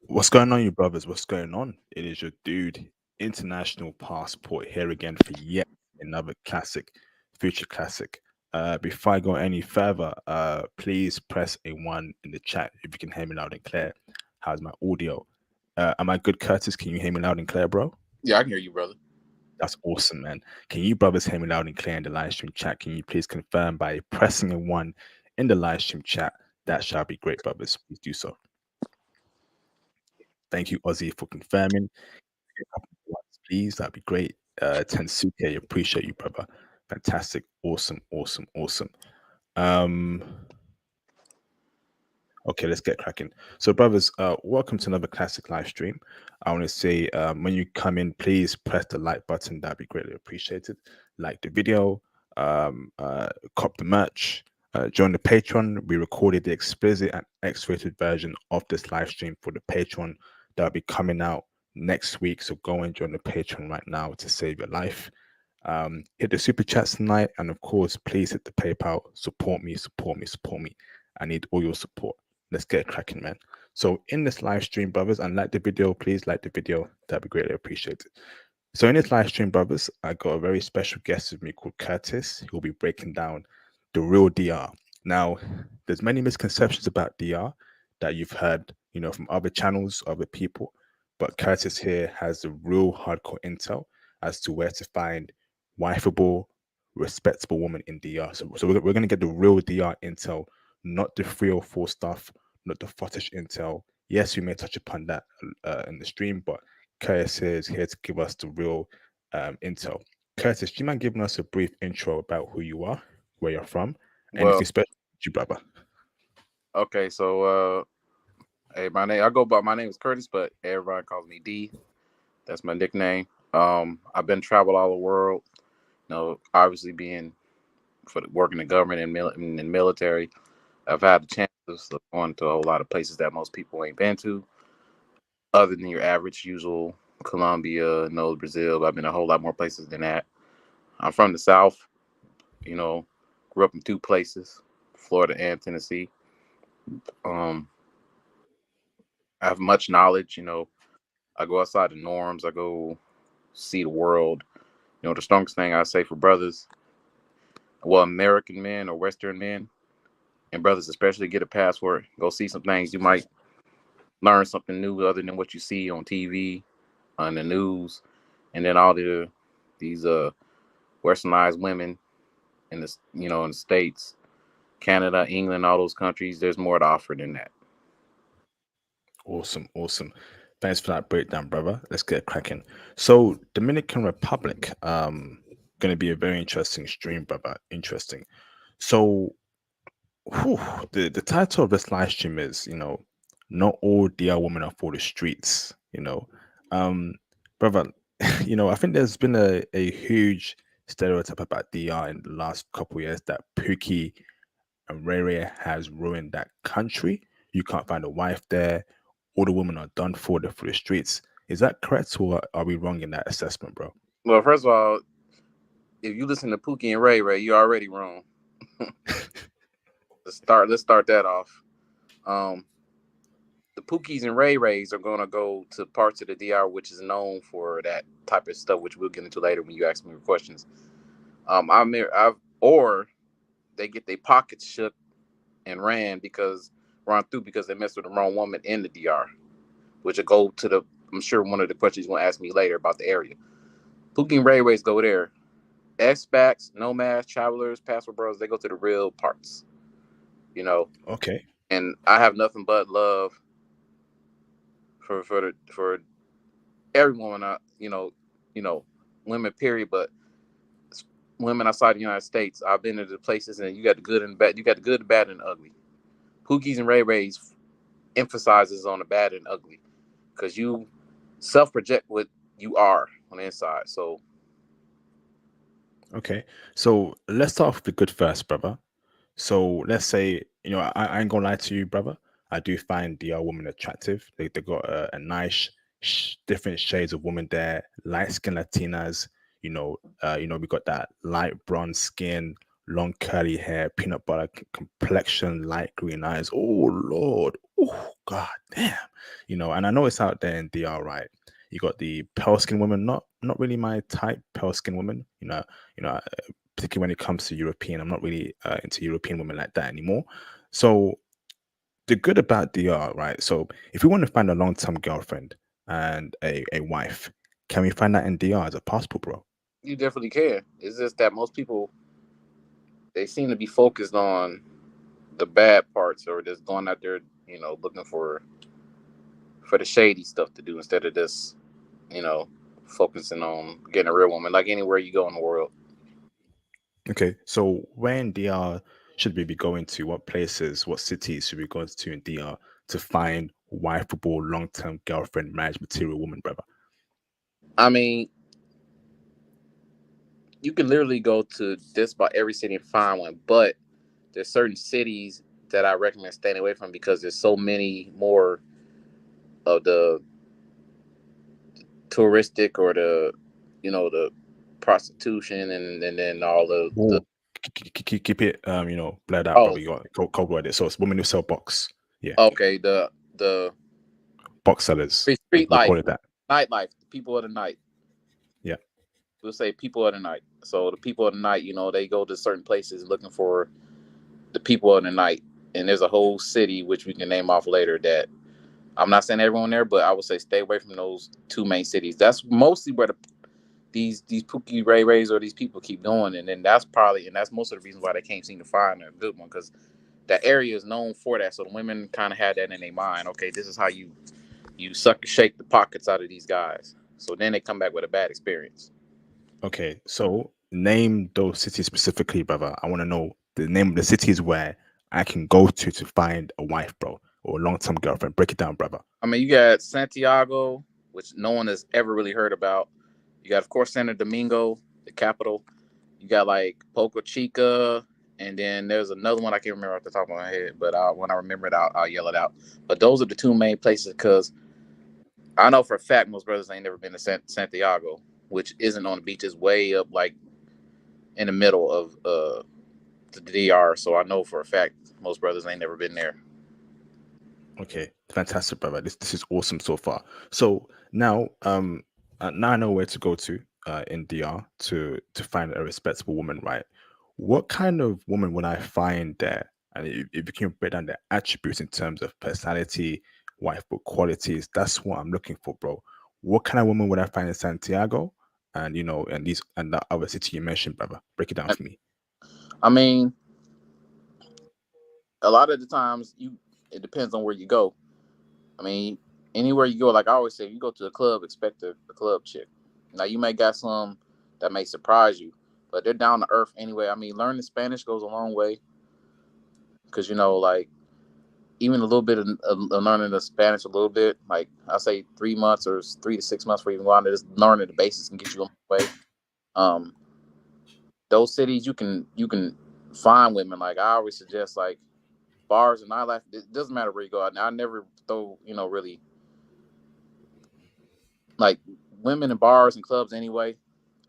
What's going on, you brothers? What's going on? It is your dude, International Passport, here again for yet another classic, future classic. Before I go any further, please press a one in the chat if you can hear me loud and clear. How's my audio? Am I good, Curtis? Can you hear me loud and clear, bro? Yeah, I can hear you, brother. That's awesome, man. Can you brothers hear me loud and clear in the live stream chat? Can you please confirm by pressing a one in the live stream chat? That shall be great, brothers. Please do so. Thank you, Ozzy, for confirming. A couple of ones, please. That'd be great. Tensuke, appreciate you, brother. Fantastic. Awesome, awesome, awesome. Um, okay, let's get cracking. So, brothers, welcome to another classic live stream. I want to say when you come in, please press the like button. That'd be greatly appreciated. Like the video, cop the merch, join the Patreon. We recorded the explicit and X-rated version of this live stream for the Patreon that'll be coming out next week. So go and join the Patreon right now to save your life. Hit the super chats tonight, and of course, please hit the PayPal. Support me, support me, support me. I need all your support. Let's get cracking, man. So in this live stream, brothers, and like the video, please like the video. That'd be greatly appreciated. So in this live stream, brothers, I got a very special guest with me called Curtis. He'll be breaking down the real DR. Now, there's many misconceptions about DR that you've heard, from other channels, other people, but Curtis here has the real hardcore intel as to where to find wifeable, respectable woman in DR. So we're going to get the real DR intel, not the 304 stuff, not the footage intel. Yes, we may touch upon that in the stream, but Curtis is here to give us the real intel. Curtis, do you mind giving us a brief intro about who you are, where you're from, Well, anything special about you, brother? okay, so hey, my name is Curtis, but everybody calls me D. That's my nickname. I've been traveled all the world. Obviously being for working in the government and in the military, I've had the chances of going to a whole lot of places that most people ain't been to, other than your average usual Colombia, no Brazil. I've been a whole lot more places than that. I'm from the South. You know, grew up in two places, Florida and Tennessee. Um, I have much knowledge. I go outside the norms. I go see the world. The strongest thing I say for brothers, well, American men or Western men, and brothers especially, get a passport. Go see some things. You might learn something new other than what you see on TV, on the news, and then all these westernized women in the states, Canada, England, all those countries. There's more to offer than that. Awesome, awesome. Thanks for that breakdown, brother. Let's get cracking. So, Dominican Republic, going to be a very interesting stream, brother. Interesting. So, whew, the title of this live stream is, not all DR women are for the streets. Um, brother, I think there's been a huge stereotype about DR in the last couple of years that Pookie and Rere has ruined that country. You can't find a wife there. All the women are done for. They're for the streets. Is that correct, or are we wrong in that assessment, bro? Well, first of all, if you listen to Pookie and Ray, you're already wrong. Let's start that off. Um, the Pookies and Rays are gonna go to parts of the DR which is known for that type of stuff, which we'll get into later when you ask me questions. I've or they get their pockets shook and run through because they messed with the wrong woman in the DR, which will go to the. I'm sure one of the questions you're gonna ask me later about the area. Pookie and Rays go there. Expats, nomads, travelers, passport bros, they go to the real parts, you know. Okay. And I have nothing but love for every woman, women period, but women outside the United States. I've been to the places, and you got the good and bad. You got the good, the bad, and the ugly. Pookies and Rays emphasizes on the bad and ugly because you self project what you are on the inside. So Okay. So let's start off with the good first, brother. So let's say, I ain't gonna lie to you, brother. I do find the woman attractive. They got a nice, different shades of women there. Light skin Latinas. We got that light bronze skin, long curly hair, peanut butter complexion, light green eyes. Oh Lord, oh God damn, And I know it's out there in DR, right? You got the pale skin woman, not really my type, pale skin woman. Particularly when it comes to European, I'm not really into European women like that anymore. So the good about DR, right? So if we want to find a long term girlfriend and a wife, can we find that in DR as a passport, bro? You definitely can. It's just that most people, they seem to be focused on the bad parts, or just going out there, looking for the shady stuff to do instead of just, you know, focusing on getting a real woman. Like anywhere you go in the world. Okay, so where in DR should we be going to? What places, what cities should we go to in DR to find wifeable, long term girlfriend, marriage material woman, brother? I mean, you can literally go to just about every city and find one, but there's certain cities that I recommend staying away from because there's so many more of the touristic or the prostitution and then all the Oh, keep it, blurred out, oh brother. You got cold worded. So it's women who sell box. Yeah, okay the box sellers. street We'll life, call it that. nightlife, the people of the night. Yeah. We'll say people of the night. So the people of the night, they go to certain places looking for the people of the night, and there's a whole city which we can name off later that I'm not saying everyone there, but I would say stay away from those two main cities. That's mostly where these Pookie Ray Rays or these people keep going, and then that's most of the reason why they can't seem to find a good one because that area is known for that. So the women kind of had that in their mind. Okay, this is how you suck and shake the pockets out of these guys. So then they come back with a bad experience. Okay, so name those cities specifically, brother. I want to know the name of the cities where I can go to find a wife, bro, or a long term girlfriend. Break it down, brother. I mean, you got Santiago, which no one has ever really heard about. You got, of course, Santo Domingo, the capital. You got like Poco Chica, and then there's another one I can't remember off the top of my head, but when I remember it, I'll yell it out. But those are the two main places because I know for a fact most brothers ain't never been to Santiago, which isn't on the beach. It's way up like in the middle of the DR. So I know for a fact most brothers ain't never been there. Okay, fantastic, brother. This is awesome so far. So now I know where to go to in DR to find a respectable woman, right? What kind of woman would I find there? And if you can break down the attributes in terms of personality, wifeable qualities, that's what I'm looking for, bro. What kind of woman would I find in Santiago? And and that other city you mentioned, brother. Break it down for me. I mean, a lot of the times it depends on where you go. I mean, anywhere you go, like I always say, if you go to a club, expect a club chick. Now you may got some that may surprise you, but they're down to earth anyway. I mean, learning Spanish goes a long way because like even a little bit of learning the Spanish a little bit, like I say 3 months or 3 to 6 months for even go out there, just learning the basics and get you on the way. Um, those cities you can find women. Like I always suggest, like bars and nightlife. It doesn't matter where you go out. Now I never throw really like women in bars and clubs anyway.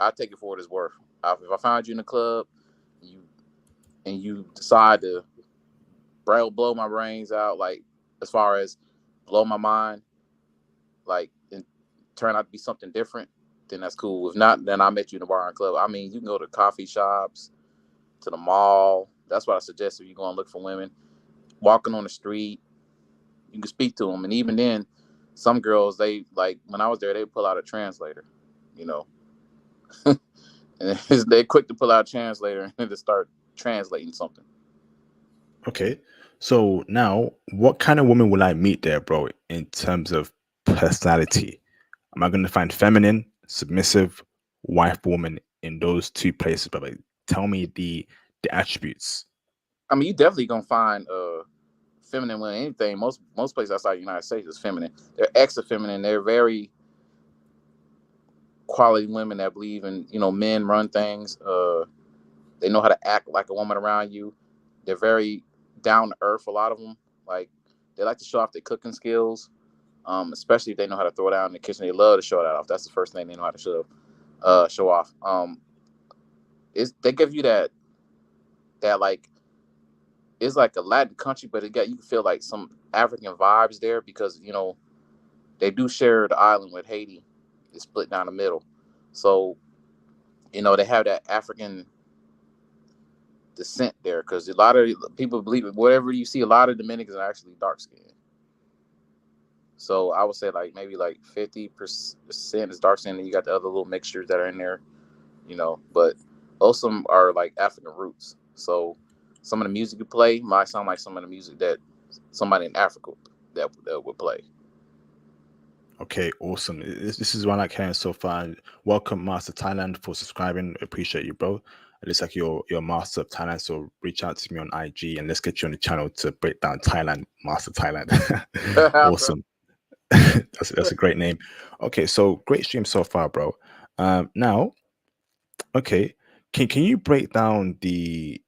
I take it for what it's worth. If I find you in a club, you and you decide to blow my brains out, like as far as blow my mind, like and turn out to be something different, then that's cool. If not, then I met you in a bar and club. I mean, you can go to coffee shops, to the mall. That's what I suggest if you're going to look for women. Walking on the street, you can speak to them, and even then, some girls they like when I was there, they pull out a translator, you know, and they're quick to pull out a translator and to start translating something. Okay. So now, what kind of woman will I meet there, bro, in terms of personality? Am I going to find feminine, submissive, wife, woman in those two places, brother? Tell me the attributes. I mean, you definitely gonna find feminine women. Anything most places outside the United States is feminine. They're extra feminine. They're very quality women that believe in men run things. They know how to act like a woman around you. They're very down to earth. A lot of them, like they like to show off their cooking skills, especially if they know how to throw down in the kitchen. They love to show that off. That's the first thing they know how to show off. They give you that that like it's like a Latin country, but it got you can feel like some African vibes there because they do share the island with Haiti. It's split down the middle, so they have that African descent there because a lot of people believe it. Whatever you see, a lot of Dominicans are actually dark skinned. So I would say like maybe like 50% is dark skinned, and you got the other little mixtures that are in there, But most of them are like African roots. So some of the music you play might sound like some of the music that somebody in Africa that would play. Okay, awesome. This is what I like hearing so far. Welcome, Master Thailand, for subscribing. Appreciate you, bro. It looks like you're Master of Thailand, so reach out to me on IG and let's get you on the channel to break down Thailand, Master Thailand. Awesome. That's a great name. Okay, so great stream so far, bro. Now, okay, can you break down the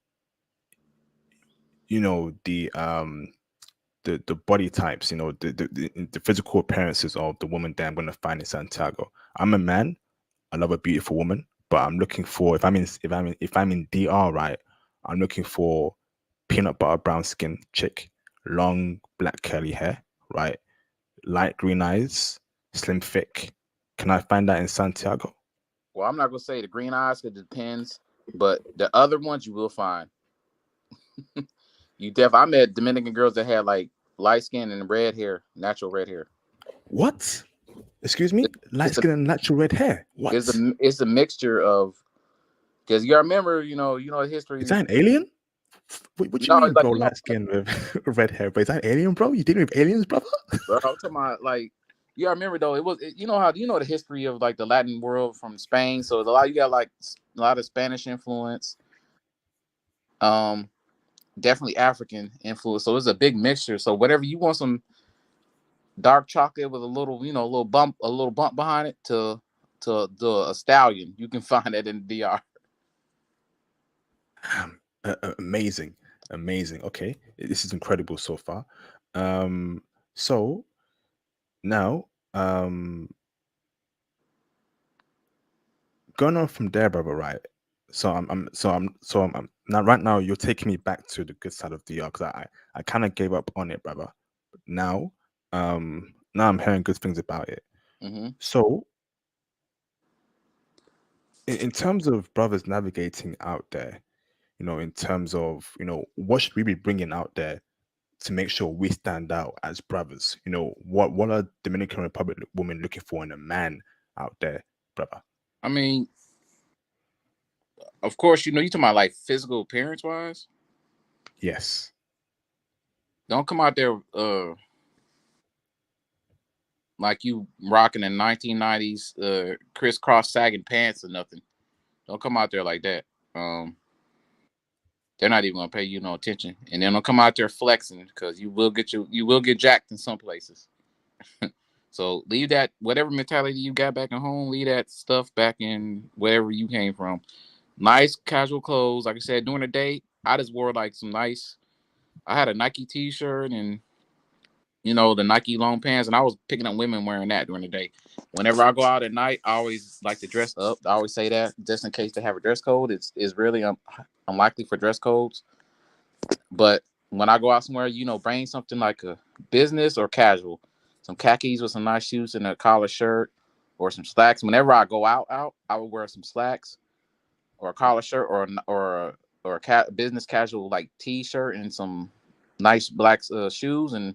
body types, the physical appearances of the woman that I'm going to find in Santiago? I'm a man. I love a beautiful woman, but I'm looking for if I'm in DR, right? I'm looking for peanut butter brown skin chick, long black curly hair, right? Light green eyes, slim thick. Can I find that in Santiago? Well, I'm not gonna say the green eyes because it depends, but the other ones you will find. I met Dominican girls that had like light skin and red hair, natural red hair. What? Excuse me? It, Light it's a skin and natural red hair. it's What? a it's a mixture of because you gotta remember, the Is history. that an alien? What do you No, mean, like bro? Light skin with red hair, bro? Is that an alien, bro? You dealing with aliens, brother? bro. I'm talking about like you gotta remember though. You know the history of like the Latin world from Spain. So it's a lot. You got like a lot of Spanish influence. Um, Definitely African influence. So it's a big mixture. So whatever you want, some dark chocolate with a little, a little bump behind it to a stallion. You can find that in the DR. Damn. Amazing. Amazing. Okay. This is incredible so far. So now, going on from there, brother, right? So I'm now right now you're taking me back to the good side of DR because I kind of gave up on it, brother. But now I'm hearing good things about it. Mm-hmm. So in terms of brothers navigating out there, in terms of, what should we be bringing out there to make sure we stand out as brothers? What are Dominican Republic women looking for in a man out there, brother? I mean, of course, you talking about like physical appearance wise. Yes. Don't come out there like you rocking in 1990s crisscross sagging pants or nothing. Don't come out there like that. They're not even gonna pay you no attention, and then don't come out there flexing because you will get jacked in some places. So leave that whatever mentality you got back at home, leave that stuff back in wherever you came from. Nice casual clothes, like I said, during the day, I just wore like some nice. I had a Nike T-shirt and the Nike long pants, and I was picking up women wearing that during the day. Whenever I go out at night, I always like to dress up. I always say that just in case they have a dress code. It's really unlikely for dress codes, but when I go out somewhere, bring something like a business or casual, some khakis with some nice shoes and a collar shirt, or some slacks. Whenever I go out, I would wear some slacks or a collar shirt or a business casual like t-shirt and some nice black shoes and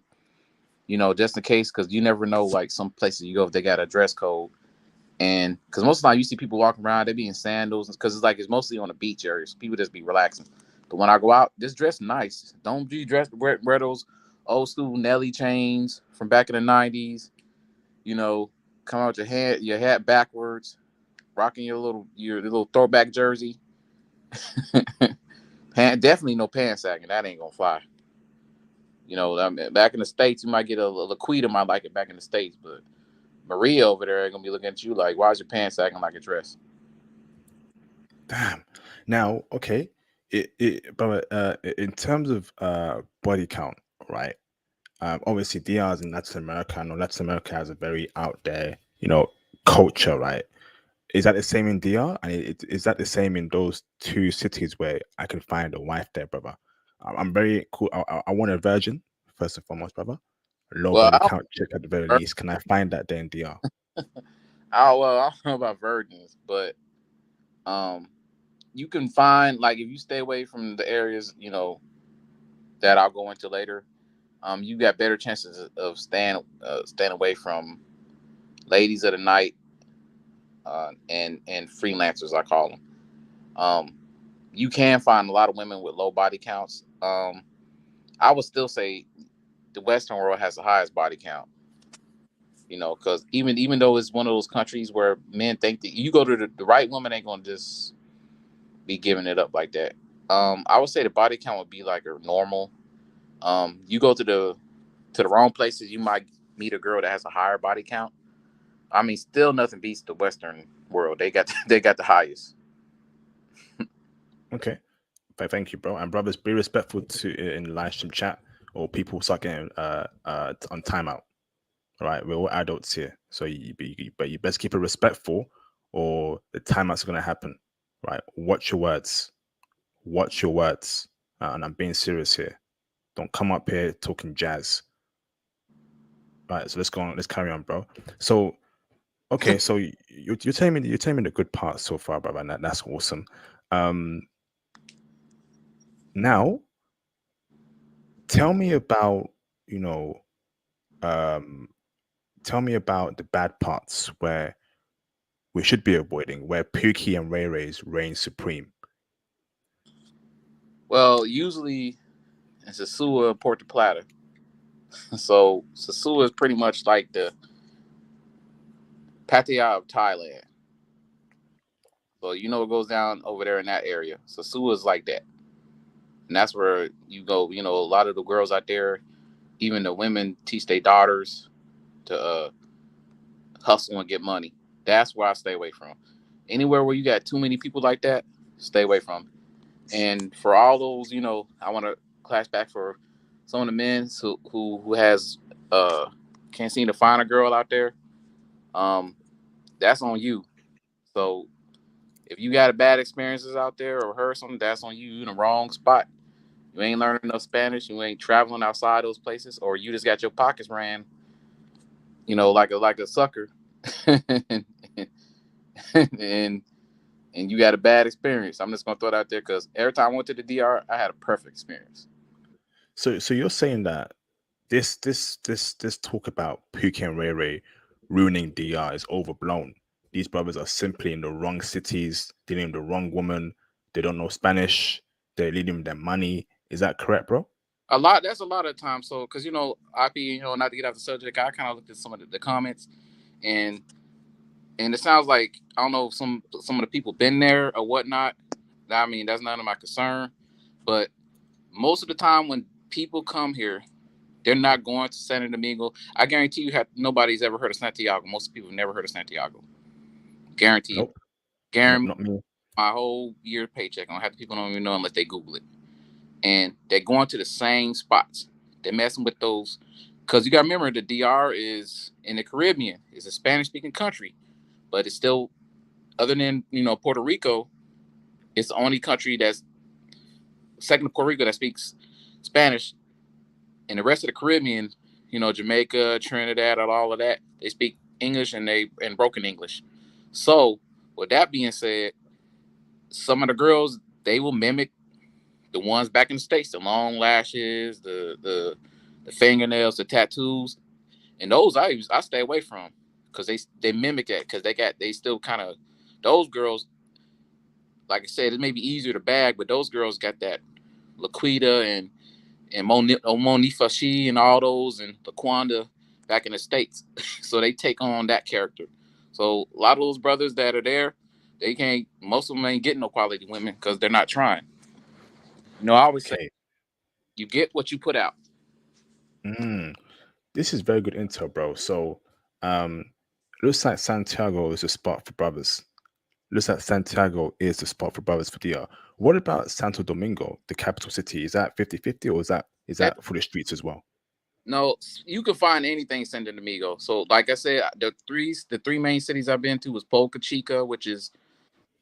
just in case, because you never know, like some places you go if they got a dress code. And because most of the time you see people walking around, they be in sandals, because it's mostly on the beach areas. People just be relaxing. But when I go out, just dress nice. Don't be dressed wear those old school Nelly chains from back in the '90s. You know, come out with your hat backwards, rocking your little throwback jersey. Definitely no pants sagging. That ain't gonna fly. Back in the States, you might get a Laquita might like it back in the States, but Maria over there gonna be looking at you like, why is your pants acting like a dress? Damn. Now, okay. But in terms of body count, right? Obviously, DR is in Latin America. I know Latin America has a very out there, culture, right? Is that the same in DR? And is that the same in those two cities where I can find a wife there, brother? I'm very cool. I want a virgin first and foremost, brother. Low Well, body count chick at the very least. Can I find that there in DR? I don't know about virgins, but um, you can find, like, if you stay away from the areas, that I'll go into later. You got better chances of staying away from ladies of the night, and freelancers, I call them. Um, you can find a lot of women with low body counts. I would still say the Western world has the highest body count. Because even though it's one of those countries where men think that you go to the right woman ain't gonna just be giving it up like that. I would say the body count would be like a normal. You go to the wrong places, you might meet a girl that has a higher body count. I mean, still nothing beats the Western world. They got they got the highest. Okay. Thank you, bro. And brothers, be respectful to in live stream chat, or people start getting on timeout. All right, we're all adults here, so but you best keep it respectful, or the timeout's gonna happen. Right? Watch your words. Watch your words. And I'm being serious here. Don't come up here talking jazz. Right. So let's go on. Let's carry on, bro. So okay, so you're telling me the good parts so far, brother, and that's awesome. Um, now tell me about you know um tell me about the bad parts where we should be avoiding, where Pookie and Ray Ray's reign supreme. Well, usually in Sasua, Puerto Plata. So Sasua is pretty much like the Pattaya of Thailand. So what goes down over there in that area. Sasua is like that, and that's where you go. A lot of the girls out there, even the women, teach their daughters to hustle and get money. That's where I stay away from. Anywhere where you got too many people like that, stay away from. And for all those, I want to clash back for some of the men who has can't seem to find a girl out there. Um, that's on you. So if you got a bad experiences out there or heard something, that's on you. You in the wrong spot. You ain't learning enough Spanish. You ain't traveling outside those places, or you just got your pockets ran, like a sucker, and and you got a bad experience. I'm just gonna throw it out there because every time I went to the DR, I had a perfect experience. So you're saying that this talk about Pookie and Ray Ray ruining DR is overblown. These brothers are simply in the wrong cities, dealing with the wrong woman. They don't know Spanish. They're leading their money. Is that correct, bro? That's a lot of times. So, because I be not to get off the subject, I kind of looked at some of the comments, and it sounds like I don't know if some of the people been there or whatnot. I mean, that's none of my concern. But most of the time when people come here, they're not going to Santo Domingo. I guarantee you, nobody's ever heard of Santiago. Most people have never heard of Santiago. Guarantee you. Nope. Guarantee Not me. my whole year paycheck. I don't have the people don't even know unless they Google it. And they're going to the same spots. They're messing with those because you got to remember the DR is in the Caribbean. It's a Spanish speaking country, but it's still other than Puerto Rico. It's the only country that's second to Puerto Rico that speaks Spanish, and the rest of the Caribbean, Jamaica, Trinidad, and all of that, they speak English and broken English. So, with that being said, some of the girls they will mimic the ones back in the states, the long lashes, the fingernails, the tattoos, and those I stay away from because they mimic that because they still kind of those girls. Like I said, it may be easier to bag, but those girls got that Laquita and Monifa She and all those and Laquanda back in the states, so they take on that character. So a lot of those brothers that are there, they can't. Most of them ain't getting no quality women because they're not trying. I always say Okay. you get what you put out. Mm, this is very good intel, bro. So, um, looks like Santiago is a spot for brothers. Looks like Santiago is the spot for brothers for DR. What about Santo Domingo, the capital city? Is that 50-50, or is That that for the streets as well? No, you can find anything Santo Domingo. So, like I said, the three main cities I've been to was Boca Chica, which is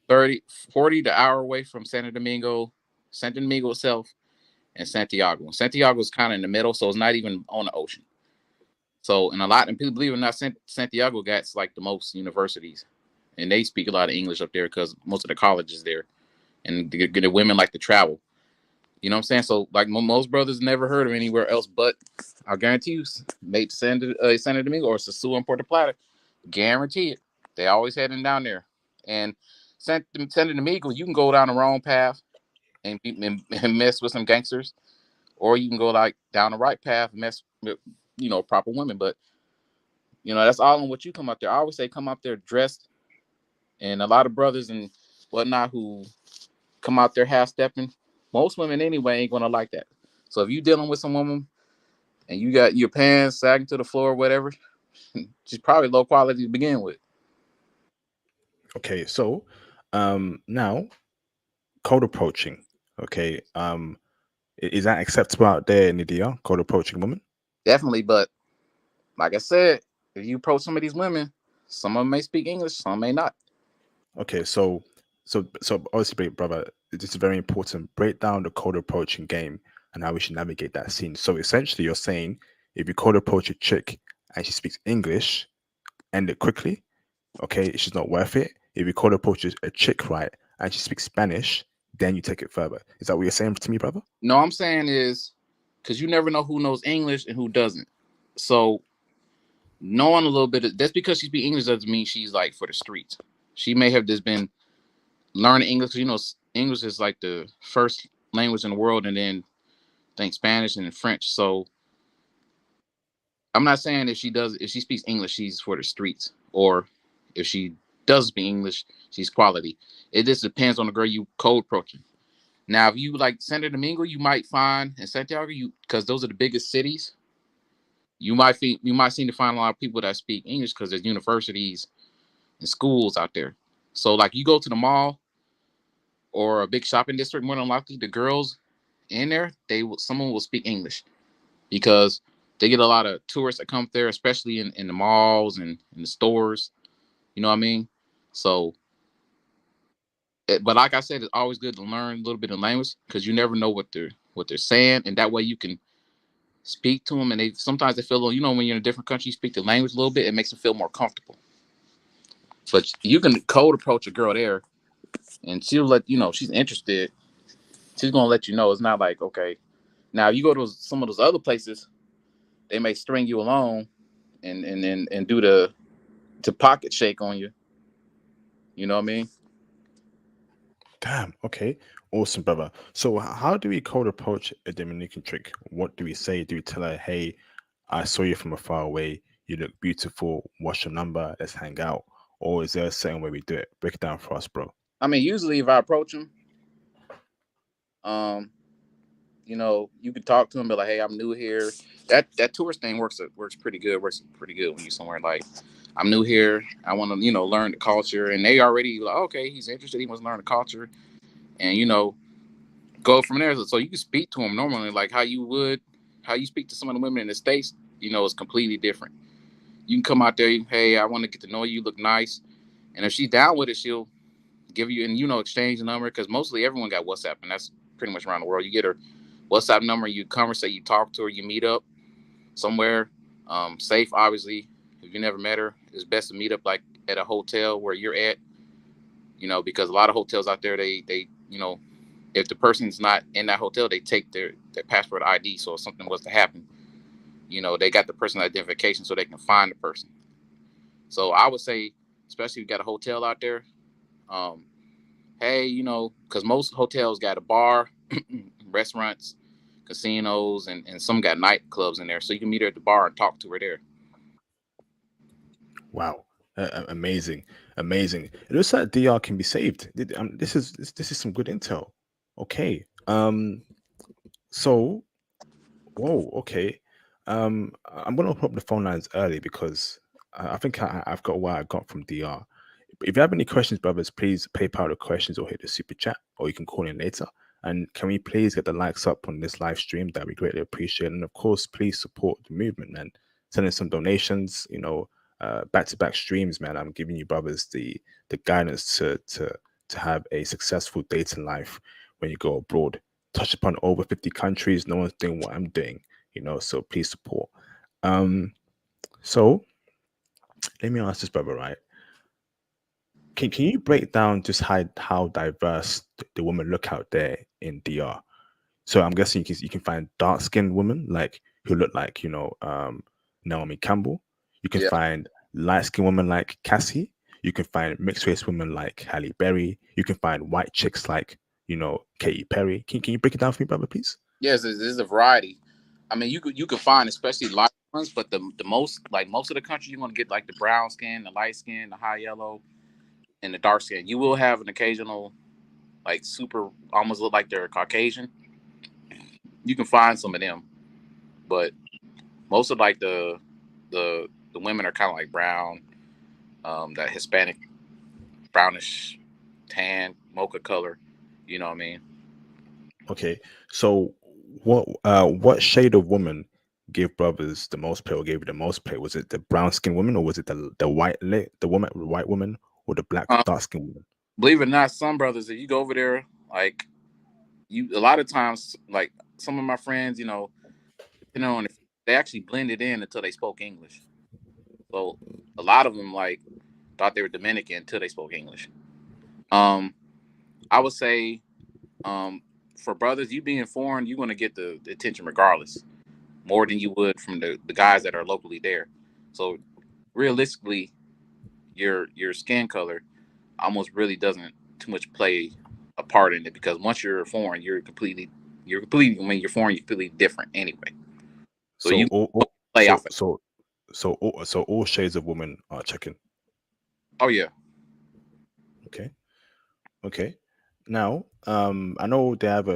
40 the hour away from Santo Domingo itself, and Santiago. Santiago is kind of in the middle, so it's not even on the ocean. So, and people believe it or not, Santiago got like the most universities, and they speak a lot of English up there because most of the colleges there, and the women like to travel. You know what I'm saying? So, like most brothers never heard of anywhere else, but I guarantee you, maybe Santo Domingo or Sosúa and Puerto Plata, guarantee it. They always heading down there, and Santo Domingo, you can go down the wrong path and mess with some gangsters, or you can go like down the right path and mess with proper women. But that's all on what you come up there. I always say come up there dressed, and a lot of brothers and whatnot who come out there half stepping. Most women anyway ain't gonna like that. So if you dealing with some woman and you got your pants sagging to the floor or whatever, she's probably low quality to begin with. Okay, so now cold approaching. Okay, is that acceptable out there in the DR? Cold approaching women? Definitely, but like I said, if you approach some of these women, some of them may speak English, some may not. Okay, so obviously, brother, this is very important. Break down the cold approaching game and how we should navigate that scene. So essentially, you're saying if you cold approach a chick and she speaks English, end it quickly. Okay, she's not worth it. If you cold approach a chick, right, and she speaks Spanish, then you take it further. Is that what you're saying to me, brother? No, I'm saying is because you never know who knows English and who doesn't. So knowing a little bit that's because she speaks English doesn't mean she's like for the streets. She may have just been learning English. English is like the first language in the world, and then I think Spanish and French. So I'm not saying if she speaks English, she's for the streets, or if she does speak English, she's quality. It just depends on the girl you cold approaching. Now, if you like Santo Domingo, you might find in Santiago, because those are the biggest cities. You might seem to find a lot of people that speak English because there's universities and schools out there. So like you go to the mall or a big shopping district, more than likely the girls in there, someone will speak English because they get a lot of tourists that come there, especially in the malls and in the stores. You know what I mean? So, but like I said, it's always good to learn a little bit of language because you never know what they're saying, and that way you can speak to them. And sometimes they feel, when you're in a different country, you speak the language a little bit, it makes them feel more comfortable. But you can cold approach a girl there, and she'll let she's interested. She's gonna let you know. It's not like, okay. Now you go to some of those other places, they may string you along and do the pocket shake on you. You know what I mean? Damn. Okay. Awesome, brother. So, how do we cold approach a Dominican trick? What do we say? Do we tell her, "Hey, I saw you from afar away. You look beautiful. What's your number? Let's hang out." Or is there a certain way we do it? Break it down for us, bro. I mean, usually if I approach them, um, you could talk to them, be like, "Hey, I'm new here." That tourist thing works pretty good. Works pretty good when you somewhere like, "I'm new here. I want to learn the culture," and they already like, "Okay, he's interested. He wants to learn the culture," and go from there. So you can speak to them normally, like how you speak to some of the women in the States. It's completely different. You can come out there, "Hey, I want to get to know you. You look nice," and if she's down with it, she'll give you and exchange the number because mostly everyone got WhatsApp, and that's pretty much around the world. You get her WhatsApp number, you conversate, you talk to her, you meet up somewhere, safe obviously. If you never met her, it's best to meet up like at a hotel where you're at, because a lot of hotels out there they if the person's not in that hotel, they take their passport ID. So if something was to happen, they got the person's identification so they can find the person. So I would say, especially if you got a hotel out there, um, hey, because most hotels got a bar, restaurants, casinos, and some got nightclubs in there. So you can meet her at the bar and talk to her there. Wow. Amazing, amazing. It looks like DR can be saved. This is some good intel. Okay. So, whoa. Okay. I'm gonna open up the phone lines early because I think I've got what I got from DR. If you have any questions, brothers, please PayPal the questions or hit the super chat, or you can call in later. And can we please get the likes up on this live stream? That we greatly appreciate. And of course, please support the movement, man. Send in some donations, back-to-back streams, man. I'm giving you brothers the guidance to have a successful dating life when you go abroad. Touch upon over 50 countries. No one's doing what I'm doing, so please support. So let me ask this, brother, right? Can you break down just how diverse the women look out there in DR? So I'm guessing you can find dark skinned women like who look like Naomi Campbell. You can Yeah. find light skinned women like Cassie. You can find mixed race women like Halle Berry. You can find white chicks like Katy Perry. Can you break it down for me, brother, please? Yes, there's a variety. I mean, you could find especially light ones, but the most like most of the country you're gonna get like the brown skin, the light skin, the high yellow, and the dark skin. You will have an occasional like super almost look like they're Caucasian. You can find some of them, but most of like the women are kind of like brown, that Hispanic brownish tan mocha color. You know what I mean? Okay, so what shade of woman gave brothers the most play or gave you the most play? Was it the brown skinned woman or was it the white woman or the black Um, dark skinned woman? Believe it or not, some brothers, if you go over there, like you, a lot of times, like some of my friends, depending on if they actually blended in until they spoke English. So a lot of them like thought they were Dominican until they spoke English. Um, I would say, um, for brothers, you being foreign, you're gonna get the attention regardless, more than you would from the guys that are locally there. So realistically, your skin color almost really doesn't too much play a part in it because once you're foreign, you're completely when you're foreign, you're completely different anyway. So So you all play so off it. so all shades of women are checking. Oh yeah. Okay. Okay. Now, I know they have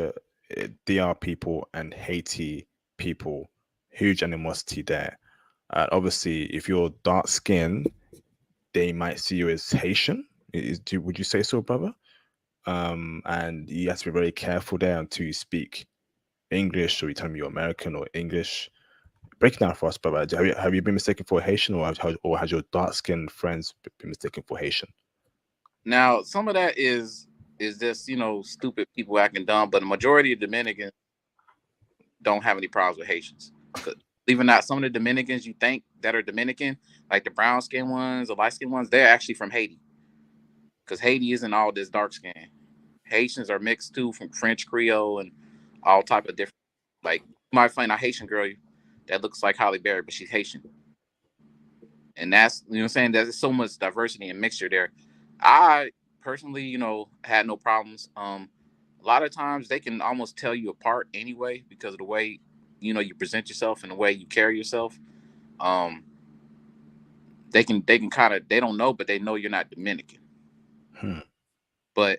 DR people and Haiti people, huge animosity there. Obviously, if you're dark skinned, they might see you as Haitian. Would you say so, brother? And you have to be very careful there until you speak English, or you tell me you're American or English. Break it down for us, brother. Have you been mistaken for Haitian, or has your dark skinned friends been mistaken for Haitian? Now some of that is just stupid people acting dumb, but the majority of Dominicans don't have any problems with Haitians. 'Cause believe it or not, some of the Dominicans you think that are Dominican, like the brown skin ones, the light skin ones, they're actually from Haiti. Because Haiti isn't all this dark skin. Haitians are mixed too from French Creole and all type of different. Like you might find a Haitian girl that looks like Holly Berry, but she's Haitian, and that's what I'm saying. There's so much diversity and mixture there. I personally, had no problems. A lot of times they can almost tell you apart anyway because of the way you present yourself and the way you carry yourself. Um, they can kind of they don't know, but they know you're not Dominican. Hmm. But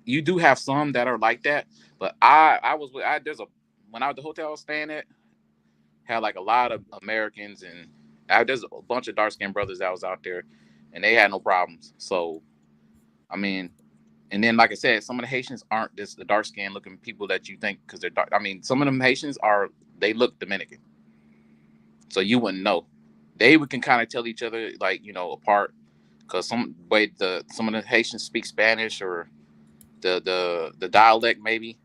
you do have some that are like that. But I there's a when I was the hotel I was staying at had like a lot of Americans and there's a bunch of dark skinned brothers that was out there, and they had no problems. So I mean, and then like I said, some of the Haitians aren't just the dark skinned looking people that you think because they're dark. I mean, some of them Haitians they look Dominican, so you wouldn't know. They we can kind of tell each other like apart because some of the Haitians speak Spanish or the dialect maybe,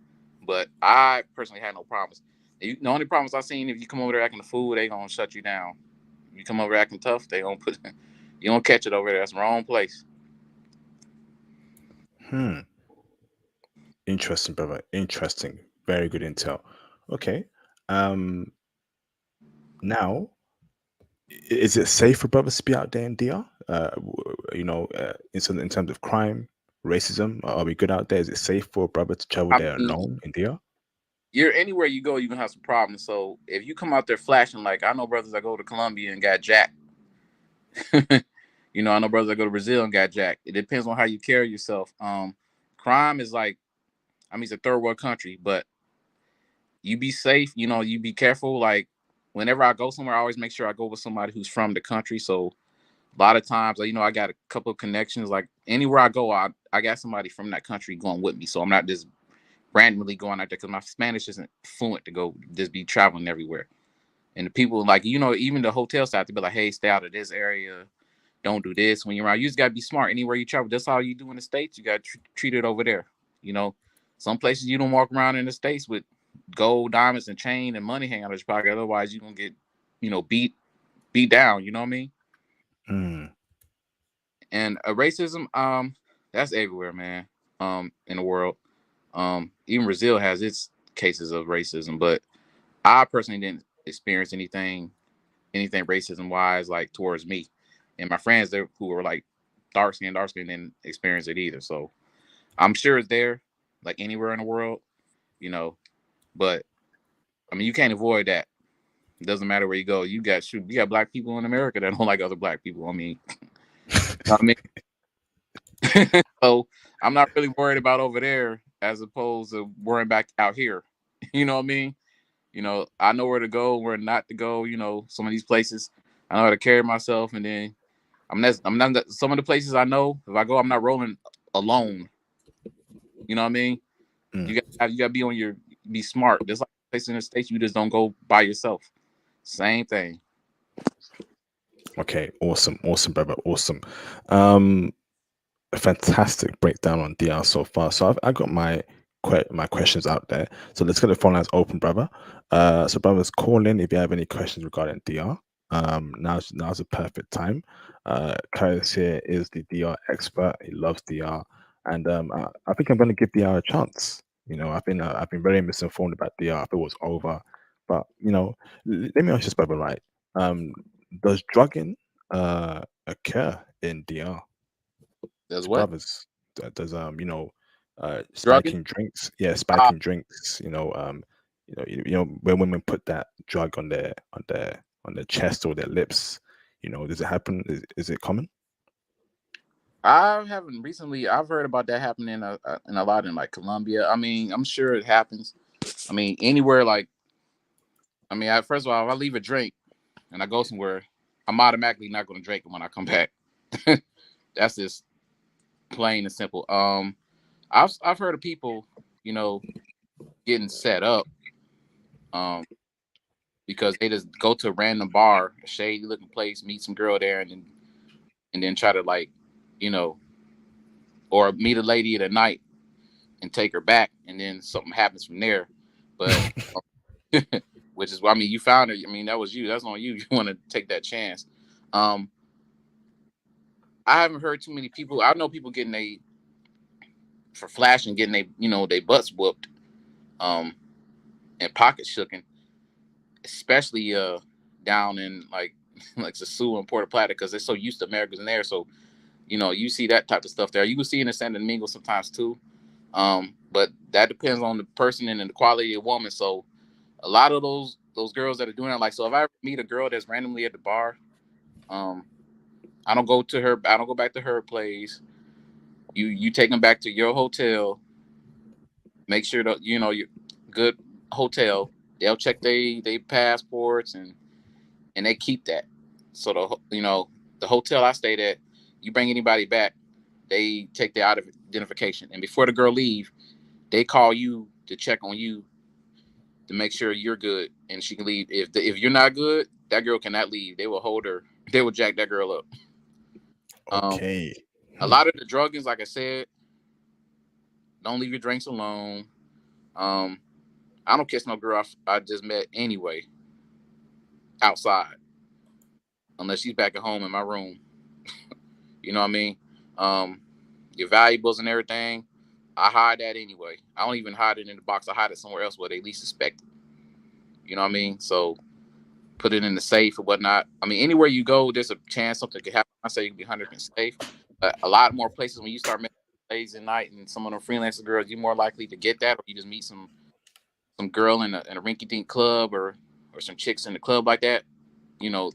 but I personally had no problems. The only problems I seen if you come over there acting a fool, they gonna shut you down. You come over acting tough, they gonna put you gonna catch it over there. That's the wrong place. Hmm. Interesting, brother. Interesting. Very good intel. Okay. Um. Now, is it safe for brothers to be out there in DR? In terms of crime, racism, are we good out there? Is it safe for a brother to travel I there mean, alone in DR? you're anywhere you go, you gonna have some problems. So if you come out there flashing, like I know brothers that go to Colombia and got jacked. I know brothers that go to Brazil and got jacked. It depends on how you carry yourself. Crime is like, I mean, it's a third world country, but you be safe. You be careful. Like whenever I go somewhere, I always make sure I go with somebody who's from the country. So a lot of times, like, I got a couple of connections. Like anywhere I go, I got somebody from that country going with me. So I'm not just randomly going out there because my Spanish isn't fluent to go just be traveling everywhere. And the people like even the hotel staff to be like, hey, stay out of this area. Don't do this when you're around. You just gotta be smart anywhere you travel. That's how you do in the States. You gotta treat it over there. You know, some places you don't walk around in the States with gold, diamonds, and chain and money hanging out of your pocket. Otherwise, you're gonna get, beat down. You know what I mean? Mm. And racism, that's everywhere, man. In the world. Even Brazil has its cases of racism, but I personally didn't experience anything racism wise like towards me. And my friends there who were like dark skin didn't experience it either. So I'm sure it's there, like anywhere in the world, you know. But I mean, you can't avoid that. It doesn't matter where you go. You got black people in America that don't like other black people. I mean, I mean, so I'm not really worried about over there as opposed to worrying back out here. You know what I mean? I know where to go, where not to go. Some of these places, I know how to carry myself, and then I'm not some of the places I know. If I go, I'm not rolling alone. You know what I mean? Mm. You gotta be smart. There's like places in the States you just don't go by yourself. Same thing. Okay, awesome, brother, awesome. Um, a fantastic breakdown on DR so far. So I got my questions out there. So let's get the phone lines open, brother. So brothers, call in if you have any questions regarding DR. Now's the perfect time. Kairos here is the DR expert. He loves DR, and I think I'm going to give DR a chance. I've been very misinformed about DR. I thought it was over, but let me ask this, brother. Right? Um, does drugging occur in DR? Does To what? brothers that does Drugging? spiking drinks, yeah, Uh, spiking drinks, when women put that drug on their chest or their lips, does it happen? Is it common? I haven't recently. I've heard about that happening in a lot in like Colombia. I mean, I'm sure it happens. I mean, anywhere like. I mean, first of all, if I leave a drink and I go somewhere, I'm automatically not going to drink it when I come back. That's just plain and simple. I've heard of people, you know, getting set up, um, because they just go to a random bar, a shady looking place, meet some girl there, and then try to like, you know, or meet a lady at a night and take her back, and then something happens from there. But which is, I mean, you found her. I mean, that was you. That's on you. You want to take that chance. Um, I haven't heard too many people. I know people getting for flashing, getting they butts whooped, um, and pockets shooken, especially down in like like Sasua and Puerto Plata because they're so used to Americans in there. So you see that type of stuff there. You can see it in San Domingo sometimes too. But that depends on the person and the quality of the woman. So a lot of those girls that are doing it, like, so if I ever meet a girl that's randomly at the bar, um, I don't go to her. I don't go back to her place. You take them back to your hotel. Make sure that you good hotel. They'll check they passports and they keep that. So the hotel I stayed at, you bring anybody back, they take their identification, and before the girl leave, they call you to check on you to make sure you're good and she can leave. If you're not good, that girl cannot leave. They will hold her. They will jack that girl up. Um, Okay. a Hmm. lot of the druggings, like I said, don't leave your drinks alone. Um, I don't kiss no girl I just met anyway outside unless she's back at home in my room. You know what I mean? Um, your valuables and everything, I hide that anyway. I don't even hide it in the box. I hide it somewhere else where they least suspect it. You know what I mean? So put it in the safe or whatnot. I mean, anywhere you go, there's a chance something could happen. I say you can be 100% safe, but a lot more places when you start meeting ladies at night and some of them freelancer girls, you're more likely to get that, or you just meet some girl in a rinky dink club or some chicks in the club like that. You know,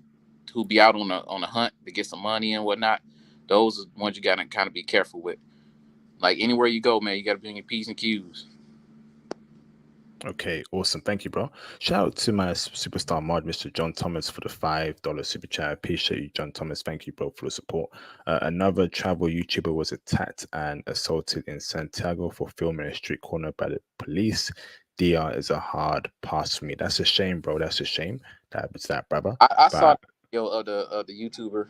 who be out on a hunt to get some money and whatnot. Those are ones you gotta kind of be careful with. Like anywhere you go, man, you gotta bring your P's and Q's. Okay, awesome. Thank you, bro. Shout out to my superstar mod, Mr. John Thomas, for the $5 super chat. I appreciate you, John Thomas. Thank you, bro, for the support. Another travel YouTuber was attacked and assaulted in Santiago for filming a street corner by the police. DR is a hard pass for me. That's a shame, bro. That's a shame that happens to that brother. I saw But the video of the YouTuber,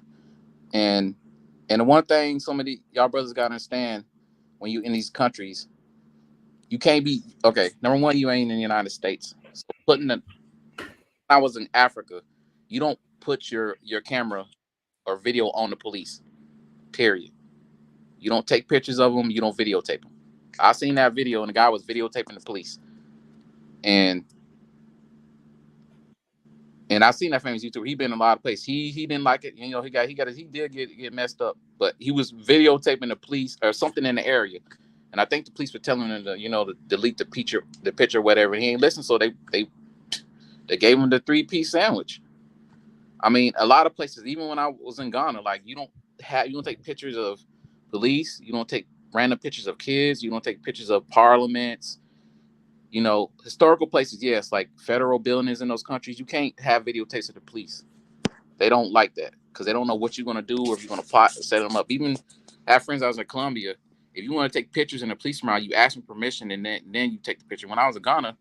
and the one thing some of the y'all brothers gotta understand, when you in these countries, you can't be okay. Number one, you ain't in the United States. So I was in Africa, you don't put your camera or video on the police. Period. You don't take pictures of them. You don't videotape them. I seen that video, and the guy was videotaping the police, and I seen that famous YouTuber. He been in a lot of places. He didn't like it. You know, he did get messed up, but he was videotaping the police or something in the area, and I think the police were telling him to to delete the picture, whatever. And he ain't listen, so they gave him the 3-piece sandwich. I mean, a lot of places, even when I was in Ghana, like you don't take pictures of police, you don't take random pictures of kids, you don't take pictures of parliaments. Historical places, yes, like federal buildings in those countries, you can't have videotapes of the police. They don't like that because they don't know what you're gonna do or if you're gonna plot or set them up. Even I have friends I was in Colombia. If you want to take pictures in the police around, you ask them permission and then you take the picture. When I was in Ghana,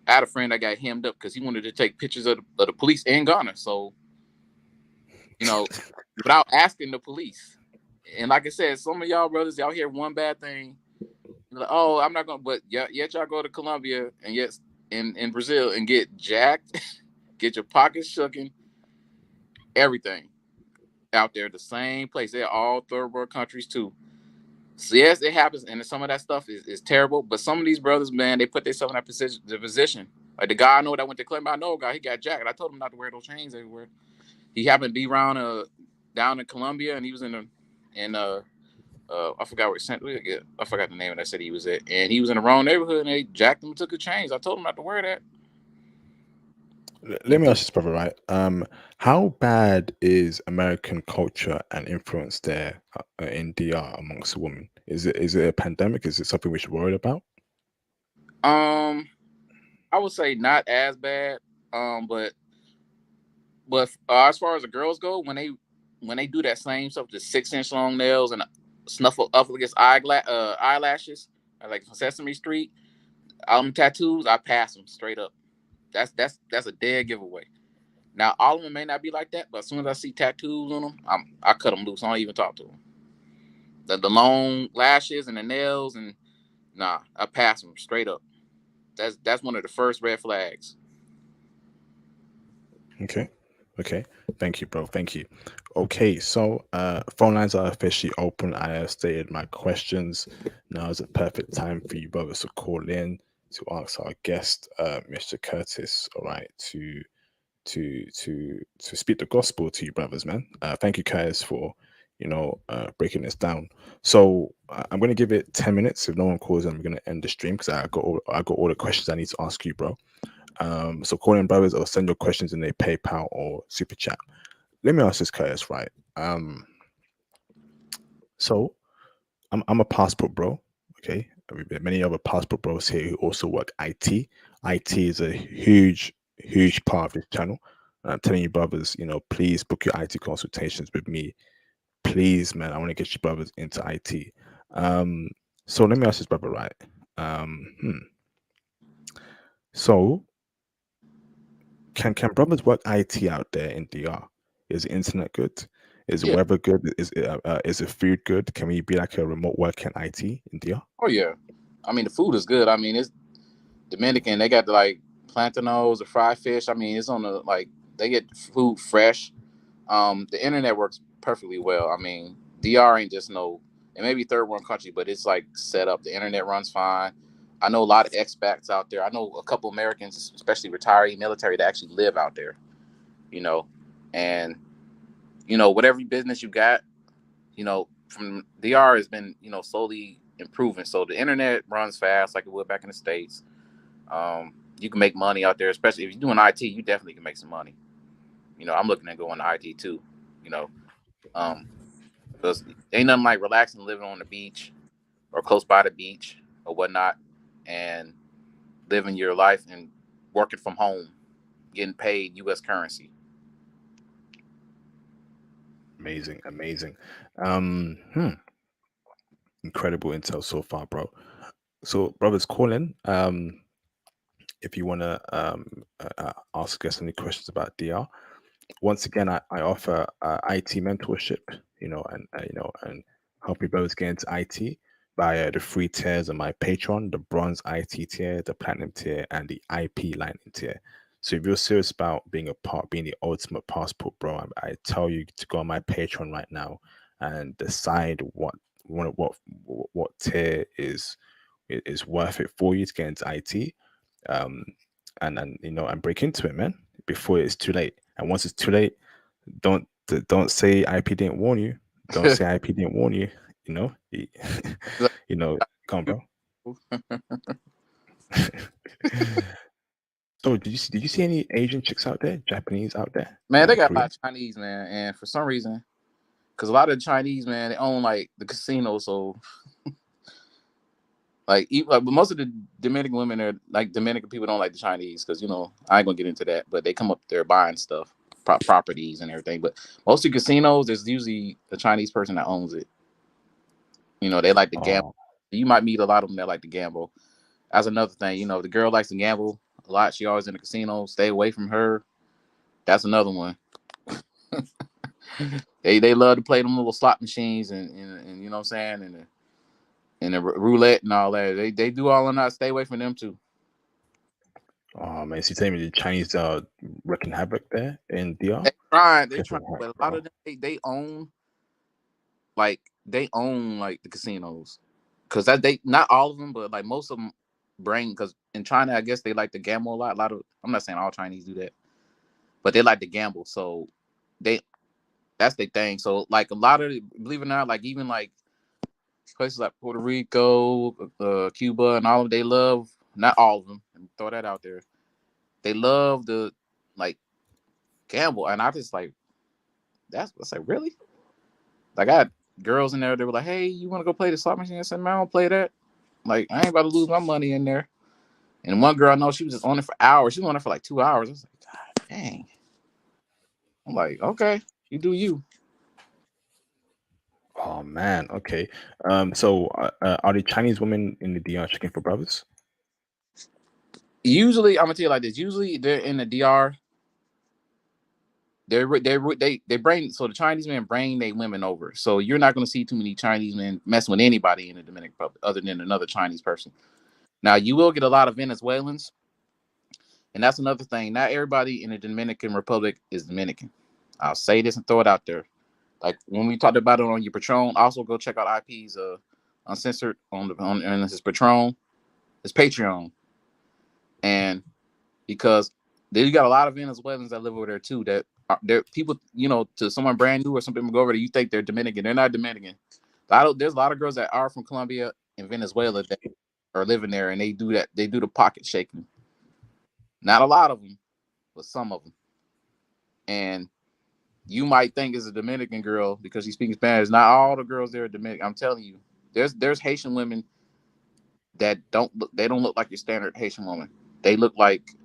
I had a friend that got hemmed up because he wanted to take pictures of the police in Ghana. So you know, without asking the police. And like I said, some of y'all brothers, y'all hear one bad thing, you're like, oh, I'm not gonna. But yet y'all go to Colombia and yet in Brazil and get jacked, get your pockets shooken, everything out there, the same place. They're all third world countries too. So yes, it happens, and some of that stuff is terrible. But some of these brothers, man, they put themselves in that position. The position. Like the guy I know that went to Colombia, I know a guy. He got jacked. I told him not to wear those chains everywhere. He happened to be around down in Colombia, and he was in I forgot where sent. I forgot the name of that city he was at, and he was in the wrong neighborhood, and they jacked him and took his chains. I told him not to wear that. let me ask this, brother, right? How bad is American culture and influence there in DR amongst women? Is it a pandemic? Is it something we should worry about? Um, I would say not as bad. But as far as the girls go, when they do that same stuff, the 6-inch long nails and snuffle up against eyelashes, like Sesame Street, tattoos, I pass them straight up. That's a dead giveaway. Now all of them may not be like that, but as soon as I see tattoos on them, I cut them loose. I don't even talk to them. The long lashes and the nails and nah, I pass them straight up. That's one of the first red flags. Okay. Okay. Thank you, bro. Thank you. Okay, so phone lines are officially open. I have stated my questions. Now is a perfect time for you brothers to call in to ask our guest, Mr. Curtis, all right, to speak the gospel to you brothers, man. Thank you, Curtis, for breaking this down. So I'm gonna give it 10 minutes. If no one calls, I'm gonna end the stream because I got all the questions I need to ask you, bro. So call in brothers or send your questions in a PayPal or super chat. Let me ask this, Curtis, right? So I'm a passport bro. Okay. Many other passport bros here who also work IT. IT is a huge part of this channel. And I'm telling you, brothers, please book your IT consultations with me. Please, man, I want to get you brothers into IT. Um, so let me ask this, brother, right? Um, hmm. So can brothers work IT out there in DR? Is the internet good? Is the Yeah. weather good? Is the food good? Can we be like a remote worker in IT in DR? Oh yeah. I mean the food is good. I mean it's Dominican. They got the like plantanos, the fried fish. I mean it's on the like they get food fresh. The internet works perfectly well. I mean DR ain't just no. It may be third world country, but it's like set up. The internet runs fine. I know a lot of expats out there. I know a couple Americans, especially retiree military, that actually live out there. You know, and whatever business you got, from DR has been, slowly improving. So the internet runs fast like it would back in the States. You can make money out there, especially if you're doing IT, you definitely can make some money. I'm looking at going to IT too, you know, um, because ain't nothing like relaxing, living on the beach or close by the beach or whatnot. And living your life and working from home, getting paid U.S. currency. Amazing, amazing. Hmm, incredible intel so far, bro. So, brothers, call in. If you want to ask us any questions about DR. Once again, I offer IT mentorship, and help you both get into IT via the free tiers on my Patreon, the bronze IT tier, the platinum tier, and the IP lightning tier. So if you're serious about being the ultimate passport, bro, I tell you to go on my Patreon right now and decide what tier is worth it for you to get into IT, um, and break into it, man, before it's too late. And once it's too late, don't say IP didn't warn you. Don't say IP didn't warn you. You know, you know, come on, bro. So did you see any Asian chicks out there, Japanese out there, Man, they got a lot Korean? of Chinese, man, and for some reason, because a lot of the Chinese, man, they own like the casino, so but most of the Dominican women are like Dominican people don't like the Chinese because I ain't gonna get into that, but they come up there buying stuff, properties and everything. But most of the casinos, there's usually a Chinese person that owns it. They like to gamble. Oh, You might meet a lot of them that like to gamble. That's another thing. If the girl likes to gamble a lot, she always in the casino. Stay away from her. That's another one. They love to play them little slot machines and you know what I'm saying and the roulette and all that. They do all of that. Stay away from them too. oh man, so you telling me the Chinese are wreaking havoc there in DR? They Guess try, what, heck, but a lot bro? of them they own like the casinos, because that they not all of them, but like most of them bring, because in China I guess they like to gamble a lot. A lot of, I'm not saying all Chinese do that, but they like to gamble, so they that's their thing. So like a lot of, believe it or not, like even like places like Puerto Rico, Cuba, and all of them, they love, not all of them, and throw that out there. They love the like gamble, and I just like that's like really. Like I had girls in there, they were like, "Hey, you want to go play the slot machine?" I said, "Man, I don't play that. Like I ain't about to lose my money in there." And one girl, I know she was just on it for hours. She was on it for like 2 hours. I was like, "God dang!" I'm like, "Okay, you do you." Oh man, okay. So are the Chinese women in the DR checking for brothers? Usually, I'm gonna tell you like this. Usually, they're in the DR. They bring, so the Chinese men bring their women over. So you're not gonna see too many Chinese men messing with anybody in the Dominican Republic other than another Chinese person. Now you will get a lot of Venezuelans, and that's another thing. Not everybody in the Dominican Republic is Dominican. I'll say this and throw it out there. Like when we talked about it on your Patron, also go check out IP's uncensored on his Patron, his Patreon, and because they got a lot of Venezuelans that live over there too. That are, they're people, to someone brand new or something go over there, you think they're Dominican. They're not Dominican. There's a lot of girls that are from Colombia and Venezuela that are living there, and they do that. They do the pocket shaking. Not a lot of them, but some of them. And you might think it's a Dominican girl because she's speaking Spanish. Not all the girls there are Dominican. I'm telling you, there's Haitian women that don't look like your standard Haitian woman. They look like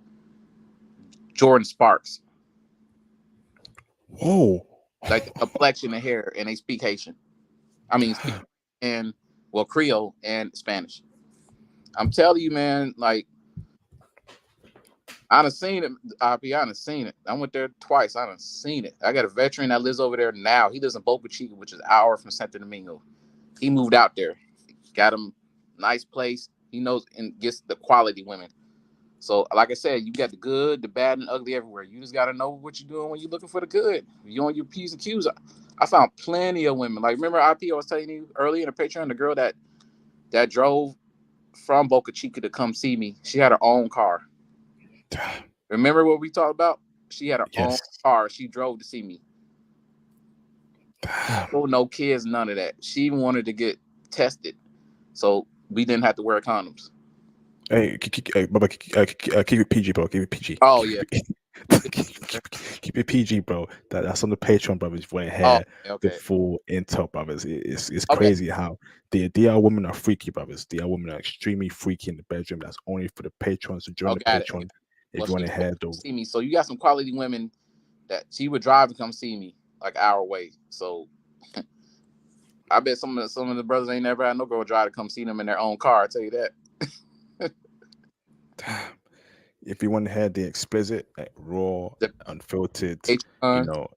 Jordan Sparks, Whoa. like the complexion and hair, and they speak Haitian. I mean, speak and well Creole and Spanish. I'm telling you, man. Like I done seen it. I done seen it. I went there twice. I done seen it. I got a veteran that lives over there now. He lives in Boca Chica, which is an hour from Santo Domingo. He moved out there. Got him nice place. He knows and gets the quality women. So, like I said, you got the good, the bad, and the ugly everywhere. You just got to know what you're doing when you're looking for the good. You on your P's and Q's. I found plenty of women. Like, remember IP I was telling you earlier in the picture, and the girl that drove from Boca Chica to come see me. She had her own car. Remember what we talked about? She had her own Yes. car. She drove to see me. Damn. Oh, no kids, none of that. She even wanted to get tested, so we didn't have to wear condoms. Hey, Baba, keep it PG, bro. Keep it PG. Oh yeah, keep it. Keep it PG, bro. That's on the Patreon, brothers. If you want to Oh, hear the okay, full intel, brothers. It's okay. crazy how the DL women are freaky, brothers. DL women are extremely freaky in the bedroom. That's only for the patrons. So join Oh, the got it. Patreon Well, if you she want to drove hear to come the see me, so you got some quality women that she would drive to come see me, like an hour away. So I bet some of the brothers ain't never had no girl drive to come see them in their own car. I tell you that. if you want to hear the explicit, like, raw, The unfiltered, Patreon.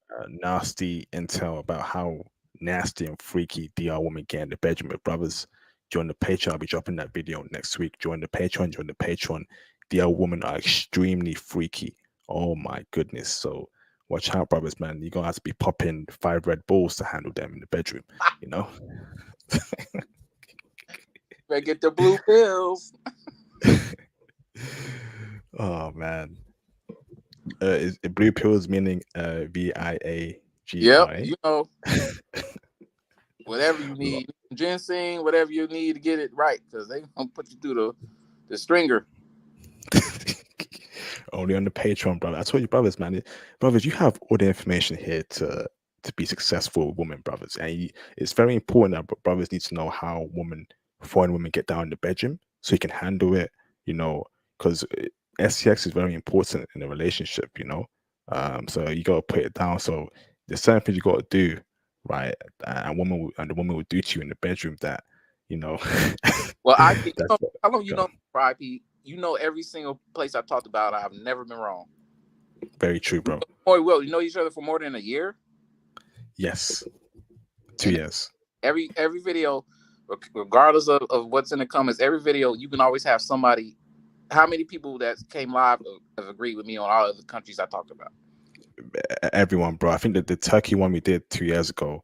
nasty intel about how nasty and freaky DR women get in the bedroom with brothers, join the Patreon. I'll be dropping that video next week. Join the Patreon. Join the Patreon. DR women are extremely freaky. Oh my goodness. So watch out, brothers, man. You're gonna have to be popping 5 Red Bulls to handle them in the bedroom, you know? Better get the blue pills. Oh man. Is blue pills meaning Yep, VIAGI? you know, whatever you need, ginseng, whatever you need to get it right, because they gonna put you through the stringer. Only on the Patreon, brother. I told you, brothers, man. Brothers, you have all the information here to be successful women, brothers. And it's very important that brothers need to know how foreign women get down in the bedroom so you can handle it, because SCX is very important in a relationship, So you gotta put it down. So there's certain things you gotta do, right? And the woman will do to you in the bedroom that, you know, Well, IP, that's how long you go. know for IP? You know every single place I talked about. I've never been wrong. Very true, bro. Boy, well, you know each other for more than a year, Yes, two and years. every video, regardless of what's in the comments, every video you can always have somebody. How many people that came live have agreed with me on all of the countries I talked about? Everyone, bro. I think that the Turkey one we did 2 years ago,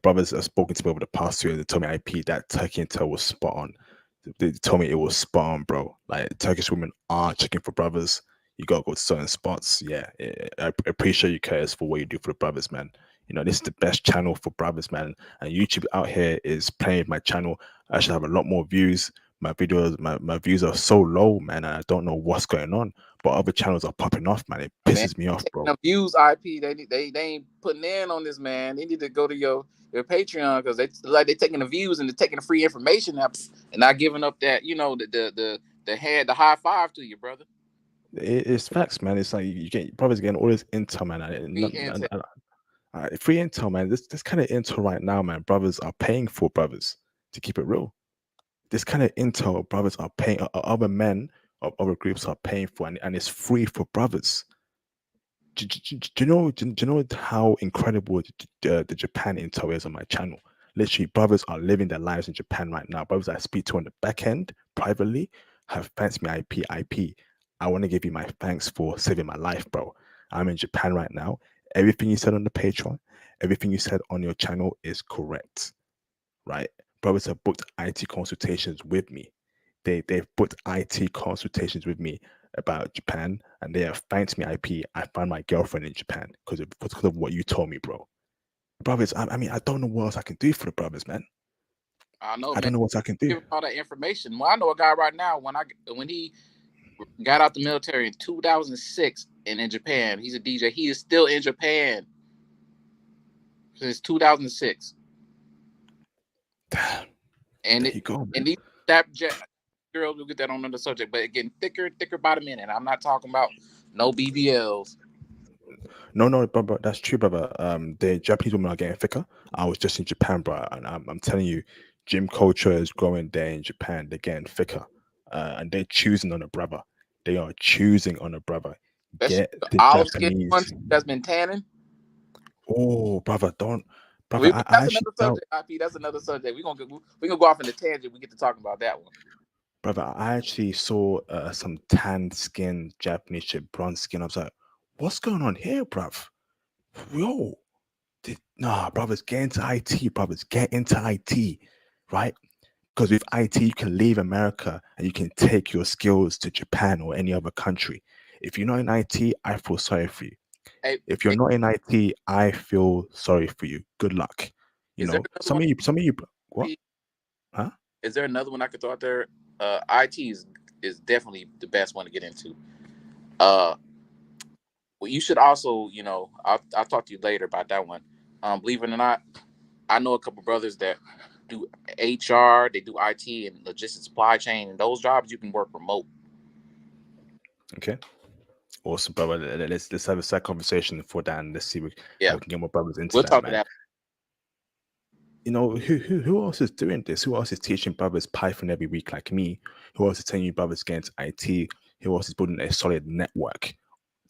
brothers have spoken to me over the past 2 years. They told me IP that Turkey intel was spot on. They told me it was spot on, bro. Like Turkish women are checking for brothers. You gotta go to certain spots. Yeah, I appreciate you, Curtis, for what you do for the brothers, man. This is the best channel for brothers, man. And YouTube out here is playing my channel. I should have a lot more views. My videos, my views are so low, man. And I don't know what's going on. But other channels are popping off, man. It Oh, man, pisses me off, taking bro. them views, IP. They ain't putting in on this, man. They need to go to your Patreon because they taking the views and they're taking the free information up and not giving up that the high five to you, brother. It's facts, man. It's like you get brothers getting all this intel, man. Free intel. Free intel, man. This kind of intel right now, man. Brothers are paying for brothers to keep it real. This kind of intel, brothers are paying. Other men of other groups are paying for, and it's free for brothers. Do you know how incredible the Japan intel is on my channel? Literally, brothers are living their lives in Japan right now. Brothers I speak to on the back end privately have thanked me IP. I want to give you my thanks for saving my life, bro. I'm in Japan right now. Everything you said on the Patreon, everything you said on your channel is correct, right? Brothers have booked IT consultations with me. They've booked IT consultations with me about Japan, and they have thanked me. I found my girlfriend in Japan because of what you told me, bro. Brothers, I mean, I don't know what else I can do for the brothers, man. I know, I man. don't know what I can do. Giving all that information. Well, I know a guy right now. When he got out the military in 2006 and in Japan, he's a DJ. He is still in Japan since 2006. And There you go, man. these Snapchat girls will get that on another subject, but it getting thicker and thicker by the minute. I'm not talking about no BBLs. No, brother, that's true, brother. The Japanese women are getting thicker. I was just in Japan, bro, and I'm telling you, gym culture is growing there in Japan. They're getting thicker, and they're choosing on a brother. They are choosing on a brother. Especially Get the the olive skin Japanese. ones that's been tanning. Oh, brother, don't, brother. I That's actually another don't, subject, IP. That's another subject. We gonna go off in the tangent. We get to talking about that one. brother. I actually saw some tan skin Japanese shit, bronze skin. I was like, what's going on here, bruv? Yo, nah, brothers, get into IT, brothers, get into IT, right? Because with IT, you can leave America and you can take your skills to Japan or any other country. If you're not in IT, I feel sorry for you. Hey, If you're not in IT, I feel sorry for you. Good luck. is there another one? Some of you, what? Huh? Is there another one I could throw out there? IT is is definitely the best one to get into. Uh, well, you should also, I'll talk to you later about that one. Believe it or not, I know a couple brothers that do HR, they do IT and logistics supply chain, and those jobs you can work remote. Okay. Awesome, brother. Let's have a side conversation for that, and let's see how Yeah, we can get more brothers into we'll that, talk to man. that. You know, who else is doing this? Who else is teaching brothers Python every week like me? Who else is telling you brothers get into IT? Who else is building a solid network?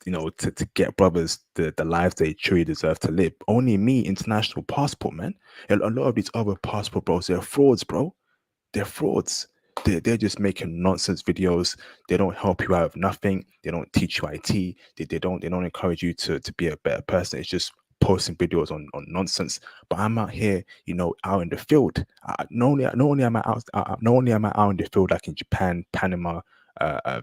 You know, to get brothers the lives they truly deserve to live. Only me, international passport, man. And a lot of these other passport bros, they're frauds, bro. They're frauds. They're just making nonsense videos. They don't help you out of nothing. They don't teach you IT. They don't encourage you to be a better person. It's just posting videos on nonsense. But I'm out here, you know, out in the field. Not only am I out, not only am I out in the field, like in Japan, Panama,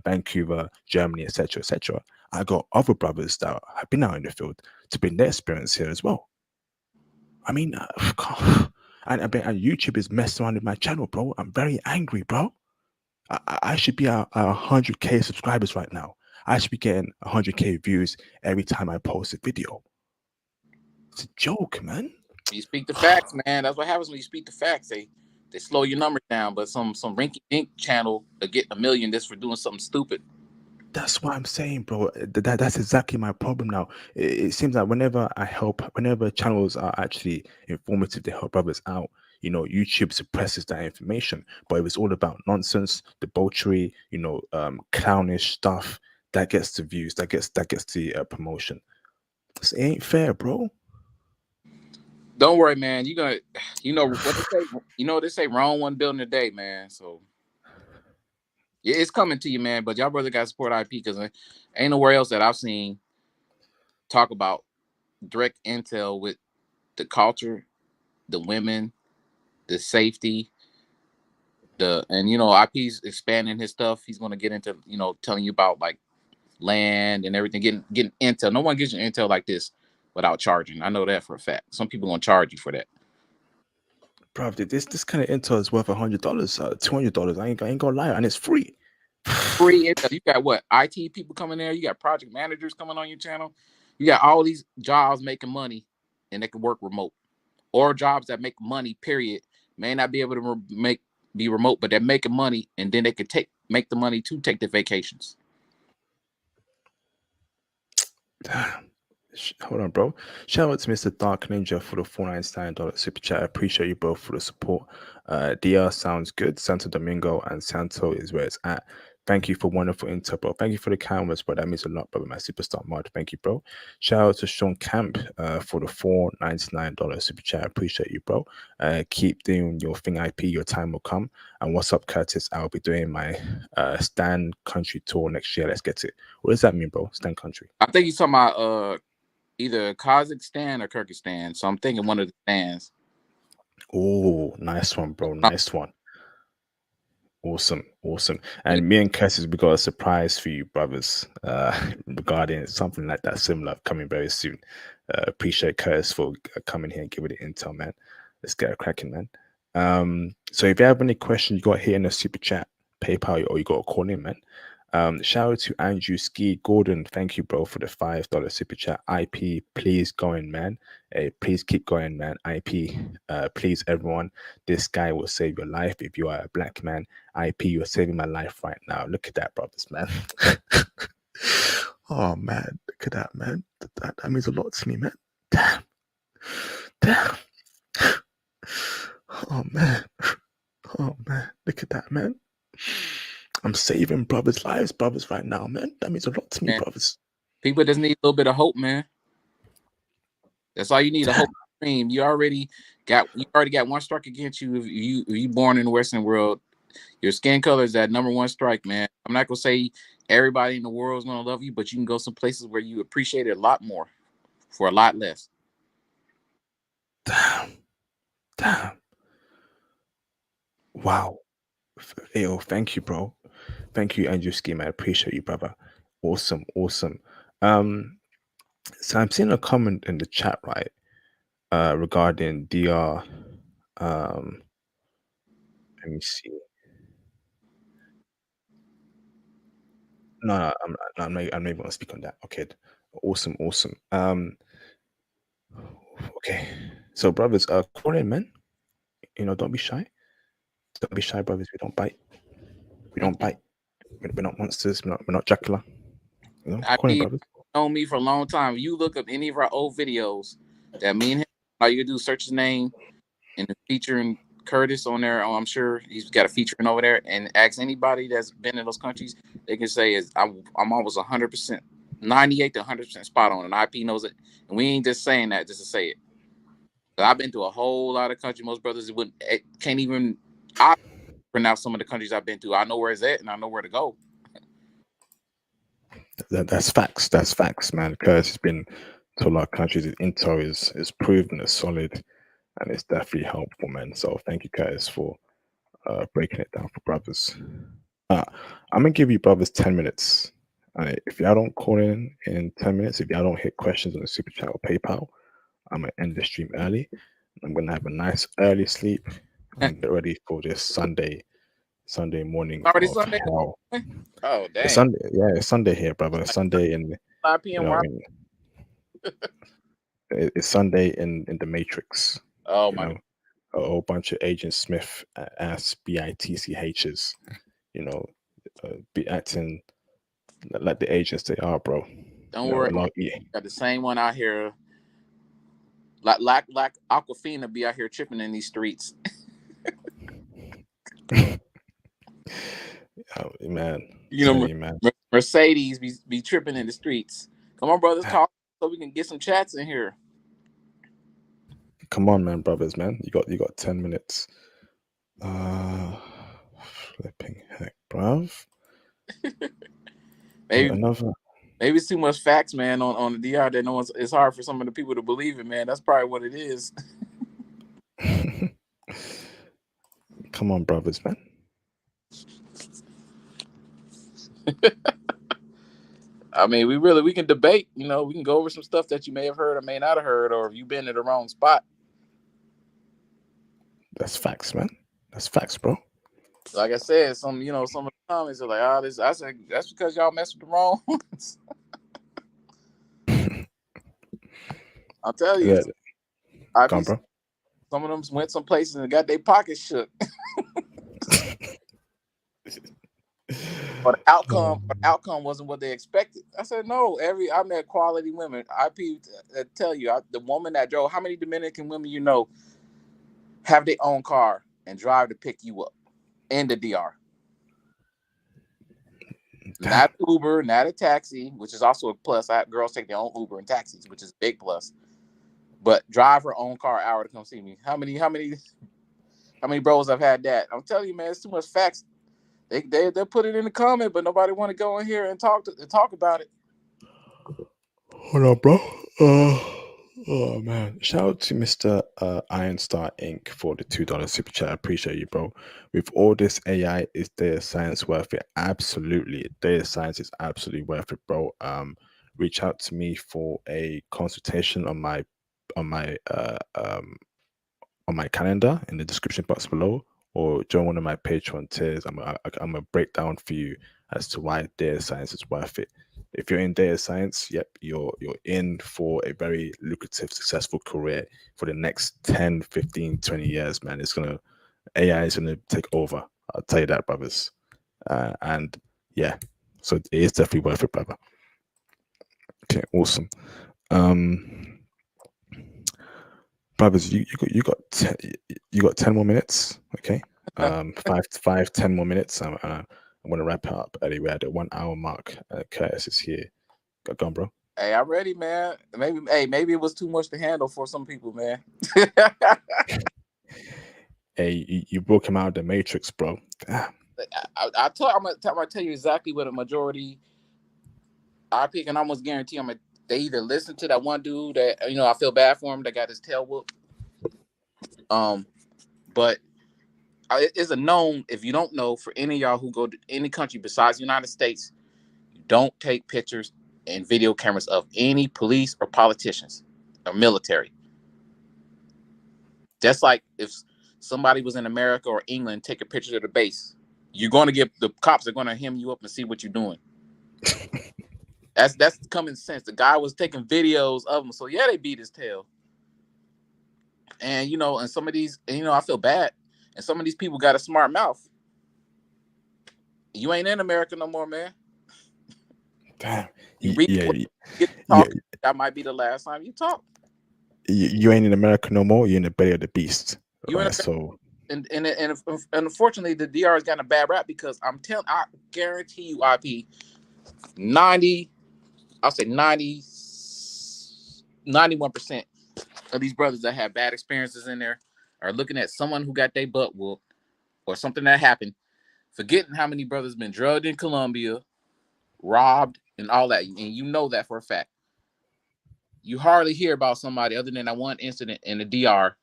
Vancouver, Germany, etc., etc. I got other brothers that have been out in the field to bring their experience here as well. I mean, and YouTube is messing around with my channel, bro. I'm very angry, bro. I should be at 100K subscribers right now. I should be getting 100K views every time I post a video. It's a joke, man. You speak the facts, man. That's what happens when you speak the facts. They slow your numbers down, but some rinky dink channel to get 1 million just for doing something stupid. That's what I'm saying, bro. That's exactly my problem now. It seems like whenever channels are actually informative, they help brothers out. You know, YouTube suppresses that information. But if it's all about nonsense, debauchery, clownish stuff, that gets the views, that gets the promotion. This ain't fair, bro. Don't worry, man. You gonna, you know what they say. You know what they say. Wrong one building a day, man. So yeah, it's coming to you, man. But y'all brother got to support IP because ain't nowhere else that I've seen talk about direct intel with the culture, the women, the safety, and IP's expanding his stuff. He's gonna get into telling you about like land and everything, getting intel. No one gives you intel like this without charging. I know that for a fact. Some people gonna charge you for that. Bro, this kind of intel is worth $100, $200. I ain't gonna lie, and it's free. Free intel. You got what? IT people coming there. You got project managers coming on your channel. You got all these jobs making money, and they can work remote, or jobs that make money. Period. May not be able to be remote, but they're making money, and then they could make the money to take the vacations. Damn. Hold on, bro. Shout out to Mr. Dark Ninja for the $4.99 super chat. I appreciate you both for the support. DR sounds good. Santo Domingo and Santo is where it's at. Thank you for wonderful intel, bro. Thank you for the cameras, bro. That means a lot, brother. My superstar mod. Thank you, bro. Shout out to Sean Camp for the $4.99 super chat. I appreciate you, bro. Keep doing your thing, IP. Your time will come. And what's up, Curtis? I'll be doing my Stan Country tour next year. Let's get it. What does that mean, bro? Stan Country. I think he's talking about either Kazakhstan or Kyrgyzstan. So I'm thinking one of the stands. Oh, nice one, bro. Nice one. Awesome, awesome. And me and Curtis, we got a surprise for you, brothers, regarding something like that similar coming very soon. Appreciate Curtis for coming here and giving it intel, man. Let's get it cracking, man. So if you have any questions, you got here in the super chat, PayPal, or you got to call in, man. Shout out to Andrew Ski Gordon. Thank you, bro, for the $5 super chat. IP, please go in, man. Hey, please keep going, man. IP, please, everyone. This guy will save your life if you are a black man. IP, you're saving my life right now. Look at that, brothers, man. Oh man, look at that, man. That means a lot to me, man. Damn. Damn. Oh man. Oh man. Look at that, man. I'm saving brothers' lives, brothers, right now, man. That means a lot to me, Man, brothers. people just need a little bit of hope, man. That's all you need, a hope dream. You already got one strike against you. If you born in the Western world, your skin color is that number one strike, man. I'm not gonna say everybody in the world is gonna love you, but you can go some places where you appreciate it a lot more for a lot less. Damn. Damn. Wow. Yo, thank you, bro. Thank you, Andrew Scheme. I appreciate you, brother. Awesome, awesome. So I'm seeing a comment in the chat, right? Regarding DR. Let me see. No, I'm not going to speak on that. Okay, awesome, awesome. Okay, so brothers, call in, man. Don't be shy. Don't be shy, brothers. We don't bite. We don't bite. We're not monsters. We're not Dracula. I Call in, need brothers. known me for a long time. You look up any of our old videos that me and him, all you do search his name and featuring Curtis on there. I'm sure he's got a featuring over there. And ask anybody that's been in those countries, they can say is I'm almost 100%, 98 to 100% spot on. And IP knows it. And we ain't just saying that just to say it. I've been to a whole lot of countries. Most brothers can't even I pronounce some of the countries I've been to. I know where it's at and I know where to go. That's facts. That's facts, man. Because it's been to a lot of countries. His intel is proven, it's solid, and it's definitely helpful, man. So thank you, Curtis, for breaking it down for brothers. I'm gonna give you brothers 10 minutes. If y'all don't call in 10 minutes, if y'all don't hit questions on the super chat or PayPal, I'm gonna end the stream early. I'm gonna have a nice early sleep and get ready for this Sunday morning Already of Sunday. hell. Oh It's dang. Sunday, yeah, it's Sunday here, brother. It's Sunday in 5 you p.m. know Where in it's Sunday in the Matrix. oh You my know, God. a whole bunch of Agent Smith ass BITCHs. You know, be acting like the agents they are, bro. Don't worry. A lot. Yeah, Got the same one out here. Like Aquafina be out here tripping in these streets. oh, man. You Tell know, you, man. Mercedes be tripping in the streets. Come on, brothers, talk so we can get some chats in here. Come on, man, brothers, man. You got 10 minutes. Flipping heck, bruv. Maybe Another. maybe it's too much facts, man, on the DR that no one's. It's hard for some of the people to believe it, man. That's probably what it is. Come on, brothers, man. I mean, we can debate. We can go over some stuff that you may have heard or may not have heard, or if you've been in the wrong spot. That's facts, man. That's facts, bro. Like I said, some of the comments are like, "Oh, this." I said, "That's because y'all messed with the wrong ones." I'll tell you, Yeah, I come be on, bro. some of them went some places and got their pockets shook. But the outcome wasn't what they expected. I said, no. I met quality women. Tell you, the woman that drove. How many Dominican women have their own car and drive to pick you up in the DR? Damn. Not Uber, not a taxi, which is also a plus. Girls take their own Uber and taxis, which is a big plus. But drive her own car hour to come see me. How many bros have had that? I'm telling you, man, it's too much facts. They'll put it in the comment, but nobody want to go in here and talk about it. Hold on, bro. Oh man! Shout out to Mr. Ironstar Inc. for the $2 super chat. I appreciate you, bro. With all this AI, is data science worth it? Absolutely, data science is absolutely worth it, bro. Reach out to me for a consultation on my on my uh um on my calendar in the description box below, or join one of my Patreon tiers. I'm gonna break down for you as to why data science is worth it. If you're in data science, yep, you're in for a very lucrative, successful career for the next 10, 15, 20 years, man. AI is gonna take over. I'll tell you that, brothers. And yeah, so it is definitely worth it, brother. Okay, awesome. Brothers, you got 10 more minutes, okay? 10 more minutes. I'm gonna wrap it up. Anyway, at the 1 hour mark. Curtis is here. Go on, bro. Hey, I'm ready, man. Maybe it was too much to handle for some people, man. Hey, you broke him out of the matrix, bro. Damn. I'm gonna tell you exactly what a majority I pick, and I almost guarantee they either listen to that one dude that I feel bad for him that got his tail whooped. But it's a known, if you don't know, for any of y'all who go to any country besides the United States, you don't take pictures and video cameras of any police or politicians or military. Just like if somebody was in America or England taking pictures of the base, you're going to get the cops are going to hem you up and see what you're doing. That's common sense. The guy was taking videos of him, so yeah, they beat his tail. And and some of these, I feel bad. And some of these people got a smart mouth. You ain't in America no more, man. Damn. You read Yeah, what you get to yeah. talk. That might be the last time you talk. You ain't in America no more. You're in the belly of the beast, You in right? So and unfortunately, the DR has gotten a bad rap because I guarantee you, IP 90, I'll say 91% of these brothers that have bad experiences in there are looking at someone who got their butt whooped or something that happened, forgetting how many brothers been drugged in Colombia, robbed, and all that. And you know that for a fact. You hardly hear about somebody other than that one incident in the DR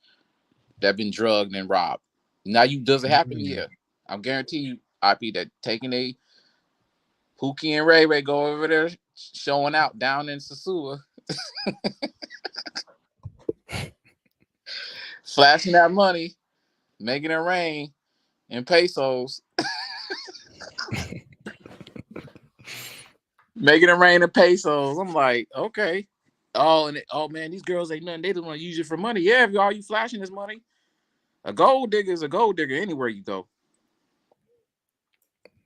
that been drugged and robbed. Now, does it happen? Yeah. I'm guarantee you, IP, that taking a Pookie and Ray Ray go over there showing out down in Sasua, flashing that money, making it rain in pesos, making it rain in pesos. I'm like, okay. Oh, oh man, these girls ain't nothing. They just want to use it for money. Yeah, if you flashing this money, a gold digger is a gold digger anywhere you go.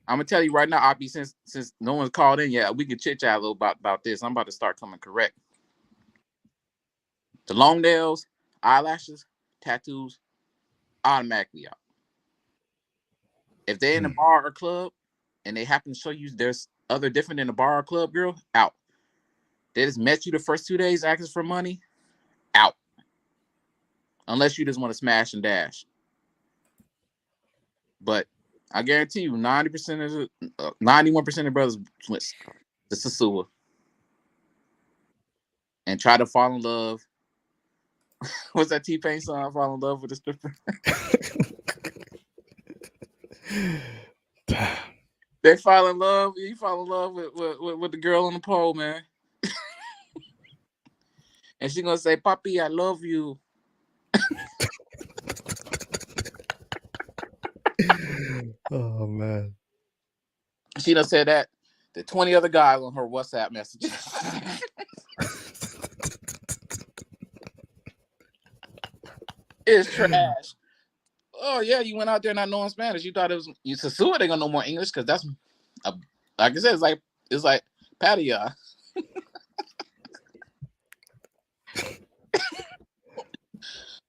I'm gonna tell you right now, Oppie, since no one's called in yet, we can chit chat a little about this. I'm about to start coming correct. The long nails, eyelashes, tattoos, automatically out. If they're in a bar or club and they happen to show you there's other different than a bar or club girl, out. They just met you the first 2 days asking for money, out. Unless you just want to smash and dash. But I guarantee you, 90% of 91% of brothers went to Sasua and try to fall in love. What's that T-Pain song? Fall in love with the stripper. They fall in love. You fall in love with the girl on the pole, man. And she gonna say, "Papi, I love you." Oh man. She done said that to 20 other guys on her WhatsApp messages. It's trash. Oh yeah, you went out there not knowing Spanish. You thought it was you Sasua. They gonna know more English because that's a, like I said, it's like patio.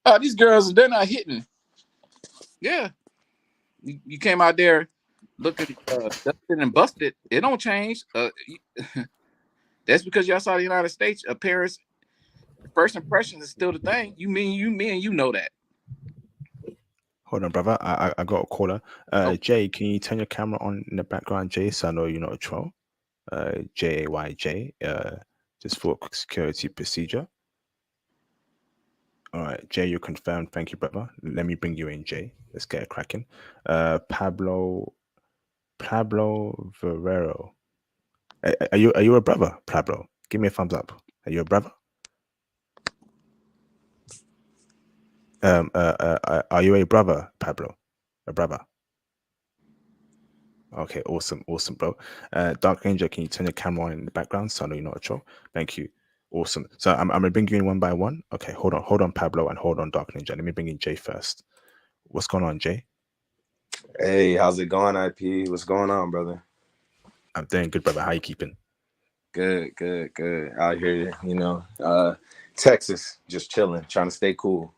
Oh, these girls, they're not hitting. Yeah, you came out there looking dusted and busted. It don't change. That's because you're outside the United States. Appearance, first impressions is still the thing. You know that. Hold on, brother. I got a caller. Jay, can you turn your camera on in the background, Jay? So I know you're not a troll. JAYJ. Just for a quick security procedure. All right, Jay, you're confirmed. Thank you, brother. Let me bring you in, Jay. Let's get it cracking. Pablo Verrero. Are you a brother, Pablo? Give me a thumbs up. Are you a brother? Are you a brother, Pablo? A brother? Okay, awesome, bro. Dark Ranger, can you turn your camera on in the background so I know you're not a troll? Thank you. Awesome. So I'm gonna bring you in one by one. Okay, hold on, Pablo, and hold on, Dark Ninja. Let me bring in Jay first. What's going on, Jay? Hey, how's it going, IP? What's going on, brother? I'm doing good, brother. How you keeping? Good. Out here, Texas, just chilling, trying to stay cool.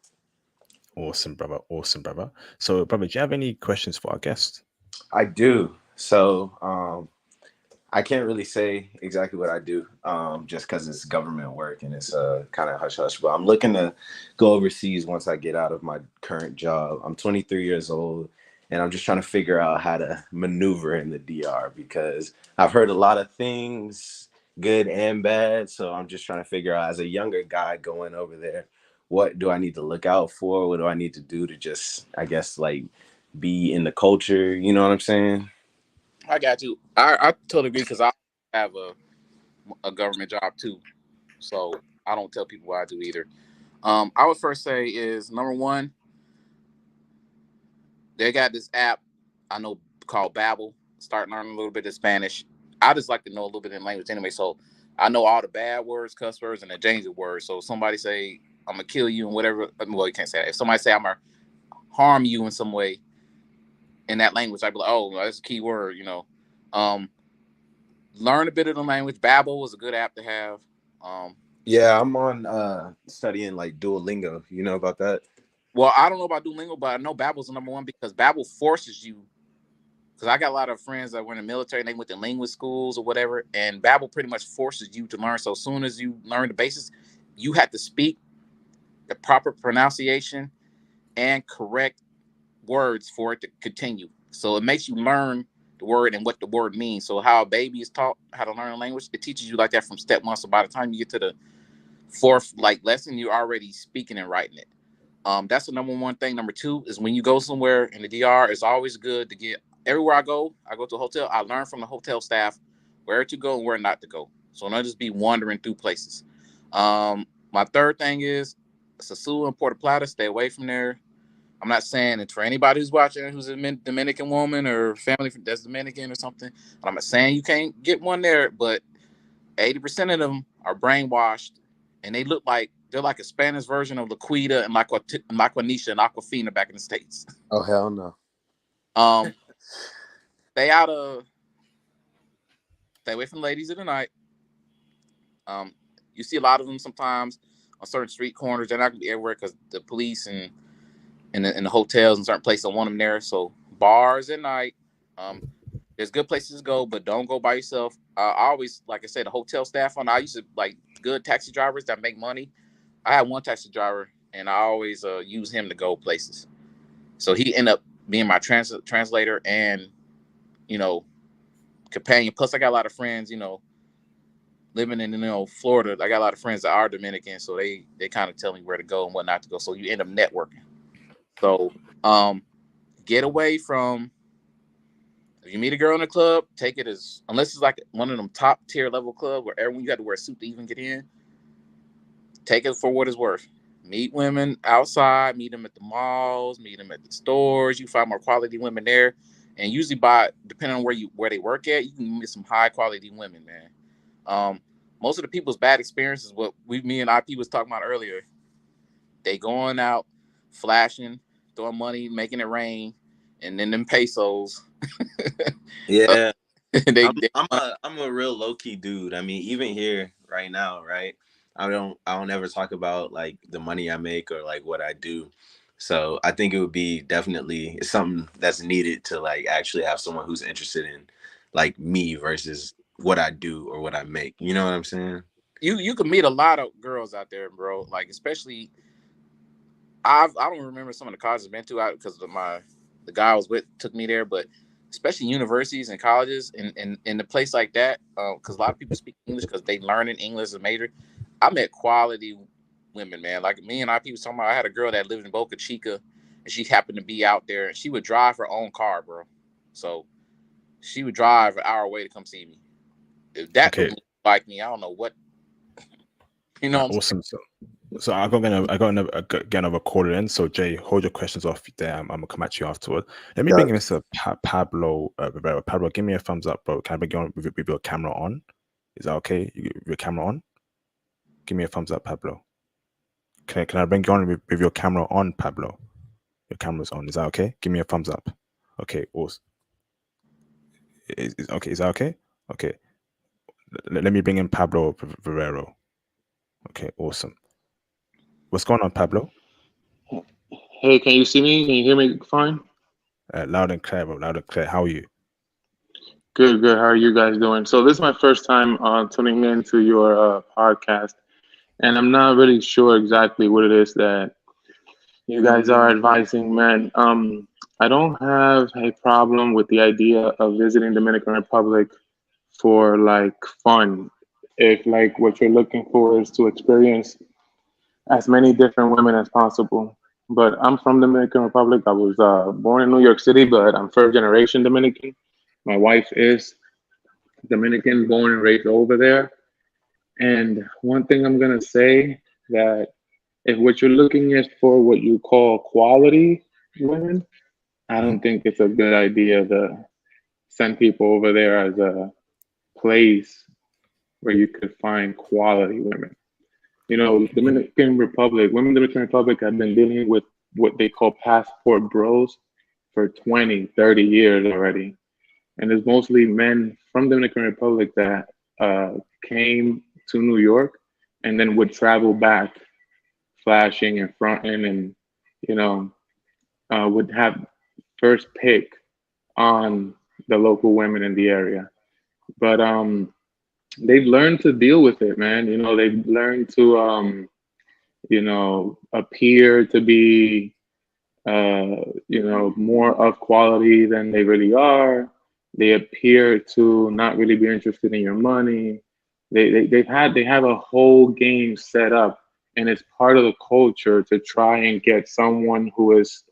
Awesome, brother. Awesome, brother. So, brother, do you have any questions for our guest? I do. So, I can't really say exactly what I do, just because it's government work and it's kind of hush hush. But I'm looking to go overseas once I get out of my current job. I'm 23 years old, and I'm just trying to figure out how to maneuver in the DR because I've heard a lot of things, good and bad. So I'm just trying to figure out, as a younger guy going over there, what do I need to look out for? What do I need to do to just, I guess, like be in the culture? You know what I'm saying? I got you. I totally agree because I have a government job too, so I don't tell people what I do either. I would first say is number one, they got this app I know called Babbel. Start learning a little bit of Spanish. I just like to know a little bit in language anyway. So I know all the bad words, cuss words, and the dangerous words. So if somebody say I'm gonna kill you and whatever, well, you can't say that. If somebody say I'm gonna harm you in some way in that language, I'd be like, oh, that's a key word, you know. Learn a bit of the language. Babbel was a good app to have. Yeah, I'm on studying like Duolingo. You know about that? Well, I don't know about Duolingo, but I know Babbel's the number one because Babbel forces you. Because I got a lot of friends that were in the military and they went to language schools or whatever, and Babbel pretty much forces you to learn. So as soon as you learn the basics, you have to speak the proper pronunciation and correct words for it to continue. So it makes you learn the word and what the word means. So how a baby is taught how to learn a language, it teaches you like that from step one. So by the time you get to the fourth lesson, you're already speaking and writing it. That's the number one thing. Number two is when you go somewhere in the DR, it's always good to get everywhere I go to a hotel. I learn from the hotel staff where to go and where not to go. So not just be wandering through places. My third thing is Sosúa and Puerto Plata. Stay away from there. I'm not saying it for anybody who's watching who's a Dominican woman or family that's Dominican or something. I'm not saying you can't get one there, but 80% of them are brainwashed, and they look like they're like a Spanish version of Laquita and Laquanisha and Aquafina back in the States. Oh hell no. Stay away from ladies of the night. You see a lot of them sometimes on certain street corners. They're not gonna be everywhere because the police and in the hotels and certain places don't want them there. So bars at night. There's good places to go, but don't go by yourself. I always, like I said, the hotel staff I used to like good taxi drivers that make money. I had one taxi driver, and I always use him to go places. So he ended up being my translator and, you know, companion. Plus, I got a lot of friends, you know, living in, Florida. I got a lot of friends that are Dominican, so they kind of tell me where to go and what not to go. So you end up networking. So get away from, if you meet a girl in a club, take it as, unless it's like one of them top tier level clubs where everyone, you got to wear a suit to even get in. Take it for what it's worth. Meet women outside, meet them at the malls, meet them at the stores. You find more quality women there. And usually depending on where they work at, you can meet some high quality women, man. Most of the people's bad experiences, what me and IP was talking about earlier, they going out, flashing, throwing money, making it rain, and then them pesos. Yeah. I'm a real low key dude. I mean, even here right now, right? I don't ever talk about like the money I make or like what I do. So I think it would be definitely something that's needed to like actually have someone who's interested in like me versus what I do or what I make. You know what I'm saying? You can meet a lot of girls out there, bro. Like especially, I don't remember some of the colleges I've been to because the guy I was with took me there, but especially universities and colleges and in a place like that, because a lot of people speak English because they learn in English as a major. I met quality women, man. Like me and IP was talking about, I had a girl that lived in Boca Chica, and she happened to be out there, and she would drive her own car, bro. So she would drive an hour away to come see me. If that would like me, I don't know what. Awesome. So I got another caller in. So Jay, hold your questions off there. I'm gonna come at you afterward. Let me bring in Mr. Pablo Rivera. Pablo, give me a thumbs up, bro. Can I bring you on with your camera on? Is that okay? Your camera on? Give me a thumbs up, Pablo. Can I bring you on with your camera on, Pablo? Your camera's on. Is that okay? Give me a thumbs up. Okay, awesome. Is that okay? Okay. Let me bring in Pablo Rivero. Okay, awesome. What's going on, Pablo? Hey, can you see me? Can you hear me fine? Loud and clear, bro. Loud and clear. How are you? Good. How are you guys doing? So this is my first time tuning into your podcast, and I'm not really sure exactly what it is that you guys are advising, man. I don't have a problem with the idea of visiting Dominican Republic for like fun. If like what you're looking for is to experience as many different women as possible. But I'm from Dominican Republic. I was born in New York City, but I'm first generation Dominican. My wife is Dominican, born and raised over there. And one thing I'm gonna say that if what you're looking is for what you call quality women, I don't think it's a good idea to send people over there as a place where you could find quality women. You know, Dominican Republic, women in the Dominican Republic have been dealing with what they call passport bros for 20, 30 years already. And it's mostly men from the Dominican Republic that came to New York and then would travel back, flashing and fronting, and you know, would have first pick on the local women in the area. But they've learned to deal with it, man. You know, they've learned to you know, appear to be you know, more of quality than they really are. They appear to not really be interested in your money. They have a whole game set up, and it's part of the culture to try and get someone who is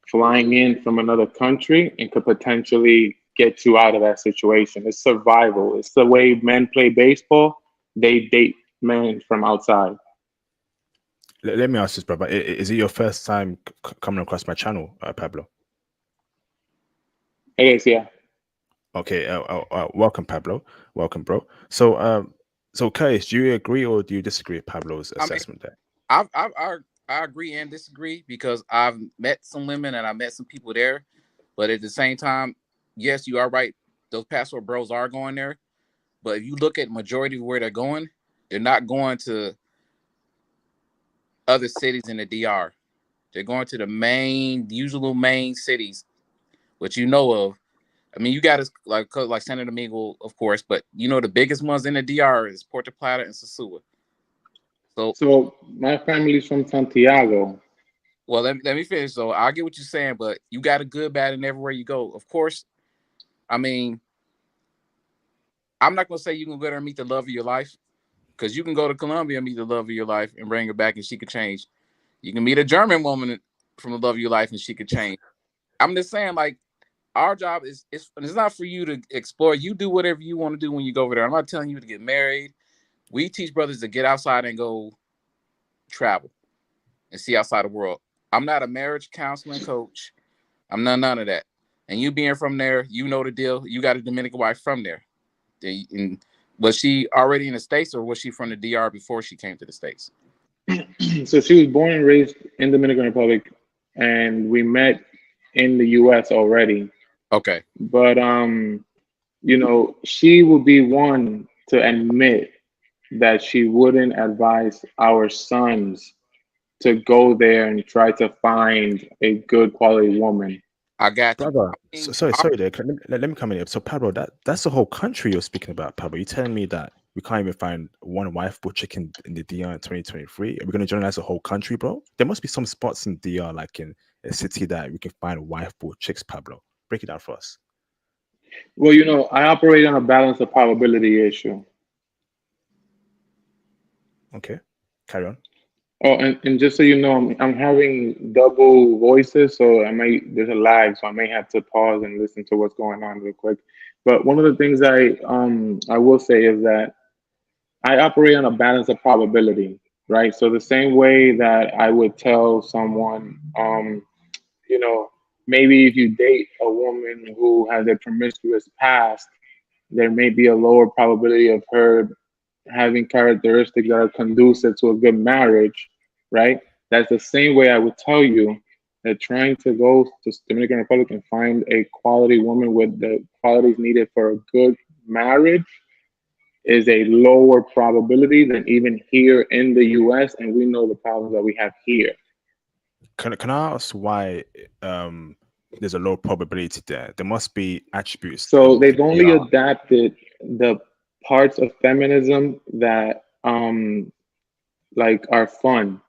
flying in from another country and could potentially get you out of that situation. It's survival. It's the way men play baseball. They date men from outside. Let me ask this, brother. Is it your first time coming across my channel, Pablo? It is, yeah. Okay. Welcome, Pablo. Welcome, bro. So, so Curtis, do you agree or do you disagree with Pablo's assessment there? I agree and disagree, because I've met some women and I met some people there, but at the same time, yes, you are right. Those passport bros are going there, but if you look at majority of where they're going, they're not going to other cities in the DR. They're going to the usual main cities, which you know of. I mean, you got like Santo Domingo, of course, but you know the biggest ones in the DR is Puerto Plata and Sosúa. So my family's from Santiago. Well, let me finish. So I'll get what you're saying, but you got a good, bad, and everywhere you go. Of course, I mean, I'm not gonna say you can go there and meet the love of your life, because you can go to Colombia and meet the love of your life and bring her back, and she could change. You can meet a German woman from the love of your life, and she could change. I'm just saying, like, our job is it's not for you to explore. You do whatever you want to do when you go over there. I'm not telling you to get married. We teach brothers to get outside and go travel and see outside the world. I'm not a marriage counseling coach. I'm none of that. And you being from there, you know the deal. You got a Dominican wife from there. And was she already in the States, or was she from the DR before she came to the States? So she was born and raised in the Dominican Republic, and we met in the US already. Okay. But you know, she would be one to admit that she wouldn't advise our sons to go there and try to find a good quality woman. I got you. Brother, sorry there. Let me come in here. So, Pablo, that's the whole country you're speaking about, Pablo. You're telling me that we can't even find one wife-born chicken in the DR in 2023? Are we going to generalize the whole country, bro? There must be some spots in DR, like in a city, that we can find wife-born chicks, Pablo. Break it down for us. Well, you know, I operate on a balance of probability issue. Okay, carry on. Oh, and just so you know, I'm having double voices, so there's a lag, so I may have to pause and listen to what's going on real quick. But one of the things I will say is that I operate on a balance of probability, right? So the same way that I would tell someone, you know, maybe if you date a woman who has a promiscuous past, there may be a lower probability of her having characteristics that are conducive to a good marriage, right? That's the same way I would tell you that trying to go to Dominican Republic and find a quality woman with the qualities needed for a good marriage is a lower probability than even here in the US, and we know the problems that we have here. Can I ask why there's a low probability there? There must be attributes. So they've only adapted the parts of feminism that like are fun.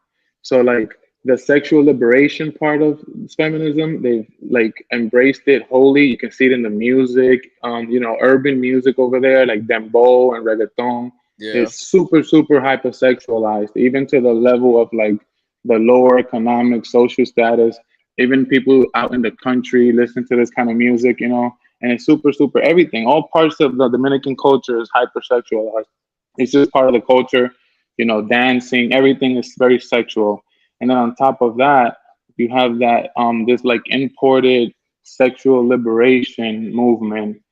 So like the sexual liberation part of feminism, they've like embraced it wholly. You can see it in the music, you know, urban music over there, like dembow and reggaeton. Yeah. It's super, super hypersexualized, even to the level of like the lower economic social status. Even people out in the country listen to this kind of music, you know, and it's super, super everything. All parts of the Dominican culture is hypersexualized. It's just part of the culture, you know, dancing, everything is very sexual. And then on top of that, you have that this like imported sexual liberation movement,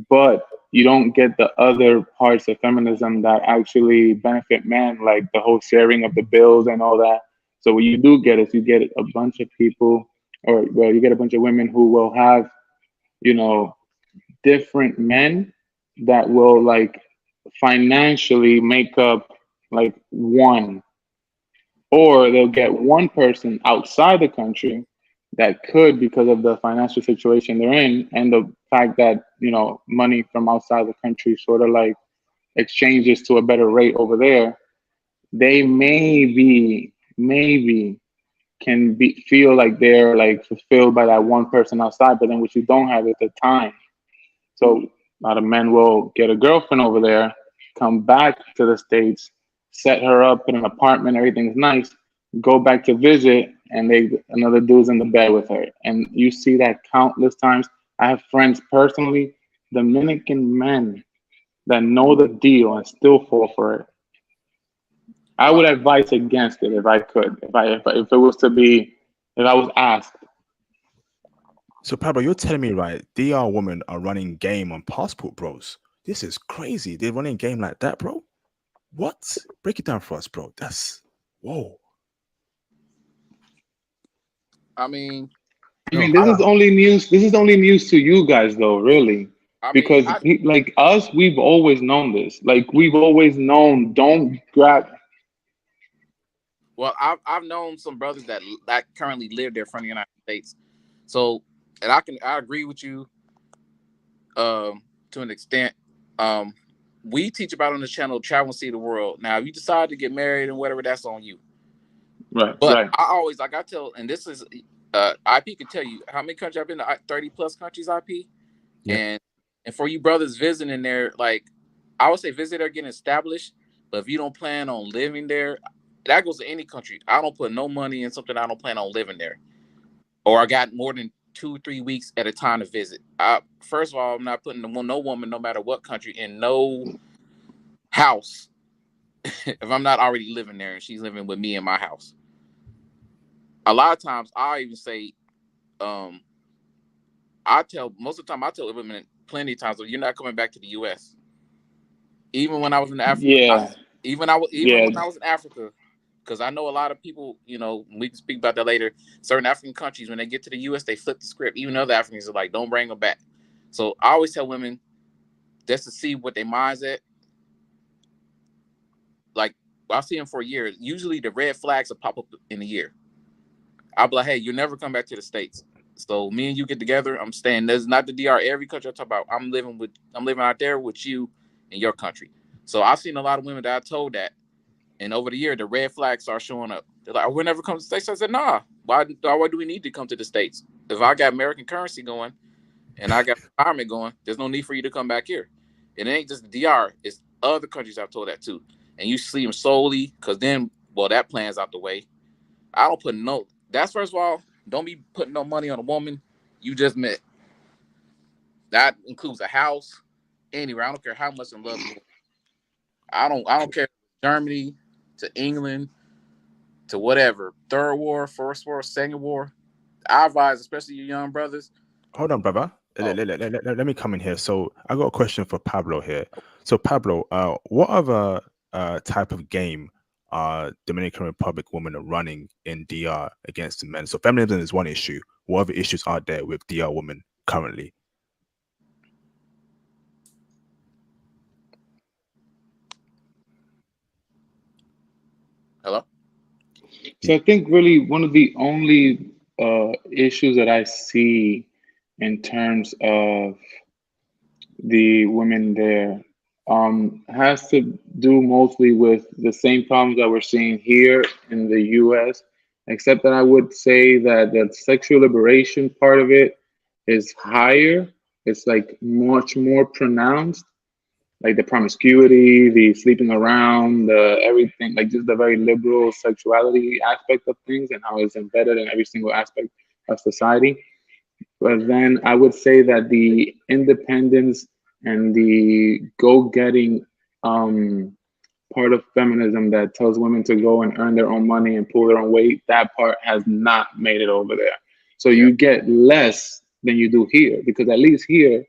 but you don't get the other parts of feminism that actually benefit men, like the whole sharing of the bills and all that. So what you do get is you get a bunch of people, or well, you get a bunch of women who will have, you know, different men that will like financially make up like one, or they'll get one person outside the country that could, because of the financial situation they're in and the fact that, you know, money from outside the country sort of like exchanges to a better rate over there, they maybe can be feel like they're like fulfilled by that one person outside. But then what you don't have is the time. So a lot of men will get a girlfriend over there, come back to the States, set her up in an apartment, everything's nice, go back to visit, and another dude's in the bed with her. And you see that countless times. I have friends personally, Dominican men, that know the deal and still fall for it. I would advise against it if I could, if it was to be, if I was asked. So Pablo, you're telling me, right, DR women are running game on passport bros. This is crazy. They're running game like that, bro. What? Break it down for us, bro. That's whoa. I mean, This is only news. This is only news to you guys, though, really. Because like us, we've always known this. Like we've always known, don't grab. Well, I've known some brothers that currently live there from the United States. So, and I agree with you to an extent. We teach about on the channel, travel and see the world. Now, if you decide to get married and whatever, that's on you. Right. But right. I always, like I tell, and this is IP can tell you how many countries I've been to, 30 plus countries, IP. Yeah. And for you brothers visiting there, like I would say visit or getting established. But if you don't plan on living there, that goes to any country. I don't put no money in something I don't plan on living there. Or I got more than 2-3 weeks at a time to visit. First of all, I'm not putting no woman, no matter what country, in no house if I'm not already living there and she's living with me in my house. A lot of times I even say, most of the time I tell women plenty of times, you're not coming back to the US. Even when I was in Africa. Yeah. When I was in Africa, because I know a lot of people, you know, we can speak about that later. Certain African countries, when they get to the US, they flip the script. Even other Africans are like, don't bring them back. So I always tell women just to see what their mind's at. Like, I've seen them for a year. Usually the red flags will pop up in a year. I'll be like, hey, you'll never come back to the States. So me and you get together. I'm staying. There's not the DR. Every country I talk about, I'm living out there with you in your country. So I've seen a lot of women that I told that. And over the year, the red flags start showing up. They're like, we'll never come to the States. I said, nah. Why do we need to come to the States? If I got American currency going and I got retirement going, there's no need for you to come back here. And it ain't just the DR. It's other countries I've told that too. And you see them solely because then, well, that plan's out the way. I don't put that's first of all, don't be putting no money on a woman you just met. That includes a house, anywhere. I don't care how much in love you are. I don't care Germany to England to whatever. Third war, first war, second war. I advise, especially you young brothers. Hold on, brother. Let me come in here. So I got a question for Pablo here. So Pablo, what other type of game are Dominican Republic women are running in DR against the men? So feminism is one issue. What other issues are there with DR women currently? Hello? So I think really one of the only issues that I see in terms of the women there has to do mostly with the same problems that we're seeing here in the US, except that I would say that the sexual liberation part of it is higher. It's like much more pronounced, like the promiscuity, the sleeping around, the everything, like just the very liberal sexuality aspect of things and how it's embedded in every single aspect of society. But then I would say that the independence and the go-getting part of feminism that tells women to go and earn their own money and pull their own weight, that part has not made it over there. So you get less than you do here, because at least here,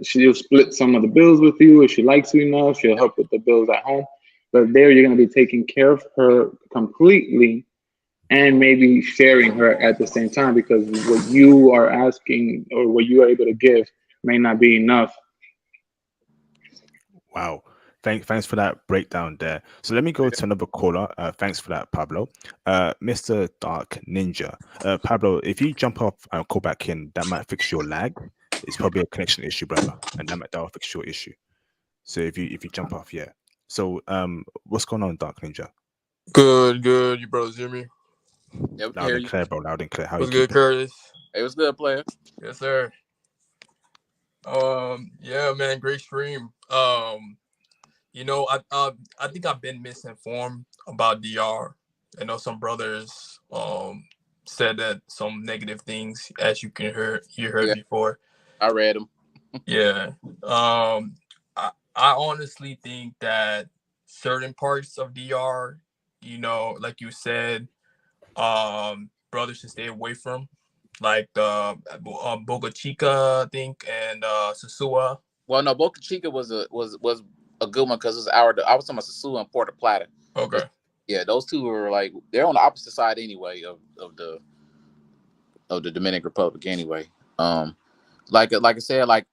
She'll split some of the bills with you if she likes you enough. She'll help with the bills at home. But there, you're going to be taking care of her completely and maybe sharing her at the same time, because what you are asking or what you are able to give may not be enough. Wow. Thanks for that breakdown there. So let me go to another caller. Thanks for that, Pablo. Mr. Dark Ninja. Pablo, if you jump off and call back in, that might fix your lag. It's probably a connection issue, brother, and that'll fix your issue. So if you jump off, yeah. So what's going on, Dark Ninja? Good, good. You brothers hear me? Yeah, we can Loud hear and you. clear, bro. Loud and clear. How What's you good, keeping? Curtis? Hey, what's good, player? Yes, sir. Yeah, man, great stream. I think I've been misinformed about DR. I know some brothers said that some negative things, as you heard Yeah, before. I read them. Yeah. I honestly think that certain parts of DR, like you said, brothers should stay away from, like Boca Chica, I think, and Sosua. Well, no, Boca Chica was a good one because it was our. I was talking about Sasua and Puerto Plata. Okay. Yeah, those two are like they're on the opposite side anyway of the Dominican Republic anyway. Like I said, like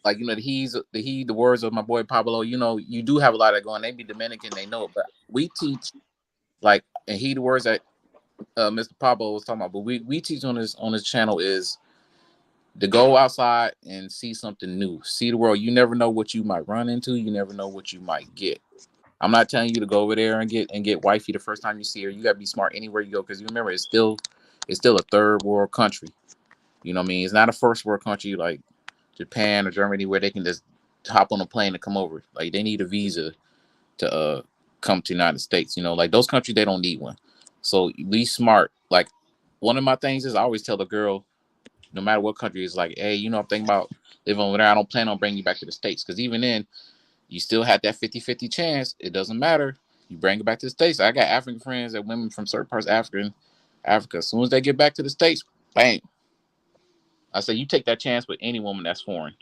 the words of my boy Pablo. You know, you do have a lot of going. They be Dominican, they know it, but we teach like and the words that Mr. Pablo was talking about. But we teach on this channel is to go outside and see something new, see the world. You never know what you might run into. You never know what you might get. I'm not telling you to go over there and get wifey the first time you see her. You gotta be smart anywhere you go because you remember it's still a third world country. You know what I mean? It's not a first world country like Japan or Germany where they can just hop on a plane and come over. Like they need a visa to come to the United States. You know, like those countries they don't need one. So be smart. Like one of my things is I always tell the girl, no matter what country, it's like, hey, I'm thinking about living over there. I don't plan on bringing you back to the States because even then, you still had that 50-50 chance. It doesn't matter. You bring it back to the States. I got African friends that women from certain parts of Africa. As soon as they get back to the States, bang. I say you take that chance with any woman that's foreign.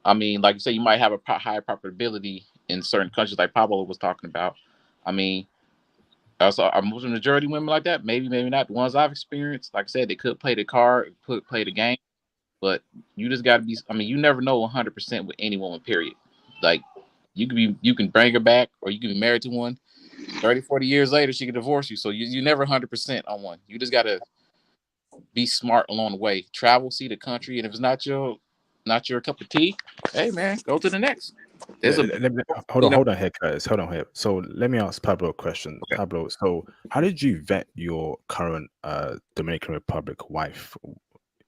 I mean, like you say, you might have a higher probability in certain countries, like Pablo was talking about. I mean, also, are most of the majority women like that? Maybe, maybe not. The ones I've experienced, like I said, they could play the card, play the game, but you just got to be. I mean, you never know 100% with any woman. Period. Like you can bring her back, or you can be married to one. 30, 40 years later, she can divorce you. So you never 100% on one. You just got to be smart along the way. Travel, see the country, and if it's not your cup of tea, hey man, go to the next. There's a Hold on here, Curtis. Hold on here. So let me ask Pablo a question. Okay. Pablo, so how did you vet your current Dominican Republic wife?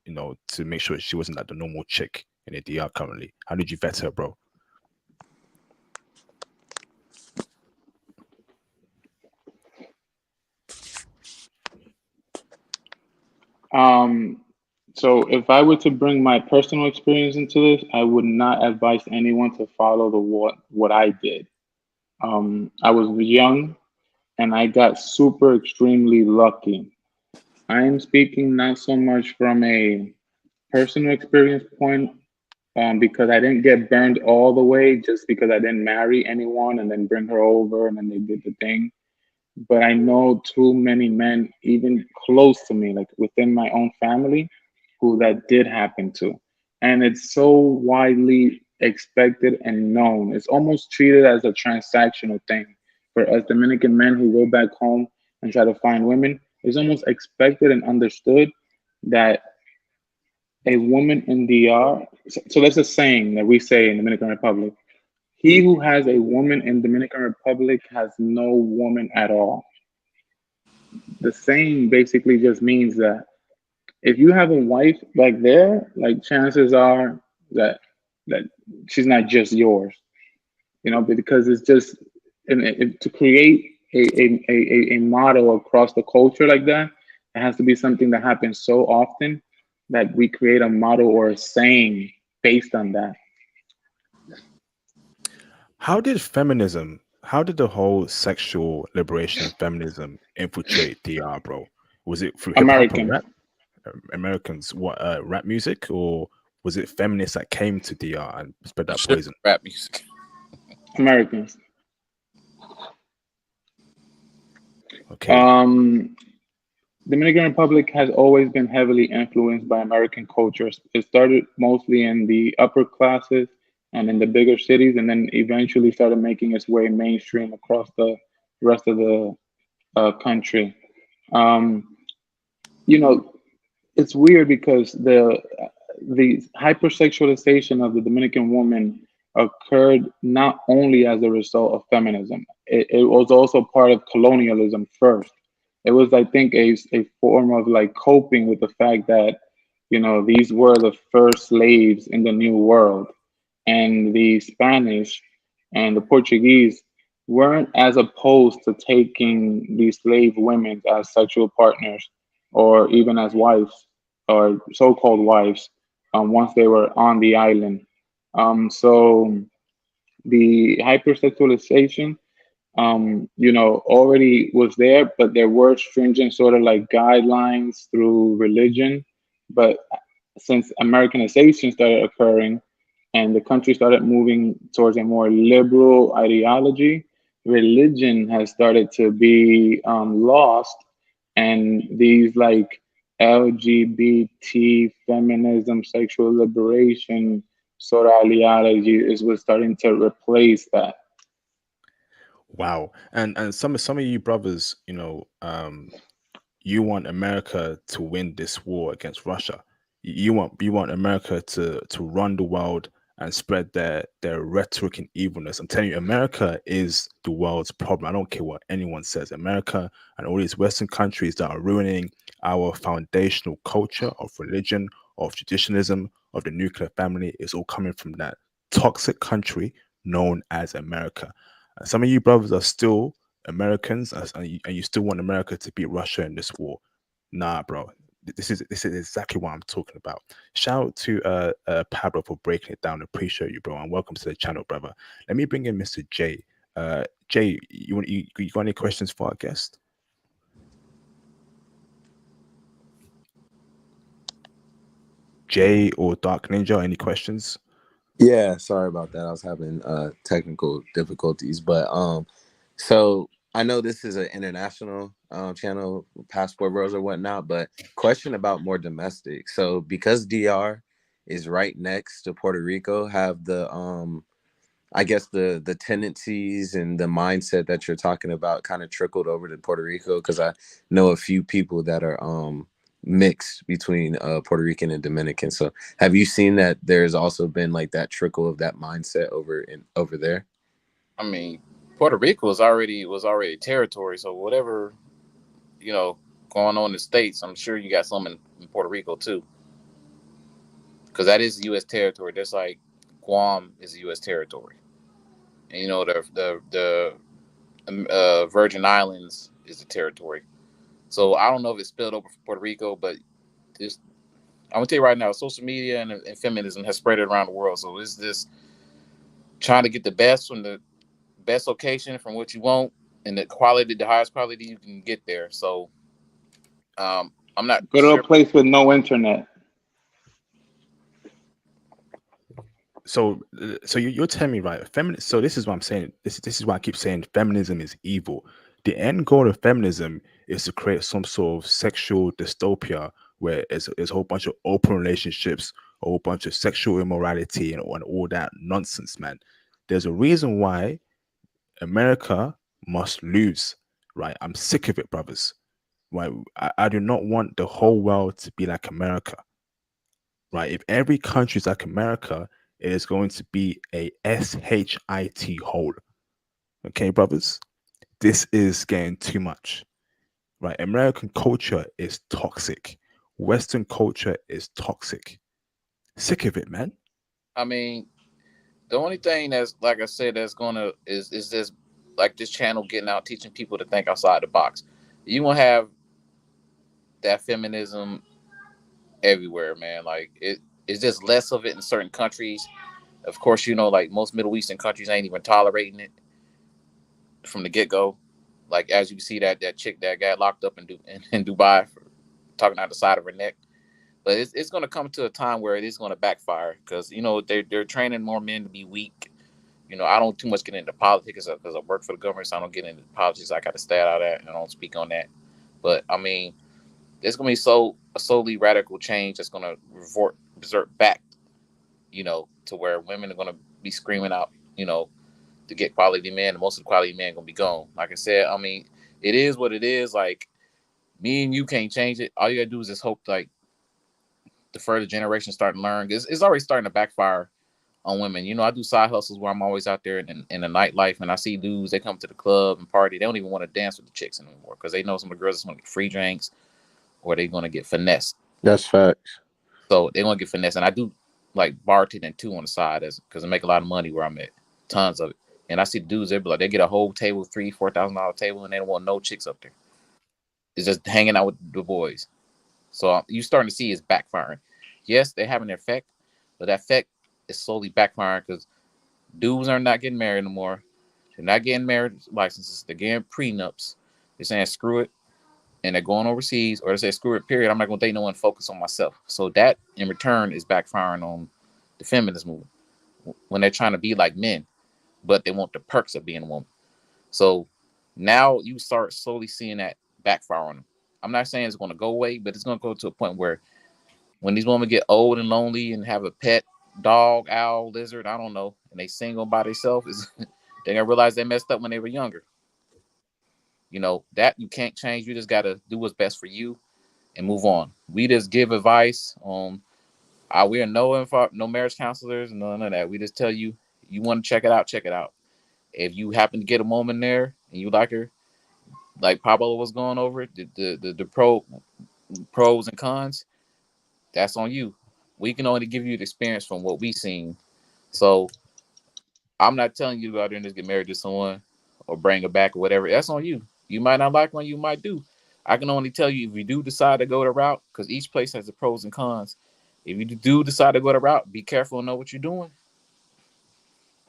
To make sure she wasn't like the normal chick in the DR currently. How did you vet her, bro? So if I were to bring my personal experience into this, I would not advise anyone to follow what I did. I was young and I got super extremely lucky. I am speaking not so much from a personal experience point, because I didn't get burned all the way just because I didn't marry anyone and then bring her over and then they did the thing. But I know too many men, even close to me, like within my own family, who that did happen to. And it's so widely expected and known. It's almost treated as a transactional thing for us Dominican men who go back home and try to find women. It's almost expected and understood that a woman in DR, so that's a saying that we say in Dominican Republic. He who has a woman in Dominican Republic has no woman at all. The saying basically just means that if you have a wife like there, like chances are that that she's not just yours, because it's just to create a model across the culture like that, it has to be something that happens so often that we create a model or a saying based on that. How did the whole sexual liberation and feminism infiltrate DR, bro? Was it through hip hop and American. rap? Americans, what rap music, or Was it feminists that came to DR and spread that Sugar poison? rap music. Americans. Okay. Dominican Republic has always been heavily influenced by American cultures. It started mostly in the upper classes and in the bigger cities, and then eventually started making its way mainstream across the rest of the country. Um, you know, it's weird because the hypersexualization of the Dominican woman occurred not only as a result of feminism. It was also part of colonialism first. It was, I think, a form of like coping with the fact that, these were the first slaves in the new world, and the Spanish and the Portuguese weren't as opposed to taking these slave women as sexual partners or even as wives or so-called wives once they were on the island. So the hypersexualization, already was there, but there were stringent sort of like guidelines through religion. But since Americanization started occurring and the country started moving towards a more liberal ideology, religion has started to be lost, and these like LGBT, feminism, sexual liberation sort of ideology is what's starting to replace that. Wow. And some of you brothers, you want America to win this war against Russia. You want America to run the world and spread their rhetoric and evilness. I'm telling you, America is the world's problem. I don't care what anyone says. America and all these Western countries that are ruining our foundational culture of religion, of traditionalism, of the nuclear family is all coming from that toxic country known as America. And some of you brothers are still Americans, and you still want America to beat Russia in this war. Nah, bro. This is exactly what I'm talking about. Shout out to Pablo for breaking it down. Appreciate you, bro, and welcome to the channel, brother. Let me bring in Mr. J. Jay, you got any questions for our guest? Jay or Dark Ninja, any questions? Yeah, sorry about that. I was having technical difficulties, but so I know this is an international channel, Passport Bros or whatnot, but question about more domestic. So because DR is right next to Puerto Rico, have the I guess the tendencies and the mindset that you're talking about kind of trickled over to Puerto Rico? Because I know a few people that are mixed between Puerto Rican and Dominican. So have you seen that there's also been like that trickle of that mindset over there? I mean, Puerto Rico was already territory, so whatever you know going on in the states, I'm sure you got some in Puerto Rico too, because that is U.S. territory. That's like Guam is U.S. territory, and the Virgin Islands is the territory. So I don't know if it spilled over from Puerto Rico, but this I'm gonna tell you right now, social media and feminism has spread it around the world. So it's this trying to get the best from the best location from what you want and the highest quality you can get there. So I'm not Go to a sure. place with no internet. So you're telling me, right? Feminist. So this is what I'm saying. This is why I keep saying feminism is evil. The end goal of feminism is to create some sort of sexual dystopia where it's a whole bunch of open relationships, a whole bunch of sexual immorality, and all that nonsense, man. There's a reason why America must lose, right? I'm sick of it, brothers. Right? I do not want the whole world to be like America, right? If every country is like America, it is going to be a shit hole. Okay, brothers, this is getting too much, right? American culture is toxic. Western culture is toxic. Sick of it, man. I mean, the only thing that's like I said that's gonna is this like this channel getting out teaching people to think outside the box. You gonna have that feminism everywhere, man. Like it's just less of it in certain countries. Of course, like most Middle Eastern countries ain't even tolerating it from the get go. Like as you can see that chick that got locked up in Dubai for talking out the side of her neck. But it's going to come to a time where it is going to backfire because they're training more men to be weak. I don't too much get into politics because I work for the government, so I don't get into politics. I got to stay out of that and I don't speak on that. But I mean, there's going to be a solely radical change that's going to resort back, to where women are going to be screaming out, to get quality men, and most of the quality men going to be gone. Like I said, I mean, it is what it is. Like, me and you can't change it. All you got to do is just hope, like, the further generations start to learn. It's already starting to backfire on women. I do side hustles where I'm always out there in the nightlife, and I see dudes, they come to the club and party. They don't even want to dance with the chicks anymore because they know some of the girls are going to get free drinks or they're going to get finessed. That's facts. So they want to get finessed. And I do like bartending too on the side because I make a lot of money where I'm at, tons of it. And I see the dudes, they get a whole table, $3,000-$4,000 table, and they don't want no chicks up there. It's just hanging out with the boys. So you starting to see it's backfiring. Yes, they have an effect, but that effect is slowly backfiring because dudes are not getting married anymore. They're not getting marriage licenses. They're getting prenups. They're saying screw it, and they're going overseas, or they say screw it, period. I'm not going to date no one, focus on myself. So that, in return, is backfiring on the feminist movement when they're trying to be like men, but they want the perks of being a woman. So now you start slowly seeing that backfire on them. I'm not saying it's going to go away, but it's going to go to a point where when these women get old and lonely and have a pet dog, owl, lizard, I don't know, and they single by themselves, they're going to realize they messed up when they were younger. That you can't change. You just got to do what's best for you and move on. We just give advice on, we are no marriage counselors, none of that. We just tell you want to check it out, check it out. If you happen to get a woman there and you like her, like Pablo was going over it, the pros and cons, that's on you. We can only give you the experience from what we've seen. So I'm not telling you to go out there and just get married to someone or bring her back or whatever. That's on you. You might not like one, you might do. I can only tell you if you do decide to go the route, because each place has the pros and cons. If you do decide to go the route, be careful and know what you're doing.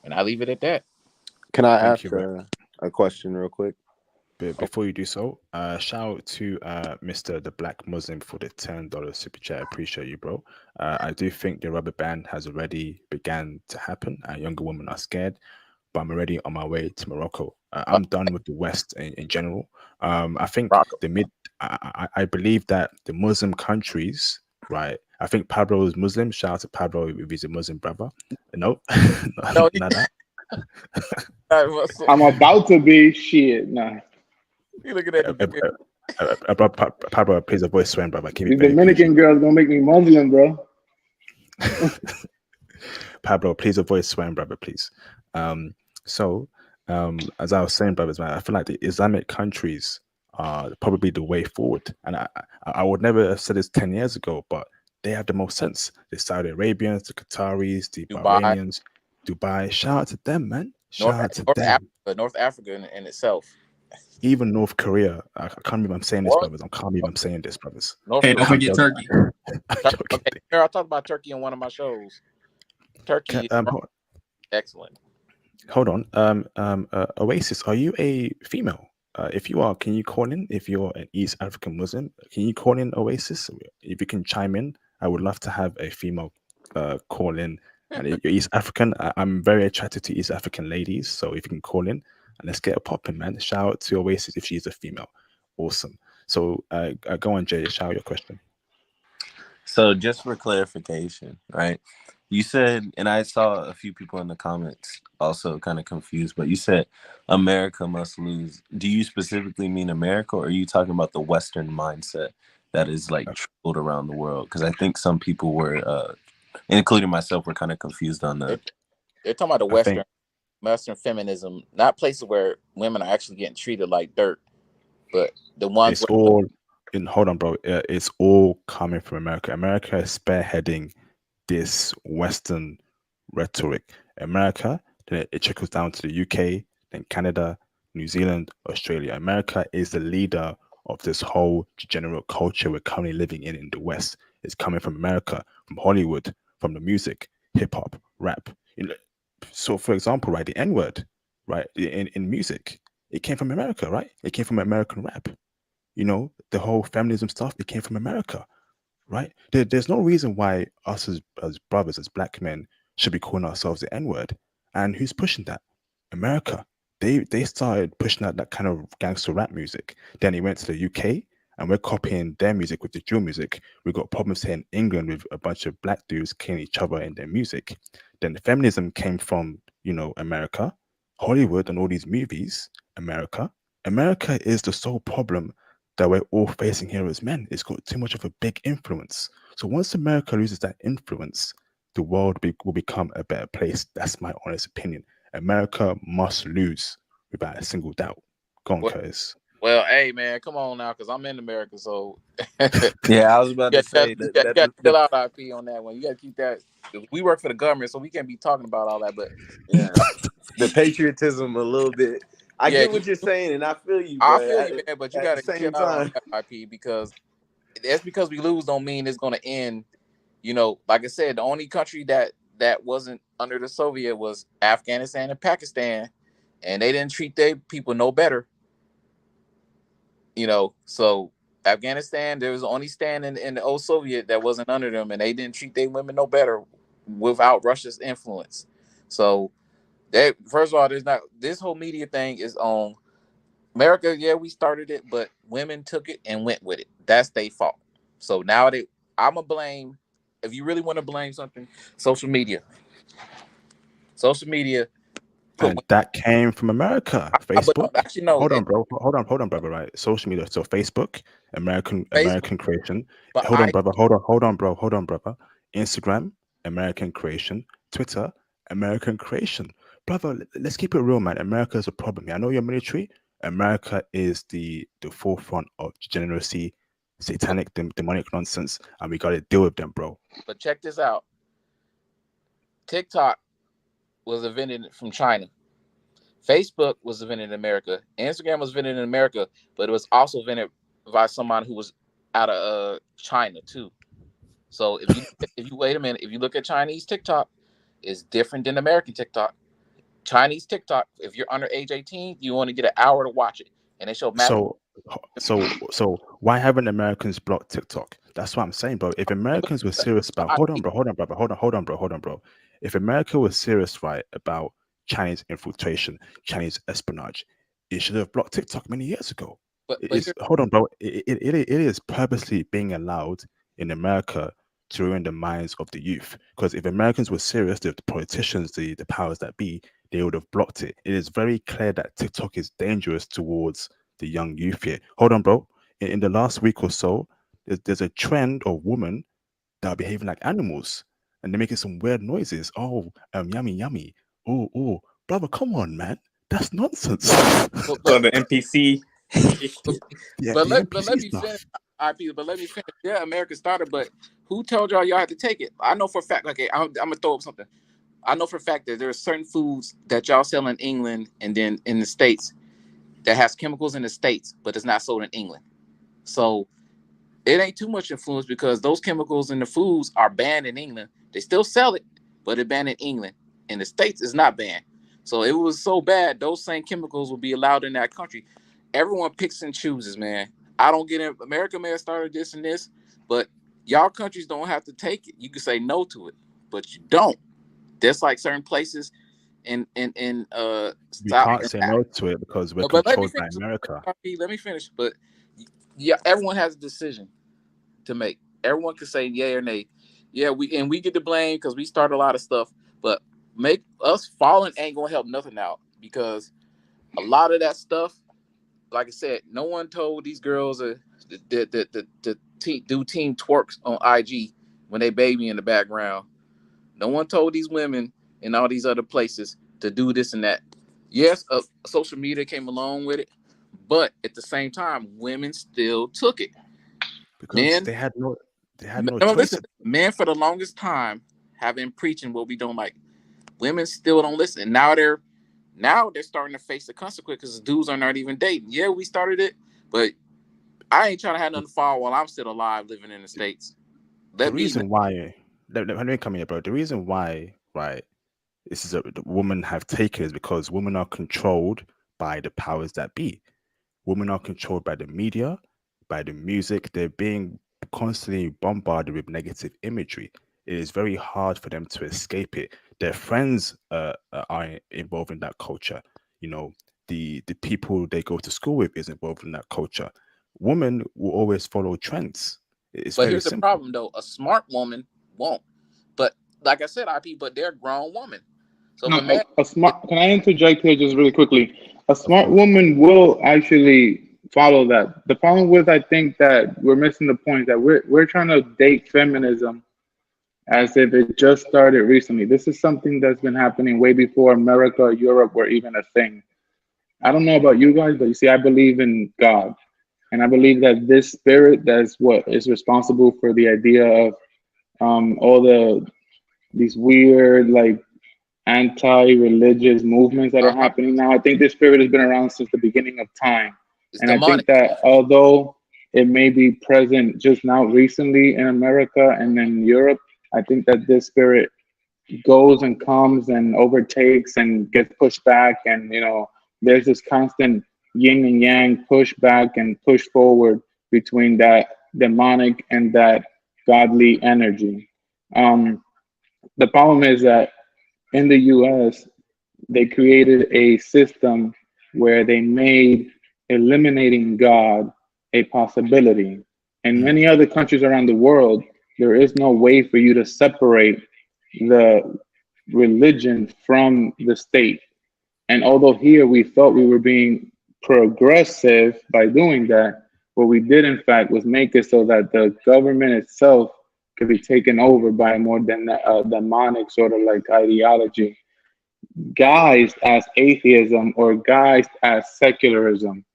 And I leave it at that. Can I ask a question real quick? But before you do so, shout out to Mr. The Black Muslim for the $10 super chat. I appreciate you, bro. I do think the rubber ban has already began to happen. Younger women are scared, but I'm already on my way to Morocco. I'm done with the West in general. I think Morocco. I believe that the Muslim countries, right? I think Pablo is Muslim. Shout out to Pablo if he's a Muslim brother. No, No, not that. I'm about to be shit. Nah. You looking at Pablo, please avoid swearing, brother. Keep The it very Dominican girl's gonna make me Muslim, bro. Pablo, please avoid swearing, brother, please. So, as I was saying, brothers, man, I feel like the Islamic countries are probably the way forward. And I would never have said this 10 years ago, but they have the most sense. The Saudi Arabians, the Qataris, the Bahrainians, Dubai. Shout out to them, man. Shout out to them. North Africa in itself. Even North Korea. I can't believe I'm saying this, brothers. I can't believe I'm saying this, brothers. Hey, don't forget Turkey. Okay, I talked about Turkey in one of my shows. Turkey is excellent. Hold on. Oasis, are you a female? If you are, can you call in? If you're an East African Muslim, can you call in, Oasis? If you can chime in, I would love to have a female call in. And if you're East African, I'm very attracted to East African ladies. So if you can call in and let's get a popping, man. Shout out to Oasis if she's a female. Awesome. So go on, Jay. Shout out your question. So just for clarification, right? You said, and I saw a few people in the comments also kind of confused, but you said America must lose. Do you specifically mean America, or are you talking about the Western mindset that is like trickled around the world? Because I think some people were, including myself, were kind of confused on that. They're talking about the Western feminism, not places where women are actually getting treated like dirt, but the ones. It's all. Hold on, bro. It's all coming from America. America is spearheading this Western rhetoric. America, then it trickles down to the UK, then Canada, New Zealand, Australia. America is the leader of this whole degenerate culture we're currently living in the West. It's coming from America, from Hollywood, from the music, hip hop, rap. So, for example, right, the N-word, right, in music, it came from America, right? It came from American rap. The whole feminism stuff, it came from America. right? There's no reason why us as brothers, as black men, should be calling ourselves the N-word. And who's pushing that? America. They started pushing out that kind of gangster rap music. Then he went to the UK, and we're copying their music with the drill music. We got problems here in England with a bunch of black dudes killing each other in their music. Then the feminism came from, America, Hollywood, and all these movies. America. America is the sole problem that we're all facing here as men. It's got too much of a big influence. So once America loses that influence, the world will become a better place. That's my honest opinion. America must lose without a single doubt. Go on, Well, Curtis. well, hey man, come on now, because I'm in America, so Yeah, I was about to say you that got to chill out, IP, on that one. You got to keep that. 'Cause we work for the government, so we can't be talking about all that. But yeah, the patriotism a little bit. I yeah, get what you're saying, and I feel you, I but feel you, man. But you at got the to chill same out on time, that, IP, because that's because we lose don't mean it's going to end. Like I said, the only country that wasn't under the Soviet was Afghanistan and Pakistan, and they didn't treat their people no better. So Afghanistan, there was only stand in the old Soviet that wasn't under them, and they didn't treat their women no better without Russia's influence. So that, first of all, there's not, this whole media thing is on America. Yeah, we started it, but women took it and went with it. That's their fault. So now I'm gonna blame. If you really want to blame something, social media. Social media put And that came from America. but Facebook. actually no, Hold on, bro. Hold on, brother. Right. Social media. So Facebook, Facebook. American creation. But Hold on, brother. Hold on, bro. Hold on, brother. Instagram, American creation. Twitter, American creation. Brother, let's keep it real, man. America is a problem. I know you're military. America is the forefront of degeneracy, satanic, demonic nonsense, and we gotta deal with them, bro. but check this out. TikTok was invented from China. Facebook was invented in America. Instagram was invented in America, but it was also invented by someone who was out of China too. So if you wait a minute, if you look at Chinese TikTok, it's different than American TikTok. Chinese TikTok, if you're under age 18, you only get an hour to watch it, and they show math. So why haven't Americans blocked TikTok? That's what I'm saying, bro. If Americans were serious about, hold on, bro, hold on, bro. If America was serious, right, about Chinese infiltration, Chinese espionage, it should have blocked TikTok many years ago. But It's hold on, bro. It is purposely being allowed in America to ruin the minds of the youth. Because if Americans were serious, the politicians, the powers that be, they would have blocked it. It is very clear that TikTok is dangerous towards the young youth here. Hold on, bro. In the last week or so, there's a trend of women that are behaving like animals, and they're making some weird noises. Oh, yummy, yummy. Oh, brother, come on, man. That's nonsense. but so but, the NPC. Yeah, but the let NPC me stuff. finish. IP, but let me finish. Yeah, America started, but who told y'all had to take it? I know for a fact. Okay, I'm gonna throw up something. I know for a fact that there are certain foods that y'all sell in England and then in the States that has chemicals in the States, but it's not sold in England. So it ain't too much influence because those chemicals in the foods are banned in England. They still sell it, but it's banned in England. In the States, it's not banned. So it was so bad, those same chemicals will be allowed in that country. Everyone picks and chooses, man. I don't get it. America may have started this and this, but y'all countries don't have to take it. You can say no to it, but you don't. There's like certain places in We South. can't say no to it because we're But let me controlled by finish. America. Let me finish. But yeah, everyone has a decision to make. Everyone can say yay or nay. Yeah, we get the blame because we start a lot of stuff, but make us falling ain't gonna help nothing out because a lot of that stuff, like I said, no one told these girls to do team twerks on IG when they baby in the background. No one told these women in all these other places to do this and that. Yes, social media came along with it, but at the same time, women still took it. Because Men, they had no no, choice. listen, men for the longest time have been preaching what we don't like. Women still don't listen. And now they're starting to face the consequences because dudes are not even dating. Yeah, we started it, but I ain't trying to have nothing fall while I'm still alive living in the States. The Let me reason why, let me come here, bro. The reason why, right, this is the women have taken is because women are controlled by the powers that be. Women are controlled by the media, by the music. They're being constantly bombarded with negative imagery. It is very hard for them to escape it. Their friends are involved in that culture. You know, the people they go to school with is involved in that culture. Women will always follow trends. It's But very here's the simple. problem, though: a smart woman won't. But like I said, IP, but they're grown women. So if No, a man, a smart. Can I interject here just really quickly? A Of smart course. woman will actually follow that. The problem with I think that we're missing the point that we're trying to date feminism as if it just started recently. This is something that's been happening way before America, Europe were even a thing. I don't know about you guys, but you see, I believe in God, and I believe that this spirit that's what is responsible for the idea of all these weird like anti-religious movements that are uh huh, happening now. I think this spirit has been around since the beginning of time. it's And I demonic. think that although it may be present just now recently in America and in Europe, I think that this spirit goes and comes and overtakes and gets pushed back. And, there's this constant yin and yang push back and push forward between that demonic and that godly energy. Um, the problem is that in the US, they created a system where they made eliminating God a possibility. In Mm, many other countries around the world, there is no way for you to separate the religion from the state. And although here we thought we were being progressive by doing that, what we did in fact was make it so that the government itself could be taken over by more than demonic sort of like ideology, guised as atheism or guised as secularism.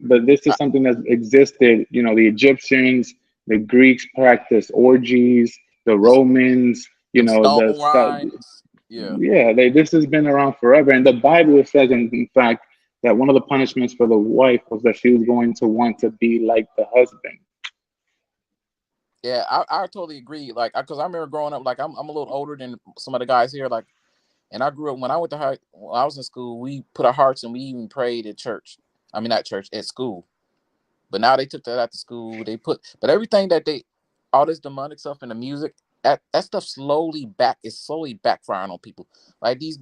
But this is I, something that's existed. The Egyptians, the Greeks practiced orgies, the the, Romans, them stone the rinds. Yeah. yeah, this has been around forever. And the Bible says, in fact, that one of the punishments for the wife was that she was going to want to be like the husband. Yeah, I totally agree. Like, because I remember growing up, like I'm a little older than some of the guys here. Like, and I grew up when I went to high, when I was in school. We put our hearts and we even prayed at church. I mean, not church, at school. But now they took that out to school. But everything that all this demonic stuff and the music, that stuff is slowly backfiring on people. Like these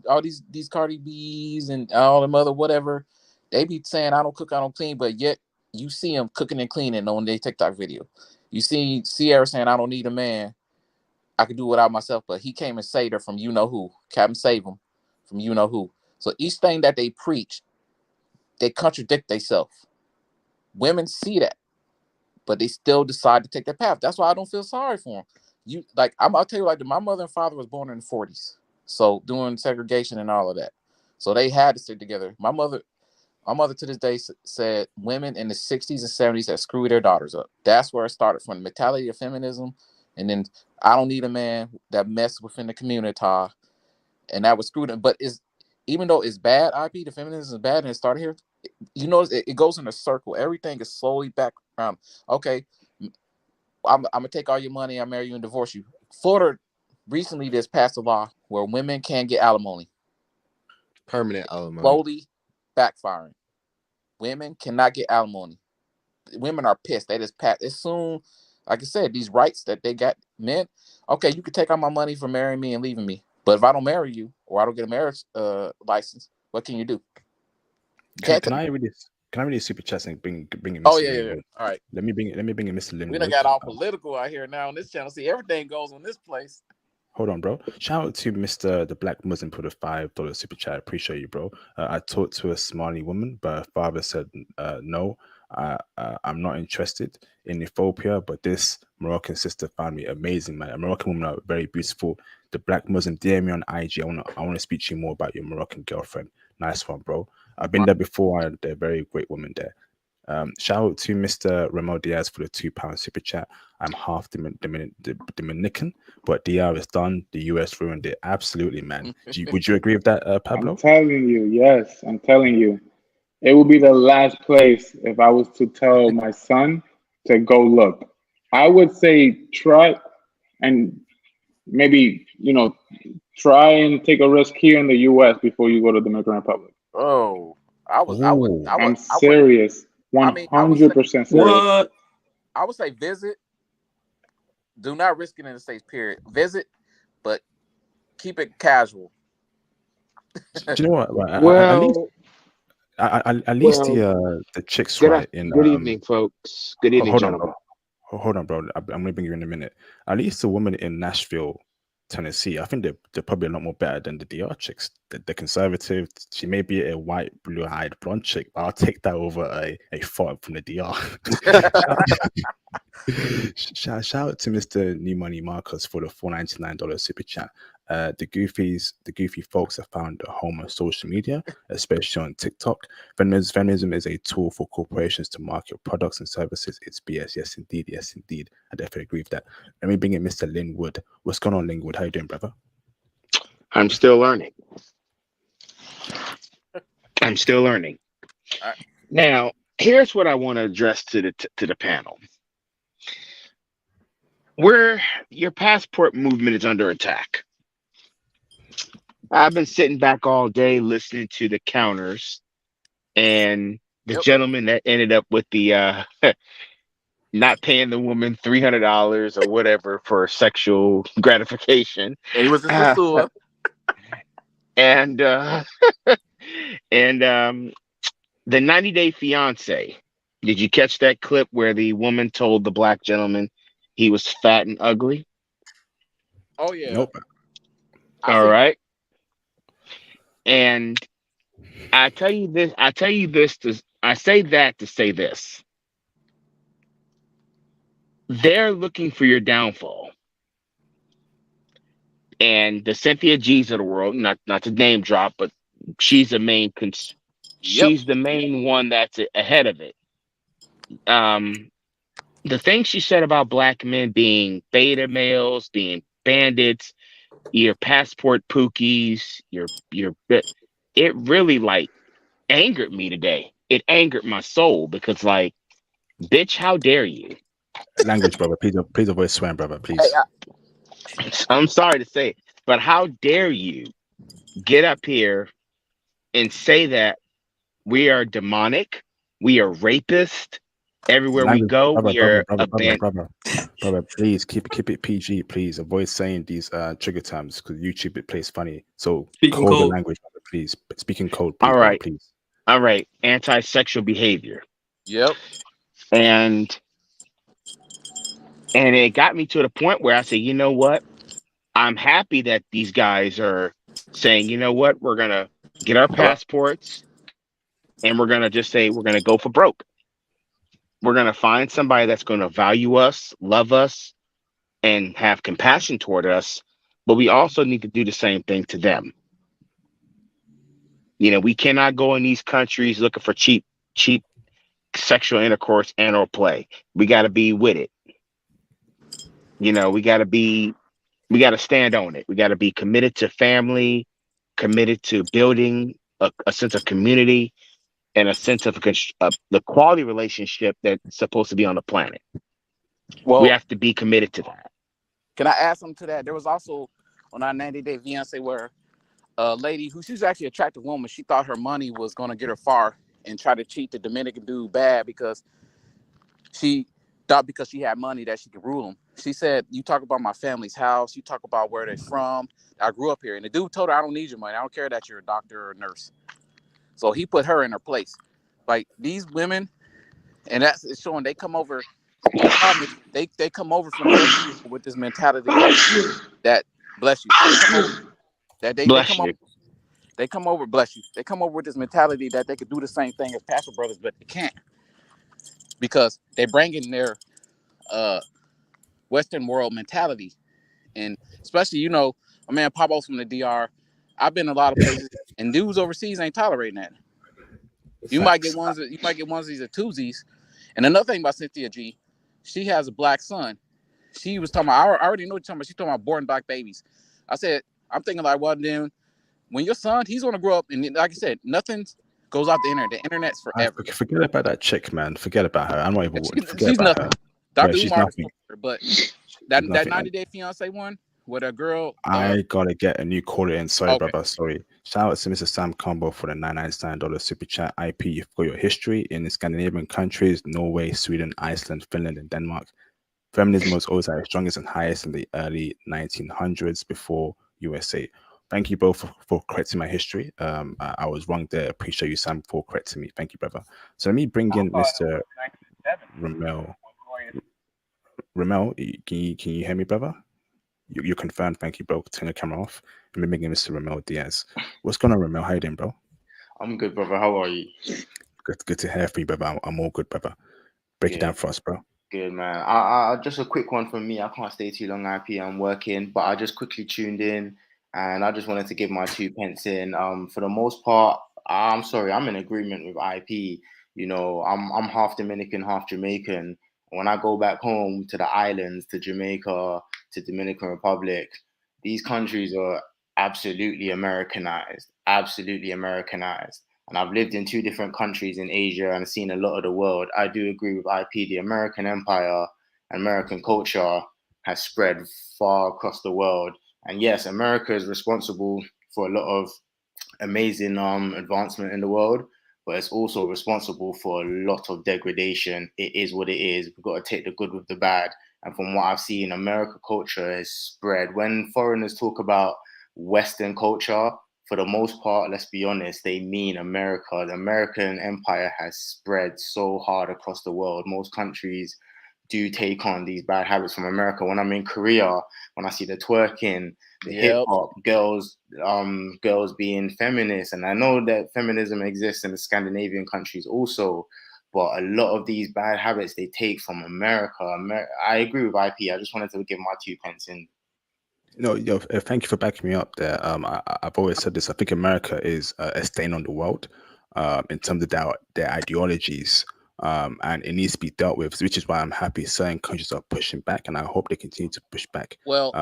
Cardi B's and all them other whatever, they be saying I don't cook, I don't clean, but yet you see them cooking and cleaning on their TikTok video. You see Sierra saying I don't need a man, I could do without myself, but he came and saved her from you know who. Captain save him from you know who. So each thing that they preach, they contradict themselves. Women see that, but they still decide to take that path. That's why I don't feel sorry for them. I'll tell you, like, my mother and father was born in the 40s, so doing segregation and all of that, so they had to stick together. My mother to this day said women in the 60s and 70s have screwed their daughters up. That's where it started, from the mentality of feminism, and then I don't need a man that mess within the community, and that was screwed up. But even though it's bad, the feminism is bad, and it started here. You notice it goes in a circle. Everything is slowly back around. Okay, I'm gonna take all your money, I'll marry you and divorce you. Florida recently just passed a law where women can't get alimony. Permanent alimony. Slowly backfiring. Women cannot get alimony. Women are pissed. They just pass as soon, like I said, these rights that they got. Men, okay, you can take all my money for marrying me and leaving me, but if I don't marry you or I don't get a marriage license, what can you do? You Can can't can take. I really can I really super chat and bring in Oh Mr. yeah, yeah, yeah. Linwood? All right. Let me bring in Mr. We done Linwood. got all political out here now on this channel. See, everything goes on this place. Hold on, bro. Shout out to Mr. the Black Muslim for the $5 super chat. Appreciate you, bro. I talked to a Somali woman, but her father said no. I'm not interested in Ethiopia, but this Moroccan sister found me amazing, man. A Moroccan woman are very beautiful. The Black Muslim, DM me on IG. I wanna speak to you more about your Moroccan girlfriend. Nice one, bro. I've been there before, and they're very great women there. Shout out to Mr. Ramon Diaz for the £2 super chat. I'm half Dominican, but DR is done. The US ruined it. Absolutely, man. Would you agree with that, I'm Pablo? telling you, yes, I'm telling you. It would be the last place if I was to tell my son to go look. I would say try and maybe, try and take a risk here in the US before you go to the Dominican Republic. Oh, Oh, I'm I wouldn't. serious. I mean, I would say 100% serious. What? I would say visit, Do not risk it in the States, period. Visit, but keep it casual. Do you know what? Right, Well, at least well, the chicks, right? In good evening, folks. Good evening, hold on, bro. gentlemen. Hold on, bro. I'm gonna bring you in a minute. At least the woman in Nashville, Tennessee, I think they're probably a lot more better than the DR chicks. They're conservative. She may be a white, blue-eyed blonde chick, but I'll take that over a foreign from the DR. Shout out to Mr. New Money Marcus for the $4.99 super chat. The goofy folks have found a home on social media, especially on TikTok. Feminism is a tool for corporations to market products and services. It's BS. Yes, indeed. Yes, indeed. I definitely agree with that. Let me bring in Mr. Linwood. What's going on, Linwood? How you doing, brother? I'm still learning. I'm still learning. All right. Now, here's what I want to address to the panel. Where your passport movement is under attack. I've been sitting back all day listening to the counters and the Yep. gentleman that ended up with the not paying the woman $300 or whatever for sexual gratification. Yeah, he was just a sewer. And and the 90-day fiance. Did you catch that clip where the woman told the black gentleman he was fat and ugly? Oh yeah. Nope. All right. And I say that to say this. They're looking for your downfall. And the Cynthia G's of the world, not to name drop, but she's the main she's the main one that's ahead of it. The thing she said about black men being beta males, being bandits, your passport pookies, it really like angered me today. It angered my soul because like, bitch, how dare you? Language, brother. Please avoid swearing, brother. Please. Hey, I'm sorry to say it, but how dare you get up here and say that we are demonic, we are rapist, everywhere we go, we are brother. Please keep it PG. Please avoid saying these trigger terms because YouTube it plays funny. So Speaking code the code. language, brother, please. Speaking code, please. All right. Brother, please. All right, anti-sexual behavior. Yep. And it got me to the point where I said, you know what? I'm happy that these guys are saying, you know what? We're going to get our passports and we're going to just say we're going to go for broke. We're going to find somebody that's going to value us, love us, and have compassion toward us. But we also need to do the same thing to them. You know, we cannot go in these countries looking for cheap sexual intercourse and or play. We got to be with it. You know, we got to stand on it. We got to be committed to family, committed to building a sense of community and a sense of the quality relationship that's supposed to be on the planet. Well, we have to be committed to that. Can I add something to that? There was also on our 90-day fiance where a lady who she's actually an attractive woman, she thought her money was going to get her far and try to cheat the Dominican dude bad because she thought because she had money that she could rule him. She said, you talk about my family's house, you talk about where they're from. I grew up here. And the dude told her, I don't need your money. I don't care that you're a doctor or a nurse. So he put her in her place. Like these women, and it's showing they come over. They come over from their people with this mentality that bless you. They come over, bless you. They come over with this mentality that they could do the same thing as Pastor Brothers, but they can't. Because they bring in their Western world mentality. And especially, you know, my man Pablo's from the DR. I've been a lot of places, and dudes overseas ain't tolerating that. You might get ones of these are twosies. And another thing about Cynthia G, she has a black son. She was talking about, I already know what you're talking about. She's talking about born black babies. I said, I'm thinking like, well, then when your son, he's gonna grow up, and like I said, nothing goes off the internet. The internet's forever. Forget about that chick, man. Forget about her. I'm not even. She's nothing. Her. Dr. Yeah, Umar, but that 90-day fiance one with a girl. I gotta get a new caller in. Sorry, okay. brother. Sorry. Shout out to Mr. Sam Combo for the $99 super chat. IP, you've got your history in the Scandinavian countries: Norway, Sweden, Iceland, Finland, and Denmark. Feminism was always at its strongest and highest in the early 1900s before USA. Thank you both for correcting my history. I was wrong there. Appreciate you, Sam, for correcting me. Thank you, brother. So let me bring in Mr. Ramel. Ramel, can you hear me, brother? You confirmed. Thank you, bro. Turn the camera off. Let me bring in Mr. Ramel Diaz. What's going on, Ramel? How you doing, bro? I'm good, brother. How are you? Good to hear from you, brother. I'm all good, brother. Break it down for us, bro. Good, man. I just a quick one from me. I can't stay too long, IP. I'm working, but I just quickly tuned in, and I just wanted to give my 2 pence in. For the most part, I'm sorry, I'm in agreement with IP. You know, I'm half Dominican, half Jamaican. When I go back home to the islands, to Jamaica, to Dominican Republic, these countries are absolutely Americanized, absolutely Americanized. And I've lived in 2 different countries in Asia and seen a lot of the world. I do agree with IP. The American empire, American culture has spread far across the world. And yes, America is responsible for a lot of amazing advancement in the world, but it's also responsible for a lot of degradation. It is what it is. We've got to take the good with the bad. And from what I've seen, American culture has spread. When foreigners talk about Western culture, for the most part, let's be honest, they mean America. The American empire has spread so hard across the world. Most countries do take on these bad habits from America. When I'm in Korea, when I see the twerking, the hip hop, girls being feminist, and I know that feminism exists in the Scandinavian countries also, but a lot of these bad habits they take from America. I agree with IP. I just wanted to give my 2 pence in. No, thank you for backing me up there. I've always said this. I think America is a stain on the world in terms of their ideologies, and it needs to be dealt with, which is why I'm happy certain countries are pushing back, and I hope they continue to push back. Well,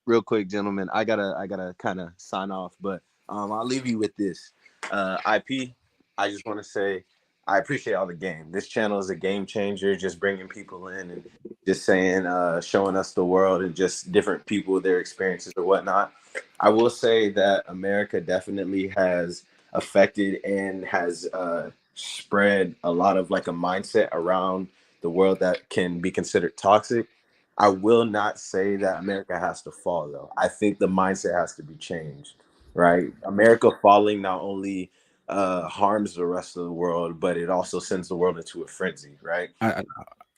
real quick, gentlemen, I gotta kind of sign off, but I'll leave you with this. IP, I just want to say I appreciate all the game. This channel is a game changer, just bringing people in and just saying, showing us the world and just different people, their experiences or whatnot. I will say that America definitely has affected and has spread a lot of like a mindset around the world that can be considered toxic. I will not say that America has to fall, though. I think the mindset has to be changed, right? America falling not only harms the rest of the world, but it also sends the world into a frenzy, right?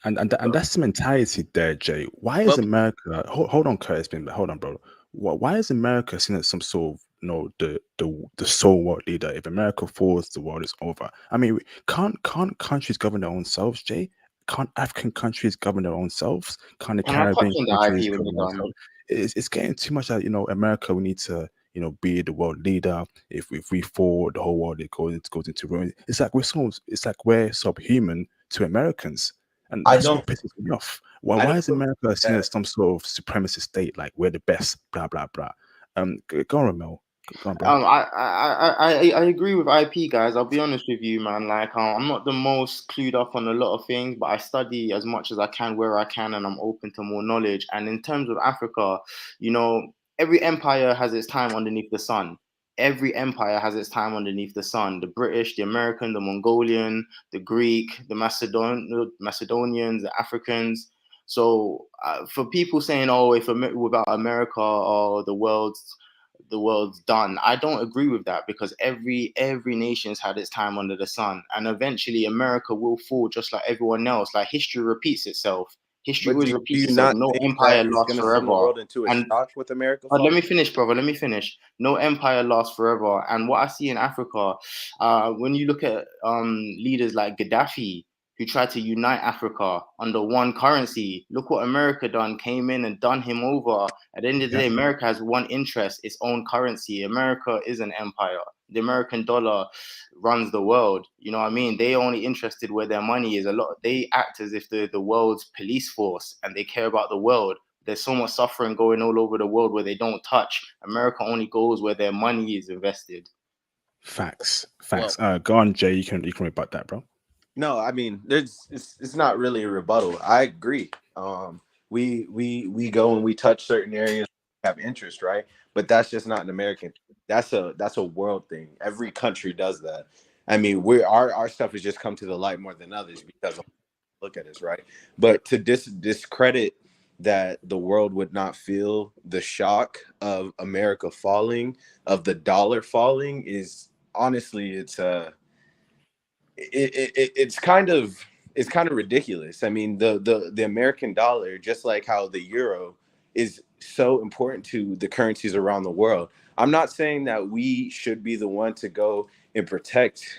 And that's the mentality there, Jay. Why is America? Hold on, Curtis. Hold on, bro. Why is America seen as some sort of the sole world leader? If America falls, the world is over. I mean, can't countries govern their own selves, Jay? Can't African countries govern their own selves? Can't the Caribbean countries govern themselves? It's getting too much that America. We need to be the world leader. If we fall, the whole world goes into ruin. It's like we're subhuman to Americans. And that's what pisses me off. Why is America seen as some sort of supremacist state? Like we're the best, blah blah blah. Go on, Ramel. Go on, bro. I agree with IP, guys. I'll be honest with you, man. Like I'm not the most clued up on a lot of things, but I study as much as I can where I can, and I'm open to more knowledge. And in terms of Africa, every empire has its time underneath the sun. Every empire has its time underneath the sun. The British, the American, the Mongolian, the Greek, the Macedonians, the Africans. So for people saying, "Oh, if without America, or the world's done," I don't agree with that, because every nation's had its time under the sun, and eventually America will fall just like everyone else. Like history repeats itself. History always repeats itself. No empire lasts forever. With America. But let me finish, brother. Let me finish. No empire lasts forever. And what I see in Africa, when you look at leaders like Gaddafi, who tried to unite Africa under one currency, look what America done, came in and done him over. At the end of the day, America has one interest, its own currency. America is an empire. The American dollar runs the world. You know what I mean? They only interested where their money is. They act as if they're the world's police force and they care about the world. There's so much suffering going all over the world where they don't touch. America only goes where their money is invested. Facts. Go on, Jay. You can rebut that, bro. No, I mean, it's not really a rebuttal. I agree. We go and we touch certain areas, have interest, right? But that's just not an American. That's a world thing. Every country does that. I mean, our stuff has just come to the light more than others because of look at us, right? But to discredit that the world would not feel the shock of America falling, of the dollar falling, is honestly, it's kind of ridiculous. I mean, the American dollar, just like how the euro is so important to the currencies around the world. I'm not saying that we should be the one to go and protect,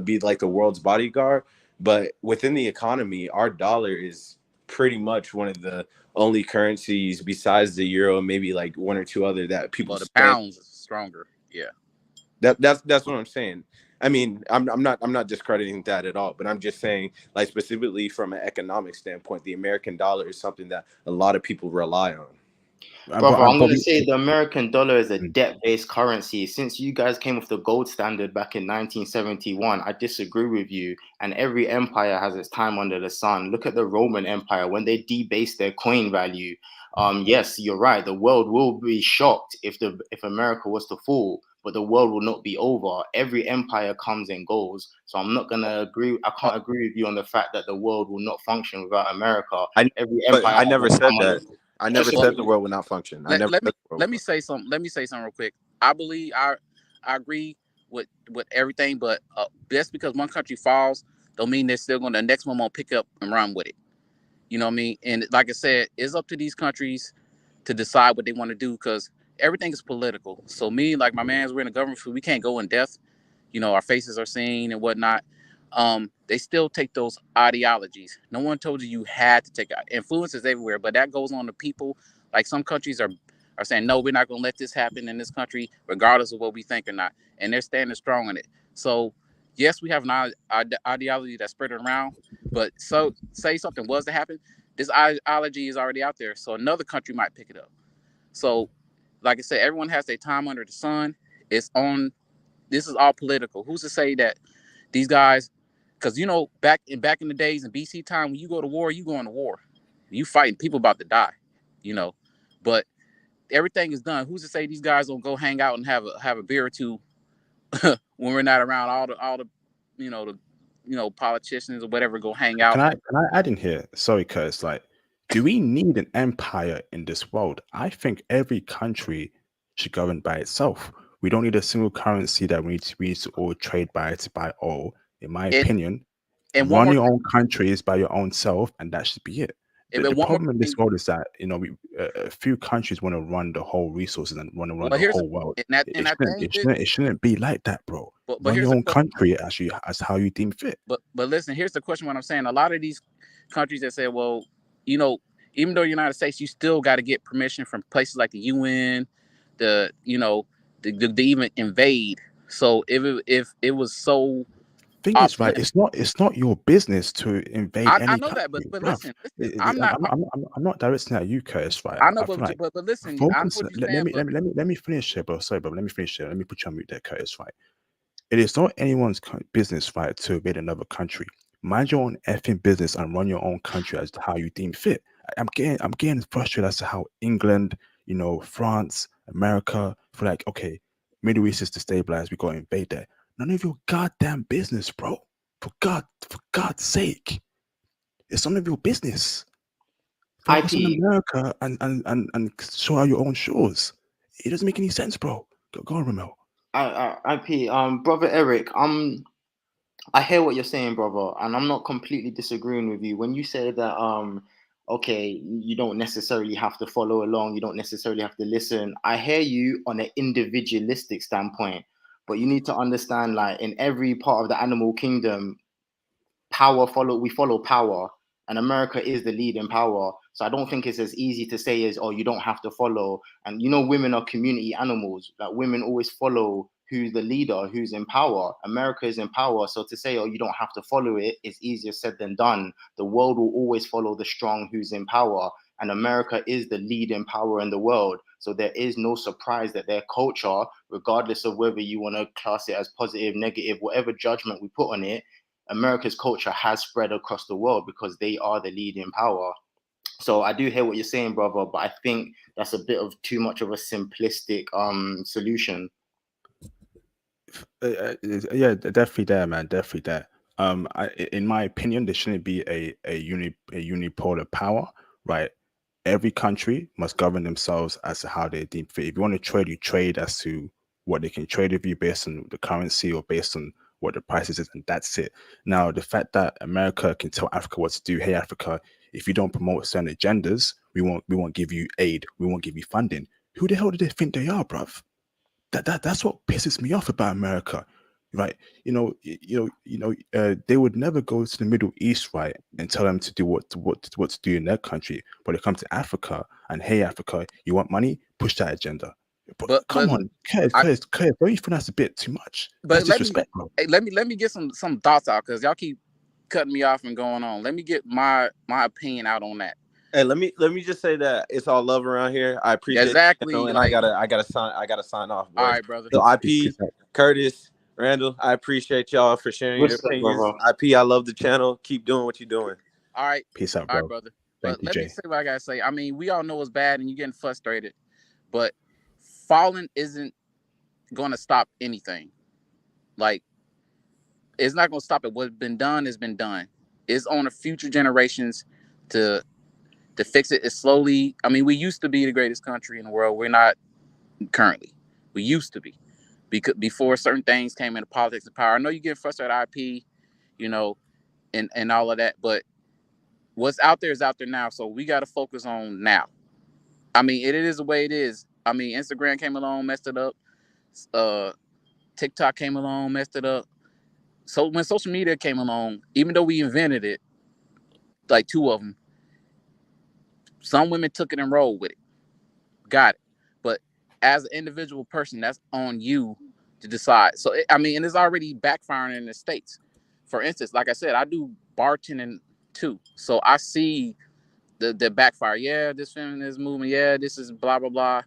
be like the world's bodyguard, but within the economy, our dollar is pretty much one of the only currencies besides the euro, maybe like one or two other that people Well, the spend. pounds is stronger. Yeah. That's what I'm saying. I mean, I'm not discrediting that at all, but I'm just saying, like, specifically from an economic standpoint, the American dollar is something that a lot of people rely on. Brother, I'm going to Bobby, say the American dollar is a debt-based currency. Since you guys came with the gold standard back in 1971, I disagree with you. And every empire has its time under the sun. Look at the Roman Empire when they debased their coin value. Yes, you're right. The world will be shocked if America was to fall, but the world will not be over. Every empire comes and goes. So I'm not going to agree. I can't agree with you on the fact that the world will not function without America. Every empire I never said that. I never Well, said the world would not function. I never said the world let me would. say something. Let me say something real quick. I believe I agree with everything, but just because one country falls, don't mean they're still going. The next one won't pick up and run with it. You know what I mean? And like I said, it's up to these countries to decide what they want to do, because everything is political. So me, like my man's, we're in the government, so we can't go in depth. You know, our faces are seen and whatnot. They still take those ideologies. No one told you had to take influences everywhere, but that goes on to people. Like some countries are saying, no, we're not going to let this happen in this country, regardless of what we think or not, and they're standing strong on it. So yes, we have an ideology that's spread around, but so say something was to happen, this ideology is already out there, so another country might pick it up. So, like I said, everyone has their time under the sun. It's on. This is all political. Who's to say that these guys? Because you know, back in the days in BC time, when you go to war, you going to war. You fighting people about to die. You know, but everything is done. Who's to say these guys don't go hang out and have a beer or two when we're not around? All the politicians or whatever go hang out. Can I add in here? Sorry, Curtis. Like, do we need an empire in this world? I think every country should govern by itself. We don't need a single currency that we need to all trade by to buy all. In my opinion, and run your own countries by your own self, and that should be it. The problem in this world is that a few countries want to run the whole resources and want to run the whole world. It shouldn't be like that, bro. But run your own country as how you deem fit. But listen, here's the question. What I'm saying, a lot of these countries that say, well, you know, even though the United States, you still got to get permission from places like the UN, to even invade. So if it was so. Thing is, right? It's not your business to invade any I know country, that, but listen, I'm not directing at you, Curtis, right? I know, but listen, let me finish here, bro. Sorry, bro. Let me finish here. Let me put you on mute there, Curtis, right? It is not anyone's business, right, to invade another country. Mind your own effing business and run your own country as to how you deem fit. I'm getting frustrated as to how England, France, America feel like, okay, Middle East is to stabilize, we got to invade there. None of your goddamn business, bro. For God's sake. It's none of your business. Focus on America and show out your own shores. It doesn't make any sense, bro. Go on, Ramel. IP, brother Eric, I hear what you're saying, brother, and I'm not completely disagreeing with you. When you say that, okay, you don't necessarily have to follow along, you don't necessarily have to listen. I hear you on an individualistic standpoint, but you need to understand, like, in every part of the animal kingdom, we follow power, and America is the leading power. So I don't think it's as easy to say as, oh, you don't have to follow. And women are community animals. Like, women always follow who's the leader, who's in power. America is in power. So to say, oh, you don't have to follow it, is easier said than done. The world will always follow the strong who's in power. And America is the leading power in the world. So there is no surprise that their culture, regardless of whether you want to class it as positive, negative, whatever judgment we put on it, America's culture has spread across the world because they are the leading power. So I do hear what you're saying, brother, but I think that's a bit of too much of a simplistic solution. Yeah, definitely there, man. Definitely there. In my opinion, there shouldn't be a unipolar power, right? Every country must govern themselves as to how they deem fit. If you want to trade, you trade as to what they can trade with you based on the currency or based on what the prices is, and that's it. Now, the fact that America can tell Africa what to do, hey Africa, if you don't promote certain agendas, we won't give you aid, we won't give you funding. Who the hell do they think they are, bruv? That's what pisses me off about America, right? They would never go to the Middle East, right, and tell them to do what to do in their country. But they come to Africa and, hey, Africa, you want money? Push that agenda. But come on, Curtis, don't you think that's a bit too much? But that's disrespect, bro. let me get some thoughts out, because y'all keep cutting me off and going on. Let me get my opinion out on that. Hey, let me just say that it's all love around here. I appreciate exactly, it, and I gotta sign off. Boys. All right, brother. So IP, Curtis, Randall, I appreciate y'all for sharing your opinions. IP, I love the channel. Keep doing what you're doing. All right, peace out, bro. All right, brother. But let me say what I gotta say. I mean, we all know it's bad, and you're getting frustrated, but falling isn't gonna stop anything. Like, it's not gonna stop it. What's been done has been done. It's on the future generations to fix it. It's slowly. I mean, we used to be the greatest country in the world. We're not currently. We used to be, because before certain things came into politics and power. I know you get frustrated, IP, and all of that, but what's out there is out there now. So we got to focus on now. I mean, it is the way it is. I mean, Instagram came along, messed it up. TikTok came along, messed it up. So when social media came along, even though we invented it, like two of them, some women took it and rolled with it. Got it. But as an individual person, that's on you to decide. So, and it's already backfiring in the States. For instance, like I said, I do bartending too. So I see the backfire. Yeah, this feminist movement. Yeah, this is blah, blah, blah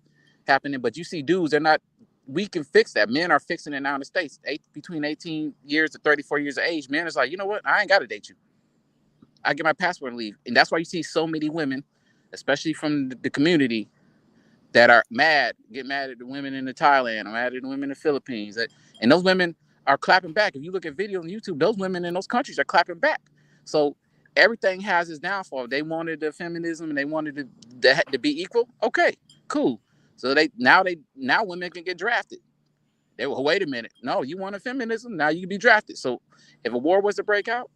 happening. But you see dudes, they're not, we can fix that. Men are fixing it now in the States. Between 18 years to 34 years of age, men is like, you know what? I ain't got to date you. I get my passport and leave. And that's why you see so many women, especially from the community, that are get mad at the women in Thailand, or mad at the women in the Philippines. And those women are clapping back. If you look at videos on YouTube, those women in those countries are clapping back. So everything has its downfall. They wanted the feminism and they wanted to be equal. Okay, cool. So now women can get drafted. They were, wait a minute. No, you wanted feminism, now you can be drafted. So if a war was to break out,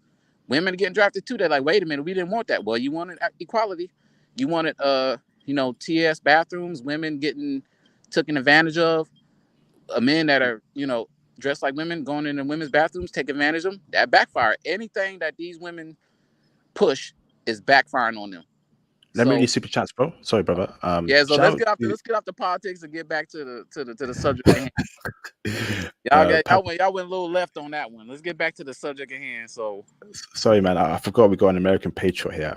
women are getting drafted too. They're like, wait a minute, we didn't want that. Well, you wanted equality. You wanted TS bathrooms, women getting taken advantage of, men that are, dressed like women going into women's bathrooms, take advantage of them. That backfire. Anything that these women push is backfiring on them. Let me read your super chats, bro. Sorry, brother. Yeah, so let's get off the politics and get back to the subject at hand. Y'all went a little left on that one. Let's get back to the subject at hand. So sorry, man. I forgot we got an American patriot here.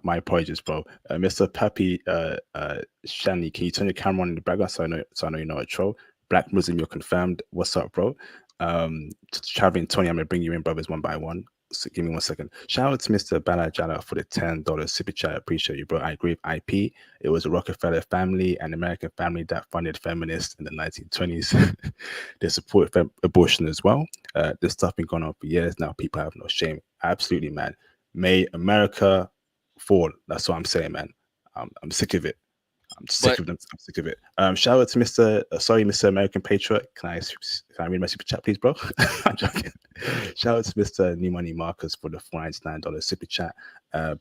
My apologies, bro. Mr. Pappy Shani, can you turn your camera on in the background so I know you're not a troll? Black Muslim, you're confirmed. What's up, bro? Traveling Tony, I'm gonna bring you in, brothers, one by one. So give me 1 second. Shout out to Mr. Balajala for the $10 super chat. I appreciate you, bro. I agree with IP. It was a Rockefeller family, an American family that funded feminists in the 1920s. They support abortion as well. This stuff been going on for years now. People have no shame. Absolutely, man. May America fall. That's what I'm saying, man. I'm sick of it. I'm sick of them. I'm sick of it. Shout out to Mr. American Patriot. Can I read my super chat, please, bro? I'm joking. Shout out to Mr. New Money Marcus for the $499 super chat.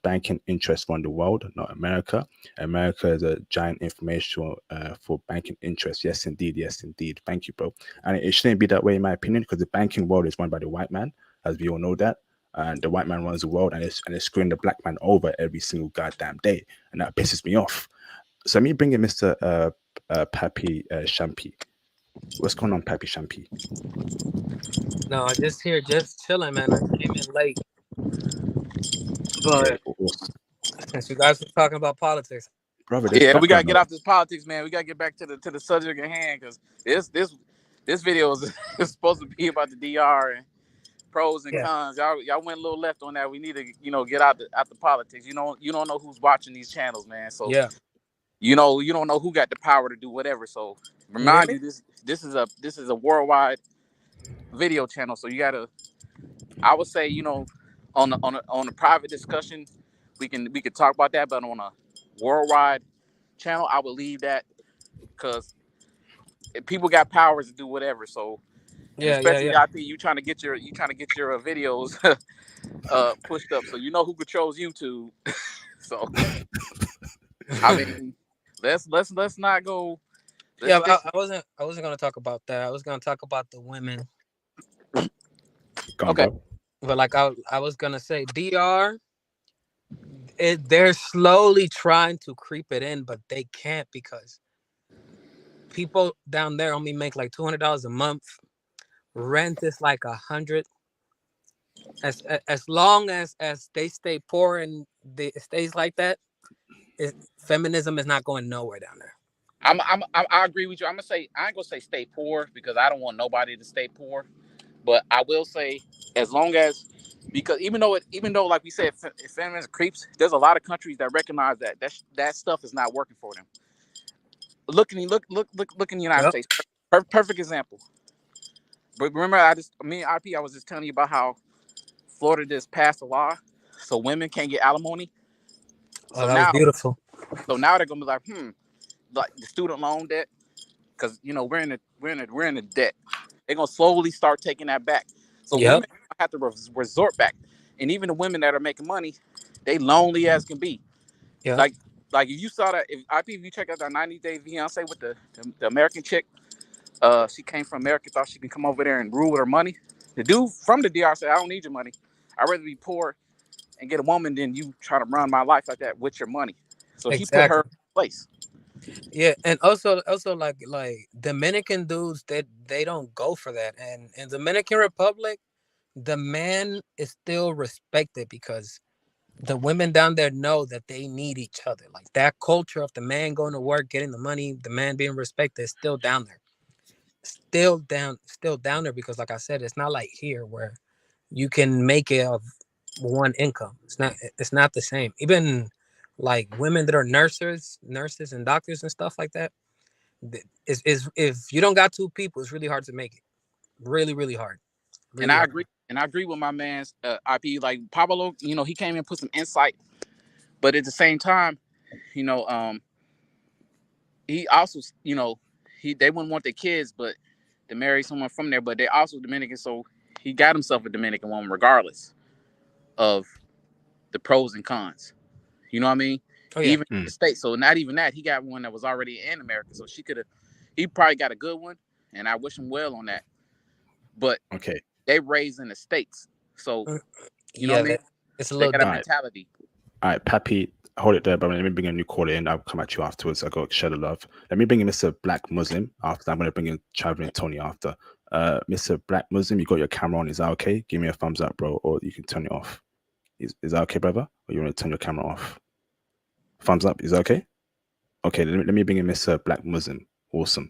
Banking interest run the world, not America. America is a giant information for banking interest. Yes, indeed. Yes, indeed. Thank you, bro. And it shouldn't be that way, in my opinion, because the banking world is run by the white man, as we all know that. And the white man runs the world, and it's screwing the black man over every single goddamn day, and that pisses me off. So let me bring in Mr. Pappy Shampy. What's going on, Pappy Shampy? No, just here, just chilling, man. I came in late. But since you guys were talking about politics. Brother, yeah, we gotta get off this politics, man. We gotta get back to the subject at hand, because this video is supposed to be about the DR and pros and cons. Y'all went a little left on that. We need to, get out the politics. You don't know who's watching these channels, man. So yeah. You don't know who got the power to do whatever. So remind you, this is a worldwide video channel. So you gotta I would say, you know, on a private discussion, we could talk about that, but on a worldwide channel, I would leave that because people got powers to do whatever. So, and Yeah, yeah, especially yeah. IP, you trying to get your videos pushed up, so you know who controls YouTube. So, I mean, let's not go. Let's Yeah, stick. I wasn't gonna talk about that. I was gonna talk about the women, Go on, Okay, bro. but like I was gonna say, DR, they're slowly trying to creep it in, but they can't because people down there only make like $200 a month. Rent is like 100. As long as they stay poor and it stays like that, feminism is not going nowhere down there. I agree with you. I'm gonna say I ain't gonna say stay poor because I don't want nobody to stay poor, but I will say as long as because even though like we said feminism creeps, there's a lot of countries that recognize that stuff is not working for them. Look in the United Yep. States. Perfect example. But remember, me and IP, I was just telling you about how Florida just passed a law so women can't get alimony. Oh, So that was now, beautiful. they're gonna be like, like the student loan debt, because you know we're in the debt. They're gonna slowly start taking that back. So Yep. women have to resort back, and even the women that are making money, they lonely as can be. Yep. Like if you saw that, if you check out that 90 Day Fiance with the American chick, she came from America, thought she could come over there and rule with her money. The dude from the DR said, "I don't need your money. I'd rather be poor and get a woman than you try to run my life like that with your money." So he put her Exactly. in place. Yeah, and also like Dominican dudes, they don't go for that. And in Dominican Republic, the man is still respected because the women down there know that they need each other. Like that culture of the man going to work, getting the money, the man being respected is still down there. Still down there because like I said, it's not like here where you can make it of one income. It's not the same. Even like women that are nurses and doctors and stuff like that. Is if you don't got two people, it's really hard to make it. Really, really hard. And Really I hard. agree. And I agree with my man's IP. Like Pablo, he came in and put some insight, but at the same time, you know, he also, they wouldn't want their kids, but to marry someone from there. But they also Dominican, so he got himself a Dominican woman, regardless of the pros and cons. You know what I mean? Oh yeah. Even in the States. So not even that, he got one that was already in America. So he probably got a good one, and I wish him well on that. But Okay. they raised in the States. So you know what Yeah, I mean? it's a They little got a All right. mentality. All right, Pappy, hold it there, but let me bring a new caller in. I'll come at you afterwards. I got share the love. Let me bring in Mr. Black Muslim after. I'm going to bring in Traveling Tony after. Mr. Black Muslim, you got your camera on. Is that okay? Give me a thumbs up, bro, or you can turn it off. Is that okay, brother? Or you want to turn your camera off? Thumbs up. Is that okay? Okay, let me bring in Mr. Black Muslim. Awesome.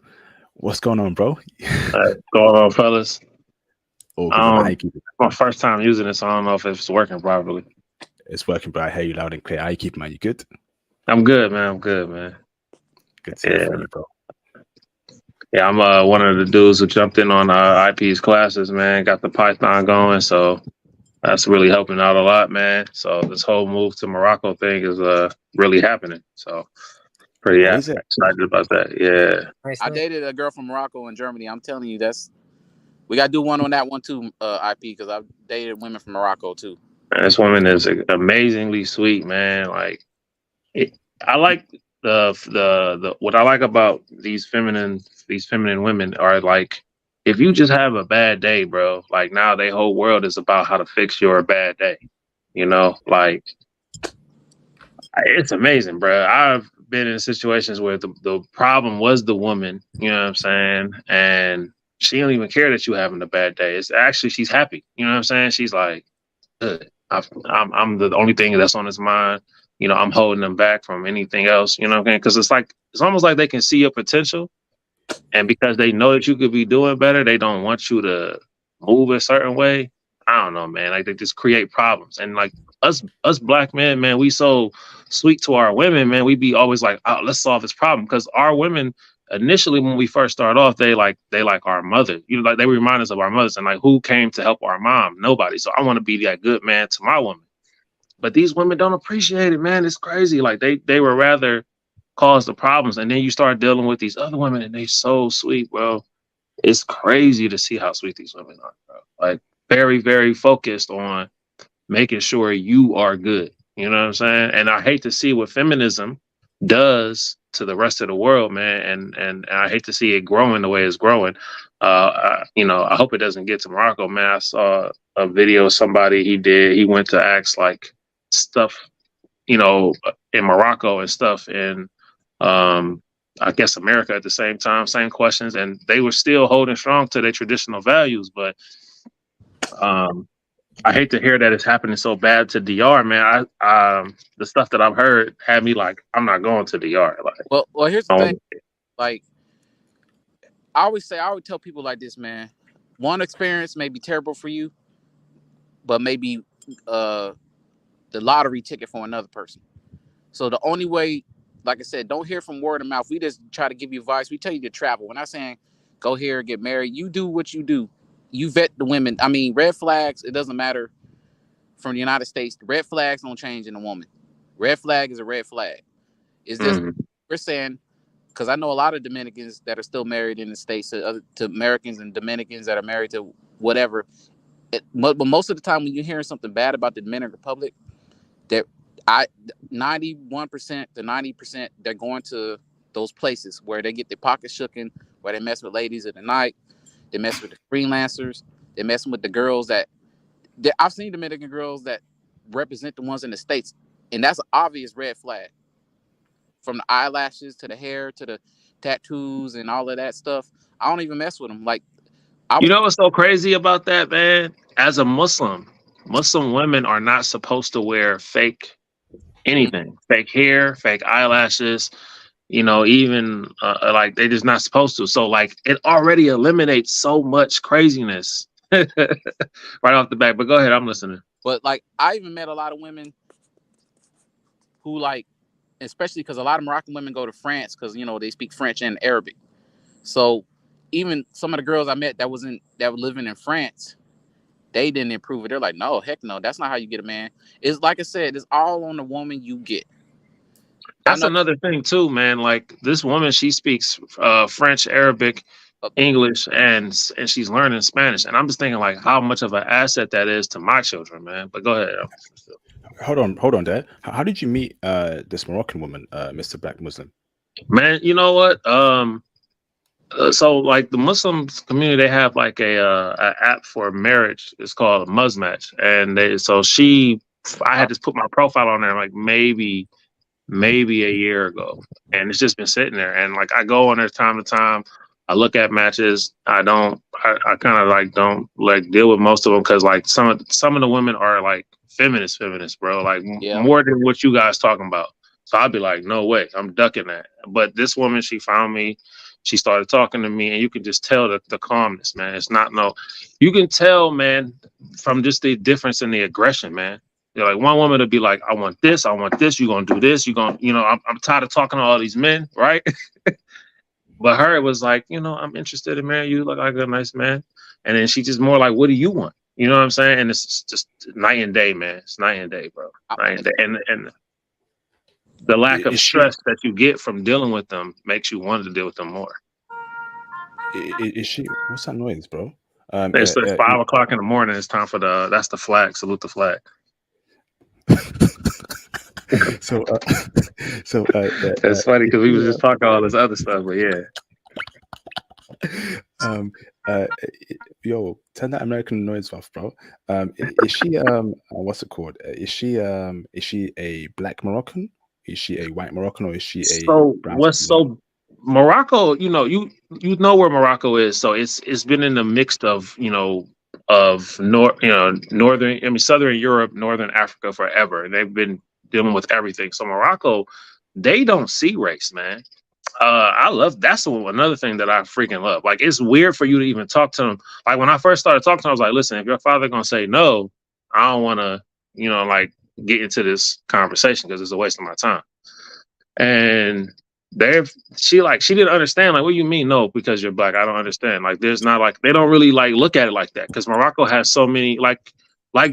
What's going on, bro? Going on, fellas. Oh, good, brother. How you keeping? My first time using this, so I don't know if it's working properly. It's working, bro. I hear you loud and clear. How you keeping, man? You good? I'm good, man. I'm good, man. Good to hear from you, bro. Yeah, I'm one of the dudes who jumped in on IP's classes, man. Got the Python going, so that's really helping out a lot, man. So this whole move to Morocco thing is really happening. So pretty Is it? excited about that. Yeah. nice. I dated a girl from Morocco and Germany. I'm telling you, we gotta do one on that one too, IP, because I've dated women from Morocco too. This woman is amazingly sweet, man. Like, I like the what I like about these feminine women are like, if you just have a bad day, bro, like now their whole world is about how to fix your bad day. Like it's amazing, bro. I've been in situations where the problem was the woman, you know what I'm saying, and she don't even care that you having a bad day. It's actually she's happy, you know what I'm saying. She's like, good. I'm the only thing that's on his mind. I'm holding them back from anything else. You know what I'm saying? Because it's almost like they can see your potential, and because they know that you could be doing better, they don't want you to move a certain way. I don't know, man. Like they just create problems, and like us black men, man, we so sweet to our women, man. We be always like, oh, let's solve this problem because our women initially when we first start off, they like our mother. Like they remind us of our mothers, and like who came to help our mom? Nobody. So I want to be that good man to my woman. But these women don't appreciate it, man. It's crazy. Like they would rather cause the problems, and then you start dealing with these other women, and they so sweet, bro. It's crazy to see how sweet these women are, bro. Like very, very focused on making sure you are good. You know what I'm saying? And I hate to see what feminism does to the rest of the world, man. And I hate to see it growing the way it's growing. I hope it doesn't get to Morocco, man. I saw a video somebody he went to ask like stuff, in Morocco and stuff in I guess America at the same time, same questions, and they were still holding strong to their traditional values. But I hate to hear that it's happening so bad to DR, man. The stuff that I've heard had me like, I'm not going to DR. Like, well, here's the thing. Like, I would tell people like this, man. One experience may be terrible for you, but maybe the lottery ticket for another person. So the only way, like I said, don't hear from word of mouth. We just try to give you advice. We tell you to travel. We're not saying go here, get married. You do what you do. You vet the women. I mean, red flags, it doesn't matter from the United States. Red flags don't change in a woman. Red flag is a red flag. It's just, we're saying, because I know a lot of Dominicans that are still married in the States to Americans and Dominicans that are married to whatever. But most of the time when you're hearing something bad about the Dominican Republic, that 91% to 90%, they're going to those places where they get their pockets shooken, where they mess with ladies at the night, they mess with the freelancers, they're messing with the girls I've seen Dominican girls that represent the ones in the States, and that's an obvious red flag. From the eyelashes to the hair to the tattoos and all of that stuff, I don't even mess with them. Like, you know what's so crazy about that, man? As a Muslim women are not supposed to wear fake anything, fake hair, fake eyelashes, even like they're just not supposed to. So like it already eliminates so much craziness right off the bat. But go ahead, I'm listening. But like I even met a lot of women who like, especially because a lot of Moroccan women go to France because they speak French and Arabic. So even some of the girls I met that were living in France, they didn't improve it. They're like, no, heck no, that's not how you get a man. It's like I said, it's all on the woman you get. That's another thing too, man. Like this woman, she speaks French, Arabic, English, and she's learning Spanish. And I'm just thinking like how much of an asset that is to my children, man. But go ahead. Hold on, Dad. How did you meet this Moroccan woman, Mr. Black Muslim? Man, you know what? So like the Muslim community, they have like a app for marriage. It's called Muzmatch, and I had to put my profile on there like maybe a year ago, and it's just been sitting there. And like I go on there time to time. I look at matches. I kind of like don't like deal with most of them because like some of the women are like feminist, bro. Like more than what you guys talking about. So I'd be like, no way, I'm ducking that. But this woman, she found me. She started talking to me, and you can just tell the calmness, man. It's not you can tell, man, from just the difference in the aggression, man. Like one woman would be like, I want this, you're gonna do this, I'm tired of talking to all these men, right? But her, it was like, I'm interested in marrying you, look like a nice man. And then she just more like, what do you want? You know what I'm saying? And it's just night and day, man. It's night and day, bro. Night and day. And the lack of stress that you get from dealing with them makes you want to deal with them more. Is she? What's that noise, bro? It's 5 o'clock in the morning. It's time for that's the flag. Salute the flag. So it's funny because we was just talking all this other stuff, but yeah. Yo, turn that American noise off, bro. Is she what's it called? Is she a black Moroccan? Is she a white Moroccan, or is she a Morocco? You know where Morocco is, so it's been in the mix of Southern Europe, Northern Africa forever, and they've been dealing with everything. So Morocco, they don't see race, man. That's another thing that I freaking love. Like it's weird for you to even talk to them. Like when I first started talking to them, I was like, listen, if your father gonna say no, I don't want to, like get into this conversation because it's a waste of my time. And she didn't understand, like, what do you mean? No, because you're black. I don't understand. Like, there's not, like, they don't really like look at it like that, because Morocco has so many, like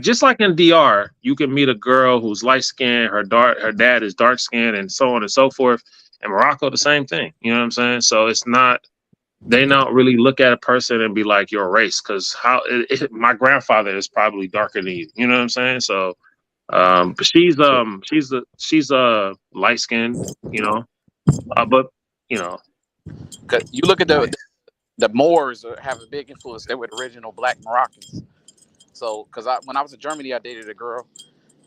just like in DR, you can meet a girl who's light skinned, her dad is dark skinned, and so on and so forth. In Morocco, the same thing. You know what I'm saying? So it's not, they don't really look at a person and be like, you're a race, because my grandfather is probably darker than you. You know what I'm saying? So but she's light skinned, you know. But you know, Cause you look at the Moors have a big influence. They were the original black Moroccans. So, when I was in Germany, I dated a girl.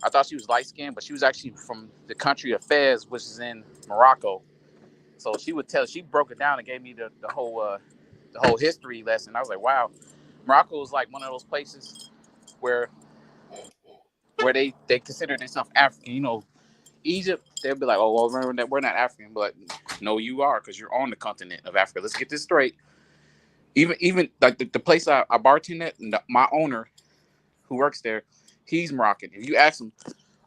I thought she was light skinned, but she was actually from the country of Fez, which is in Morocco. So she broke it down and gave me the whole history lesson. I was like, wow, Morocco is like one of those places where they consider themselves African. You know, Egypt, they'll be like, oh, well, we're not African, but no, you are, because you're on the continent of Africa. Let's get this straight. Even like the place I bartend at, my owner who works there, he's Moroccan. If you ask him,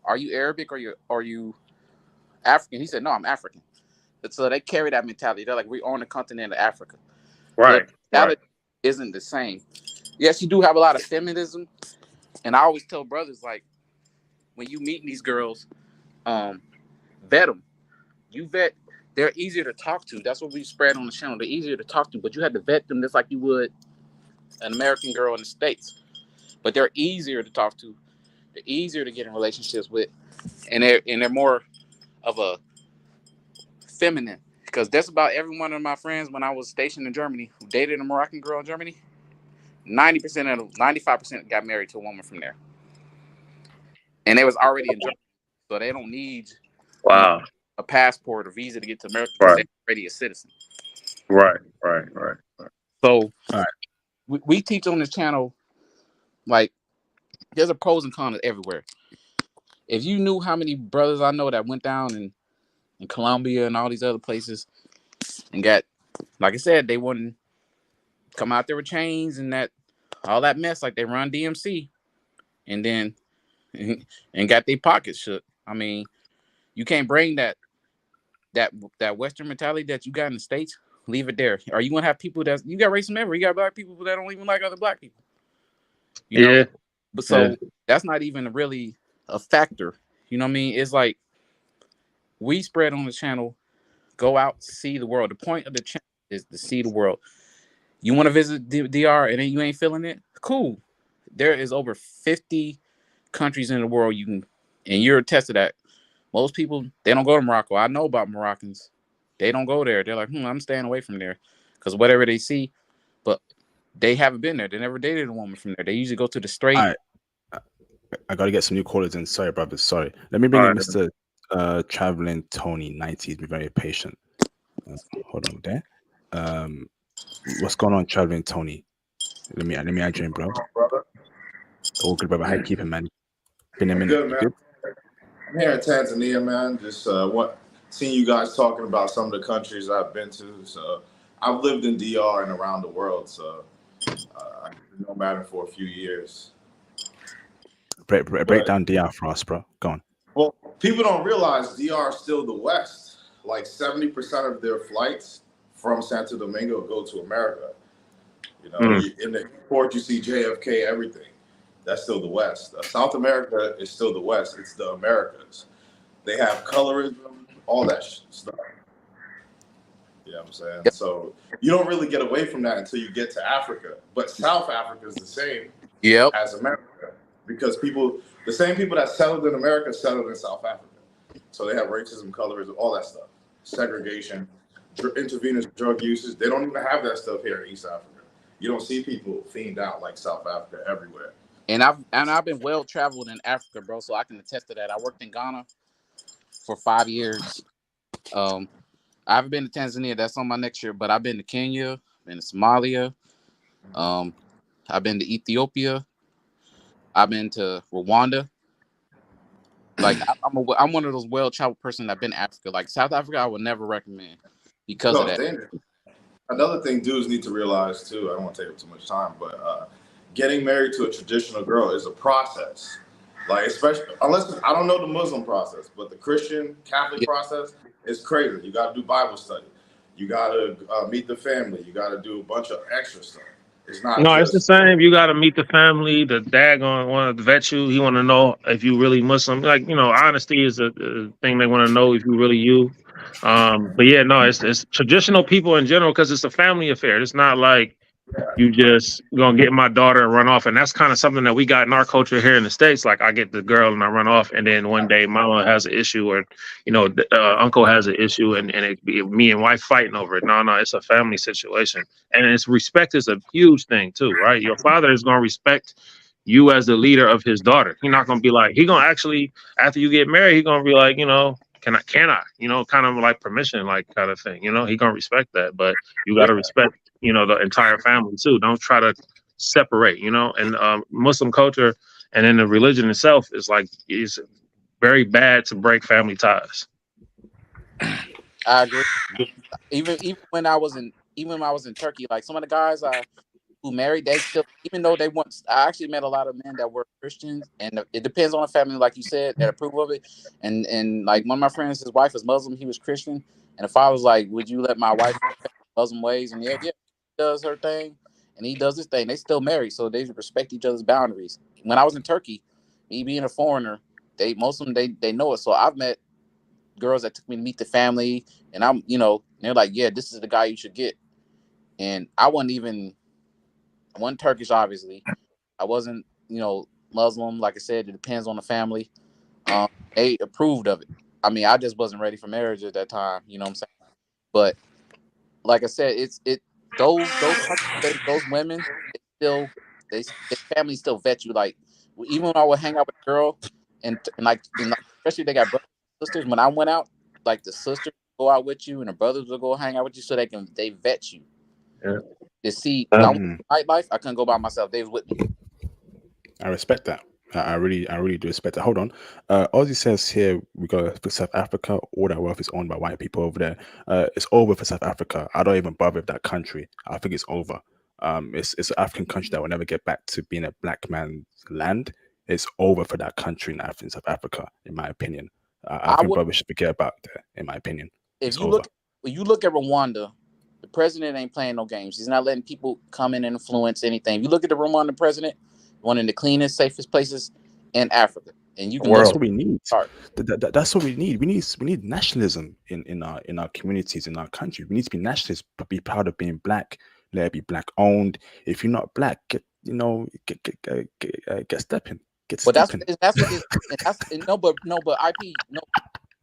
are you Arabic or are you African? He said, no, I'm African. So they carry that mentality. They're like, we're on the continent of Africa. right. That isn't the same. Yes, you do have a lot of feminism, and I always tell brothers, like, when you meet these girls, vet them. You vet. They're easier to talk to. That's what we spread on the channel. They're easier to talk to, but you have to vet them just like you would an American girl in the States. But they're easier to talk to. They're easier to get in relationships with, and they're more of a feminine. Because that's about every one of my friends when I was stationed in Germany who dated a Moroccan girl in Germany. 95% got married to a woman from there, and they was already in Germany, so they don't need Wow. a passport or visa to get to America because they're already a citizen. Right. So we teach on this channel, like, there's a pros and cons everywhere. If you knew how many brothers I know that went down in Colombia and all these other places and got, like I said, they wouldn't come out there with chains and all that mess, like they run DMC, and then and got their pockets shook. I mean, you can't bring that Western mentality that you got in the States, leave it there. Or you gonna have people you got racism everywhere. You got black people that don't even like other black people. You know? But so that's not even really a factor. You know what I mean? It's like, we spread on the channel, go out, see the world. The point of the channel is to see the world. You want to visit DR and then you ain't feeling it? Cool. There is over 50 countries in the world and you're a test of that. Most people, they don't go to Morocco. I know about Moroccans. They don't go there. They're like, I'm staying away from there because whatever they see, but they haven't been there. They never dated a woman from there. They usually go to the straight. All right. I got to get some new callers in. Sorry, brothers. Sorry. Let me bring in Mr. Traveling Tony 90. Be very patient. Hold on there. What's going on, Traveling Tony? Let me add you in, bro. All good, brother. How you keeping, man? Been a minute. Good, man. I'm here in Tanzania, man. Just seeing you guys talking about some of the countries I've been to. So I've lived in DR and around the world. So I've been nomadic for a few years. Break down DR for us, bro. Go on. Well, people don't realize DR is still the West. Like 70% of their flights from Santo Domingo go to America. You know, in the airport, you see JFK, everything. That's still the West. South America is still the West. It's the Americas. They have colorism, all that stuff. You know what I'm saying? Yep. So you don't really get away from that until you get to Africa. But South Africa is the same as America. Because the same people that settled in America settled in South Africa. So they have racism, colorism, all that stuff. Segregation, intravenous drug usage. They don't even have that stuff here in East Africa. You don't see people fiend out like South Africa everywhere. And I've been well traveled in Africa, bro. So I can attest to that. I worked in Ghana for 5 years. I haven't been to Tanzania. That's on my next year. But I've been to Kenya, been to Somalia. I've been to Ethiopia. I've been to Rwanda. Like I'm one of those well-traveled person that've been to Africa. Like South Africa, I would never recommend because of that. Dangerous. Another thing dudes need to realize too, I don't want to take up too much time, but getting married to a traditional girl is a process. Like, especially unless I don't know the Muslim process, but the Christian Catholic process is crazy. You got to do Bible study. You got to meet the family. You got to do a bunch of extra stuff. It's not No, it's the just same. You got to meet the family. The dad gonna want to vet you. He want to know if you really Muslim. Like, honesty is a thing they want to know if you really you. But yeah, no, it's traditional people in general because it's a family affair. It's not like you just gonna get my daughter and run off, and that's kind of something that we got in our culture here in the States. Like, I get the girl and I run off, and then one day mama has an issue, or uncle has an issue, and it be me and wife fighting over it. No, it's a family situation, and it's respect is a huge thing too, right? Your father is gonna respect you as the leader of his daughter. He's not gonna be like, he gonna actually, after you get married, he gonna be like, can I, kind of like permission, like, kind of thing. He gonna respect that, but you got to respect the entire family too. Don't try to separate, and Muslim culture and then the religion itself is very bad to break family ties. I agree. Even when I was in Turkey, like some of the guys who married, they still, even though they want, I actually met a lot of men that were Christians, and it depends on the family, like you said, that approve of it. And like one of my friends, his wife was Muslim, he was Christian, and if I was like, would you let my wife Muslim ways? And yeah, she does her thing, and he does his thing. They still married, so they respect each other's boundaries. When I was in Turkey, me being a foreigner, most of them they know it. So I've met girls that took me to meet the family, and they're like, yeah, this is the guy you should get. And I wasn't Turkish, obviously. I wasn't, Muslim. Like I said, it depends on the family. They approved of it. I mean, I just wasn't ready for marriage at that time. You know what I'm saying? But like I said, those countries, those women, they family still vet you. Like, even when I would hang out with a girl, and especially they got brothers and sisters. When I went out, like the sisters would go out with you, and the brothers will go hang out with you, so they vet you. Yeah. To see, I went nightlife, I couldn't go by myself. They was with me. I respect that. I really do respect that. Hold on. Ozzy says here we go for South Africa. All that wealth is owned by white people over there. It's over for South Africa. I don't even bother with that country. I think it's over. It's an African country that will never get back to being a black man's land. It's over for that country in South Africa, in my opinion. I think brothers should forget about that, in my opinion. When you look at Rwanda, the president ain't playing no games. He's not letting people come in and influence anything. If you look at the Rwanda president, one of the cleanest, safest places in Africa, and you can. That's what we need. That's what we need. We need nationalism in our communities, in our country. We need to be nationalists, but be proud of being black. Let it be black owned. If you're not black, get stepping. Get stepping. That's what it is. But IP, no.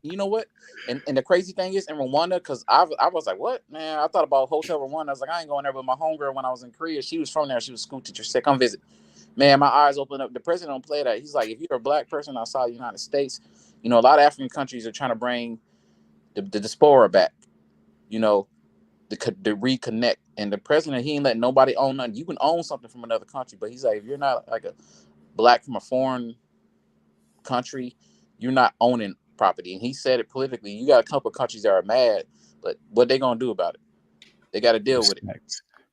You know what? And the crazy thing is in Rwanda, because I was like, what? Man, I thought about Hotel Rwanda. I was like, I ain't going there. But my homegirl, when I was in Korea, she was from there. She was a school teacher. She said, come visit. Man, my eyes opened up. The president don't play that. He's like, if you're a black person outside the United States, a lot of African countries are trying to bring the diaspora back, to reconnect. And the president, he ain't letting nobody own nothing. You can own something from another country, but he's like, if you're not like a black from a foreign country, you're not owning property. And he said it politically. You got a couple of countries that are mad, but what they gonna do about it? They got to deal with it.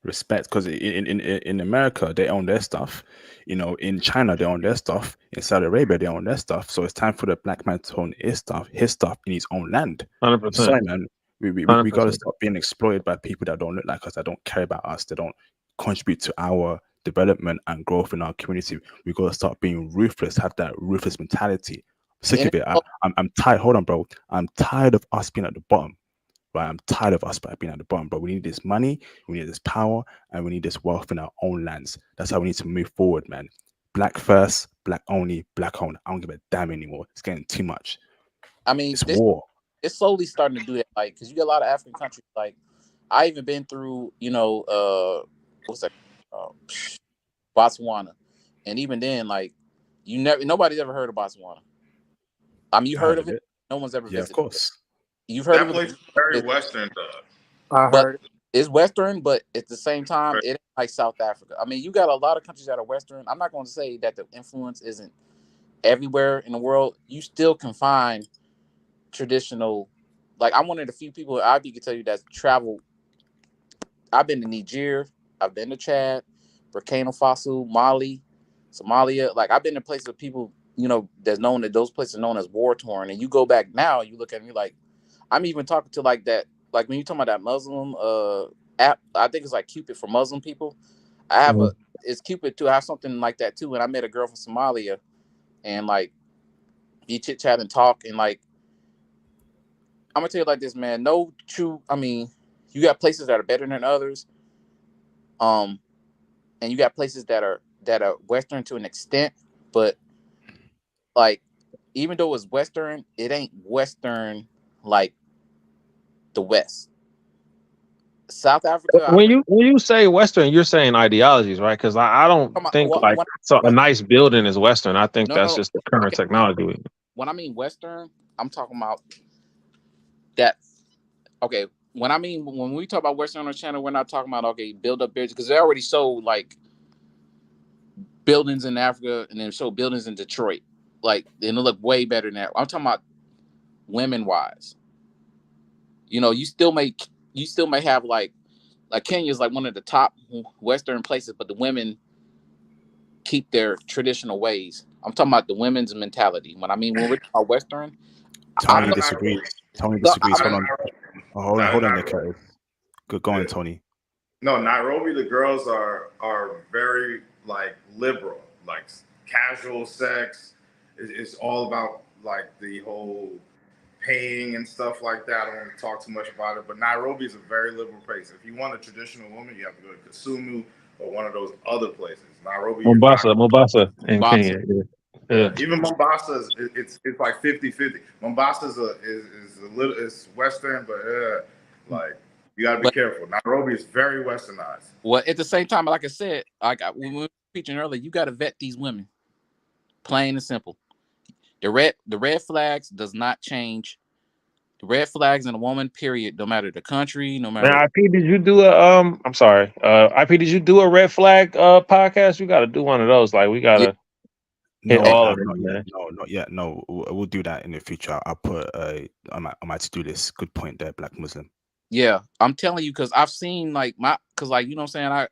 Respect, because in America they own their stuff, in China they own their stuff, in Saudi Arabia they own their stuff. So it's time for the black man to own his stuff in his own land. 100%. Sorry, man, we got to stop being exploited by people that don't look like us, that don't care about us, that don't contribute to our development and growth in our community. We got to start being ruthless, have that ruthless mentality. Sick of it. I'm tired. Hold on, bro. I'm tired of us being at the bottom. Right, I'm tired of us being at the bottom, but we need this money, we need this power, and we need this wealth in our own lands. That's how we need to move forward, man. Black first, black only, black owned. I don't give a damn anymore. It's getting too much. I mean, it's war. It's slowly starting to do that, like, because you got a lot of African countries. Like, I even been through, what's that? Botswana, and even then, like, nobody's ever heard of Botswana. I mean, you heard of it? No one's ever visited. Of course. You've heard that place is very Western, though. I heard it's Western, but at the same time, it ain't like South Africa. I mean, you got a lot of countries that are Western. I'm not going to say that the influence isn't everywhere in the world. You still can find traditional. Like, I'm one of the few people I can tell you that's traveled. I've been to Niger, I've been to Chad, Burkina Faso, Mali, Somalia. Like, I've been to places where people that's known that those places are known as war torn, and you go back now, you look at me like, I'm even talking to like that, like when you talking about that Muslim app, I think it's like Cupid for Muslim people. I have it's Cupid too. I have something like that too. And I met a girl from Somalia, and like you chit chat and talk, and like I'm gonna tell you like this, man. No true. I mean, you got places that are better than others, and you got places that are Western to an extent, but like even though it's Western, it ain't Western like the West. South Africa. When you say Western, you're saying ideologies, right? Because I don't think a nice building is Western. I think that's just the current technology. When I mean Western, I'm talking about that. Okay, when we talk about Western on the channel, we're not talking about build up buildings, because they already show like buildings in Africa and then show buildings in Detroit, like they look way better than that. I'm talking about women wise. You still may have like Kenya is like one of the top Western places, but the women keep their traditional ways. I'm talking about the women's mentality. When we're talking about Western, Tony disagrees. Hold on, Nick. Good going, Tony. No, Nairobi, the girls are very like liberal, like casual sex. It's all about like the whole paying and stuff like that. I don't want to talk too much about it, but Nairobi is a very liberal place. If you want a traditional woman, you have to go to Kisumu or one of those other places. Nairobi, Mombasa in Kenya. Yeah. Even Mombasa it's like 50-50. Mombasa is a little, it's Western, but like you gotta be careful. Nairobi is very Westernized. Well, at the same time, like I said, when we were preaching earlier, you got to vet these women. Plain and simple. The red flags does not change. The red flags in a woman, period. No matter the country, no matter. Man, IP, did you do a I'm sorry. IP, did you do a red flag podcast? We got to do one of those. Like we got to hit all of them, man. No, not yet. No, we'll do that in the future. I'll put on my to-do list. Good point there, Black Muslim. Yeah, I'm telling you, because I've seen like you know what I'm saying,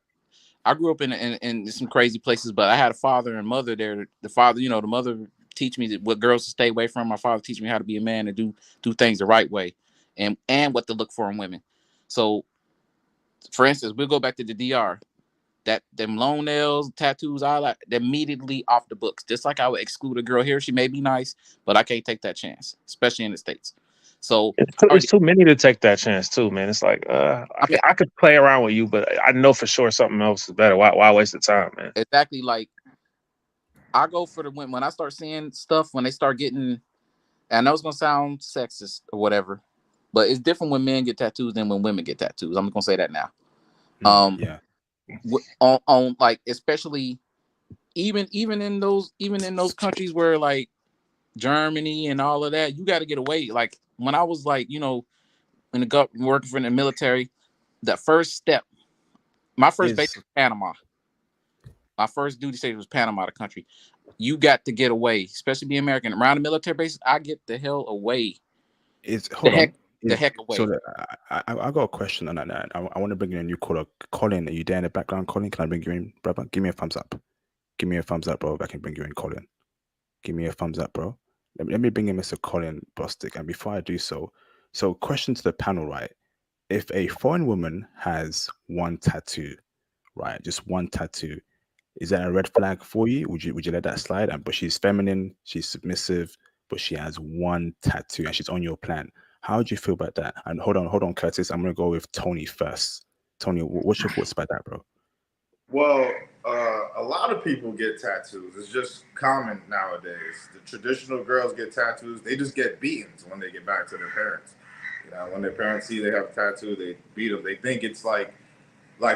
I grew up in some crazy places, but I had a father and mother there. The father, the mother teach me what girls to stay away from. My father teach me how to be a man and do things the right way, and what to look for in women. So, for instance, we'll go back to the DR. That them long nails, tattoos, all that, they're immediately off the books. Just like I would exclude a girl here. She may be nice, but I can't take that chance, especially in the States. So it's too many to take that chance too, man. It's like I could play around with you, but I know for sure something else is better. Why waste the time, man? Exactly. Like I go for the women when I start seeing stuff when they start getting. And I know it's gonna sound sexist or whatever, but it's different when men get tattoos than when women get tattoos. I'm gonna say that now. Yeah. On like especially even in those countries where like Germany and all of that, you got to get away. Like when I was like working for the military, that first step, my first base was Panama. My first duty station was Panama, the country. You got to get away, especially being American. Around the military bases, I get the hell away. The heck away. So I got a question on that. I want to bring in a new caller. Colin, are you there in the background? Colin, can I bring you in, brother? Give me a thumbs up. Give me a thumbs up, bro, if I can bring you in, Colin. Give me a thumbs up, bro. Let me bring in Mr. Colin Bostic. And before I do so question to the panel, right? If a foreign woman has one tattoo, right, just one tattoo, is that a red flag for you? Would you let that slide? But she's feminine, she's submissive, but she has one tattoo and she's on your plan. How would you feel about that? And hold on, Curtis. I'm gonna go with Tony first. Tony, what's your thoughts about that, bro? Well, a lot of people get tattoos. It's just common nowadays. The traditional girls get tattoos. They just get beatings when they get back to their parents. When their parents see they have a tattoo, they beat them. They think it's like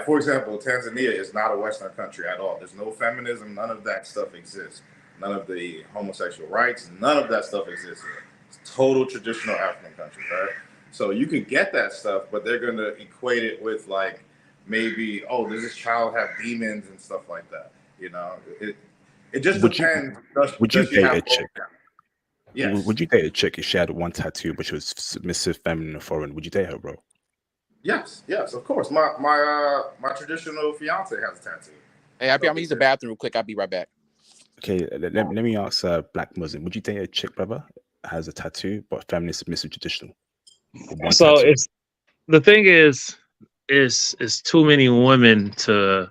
for example, Tanzania is not a Western country at all. There's no feminism. None of that stuff exists. None of the homosexual rights. None of that stuff exists here. It's total traditional African country, right? So you can get that stuff, but they're going to equate it with like maybe, does this child have demons and stuff like that? It just depends. Would you date a chick? Yes. Would you date a chick if she had one tattoo, but she was submissive, feminine, or foreign? Would you date her, bro? Yes, of course. My traditional fiance has a tattoo. Hey, I'm gonna use the bathroom real quick. I'll be right back. Okay, let me ask Black Muslim. Would you date a chick, brother, has a tattoo but feminist, submissive, traditional? With one So tattoo. it's the thing is too many women to.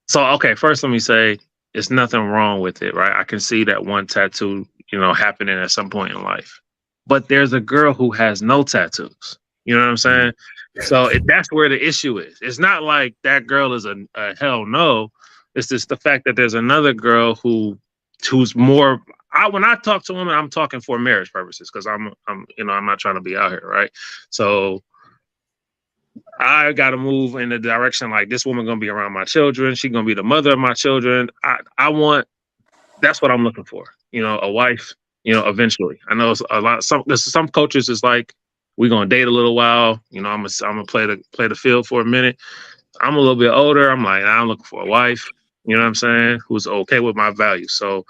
So okay, first let me say it's nothing wrong with it, right? I can see that one tattoo, happening at some point in life, but there's a girl who has no tattoos. You know what I'm saying? So that's where the issue is. It's not like that girl is a hell no. It's just the fact that there's another girl who's more. When I talk to women, I'm talking for marriage purposes because I'm not trying to be out here, right? So I got to move in the direction like this woman gonna be around my children. She's gonna be the mother of my children. I want. That's what I'm looking for. A wife. Eventually. I know it's a lot. Some coaches is like we're gonna date a little while. I'm gonna play the field for a minute. I'm a little bit older. I'm like, I'm looking for a wife. You know what I'm saying? Who's okay with my values. So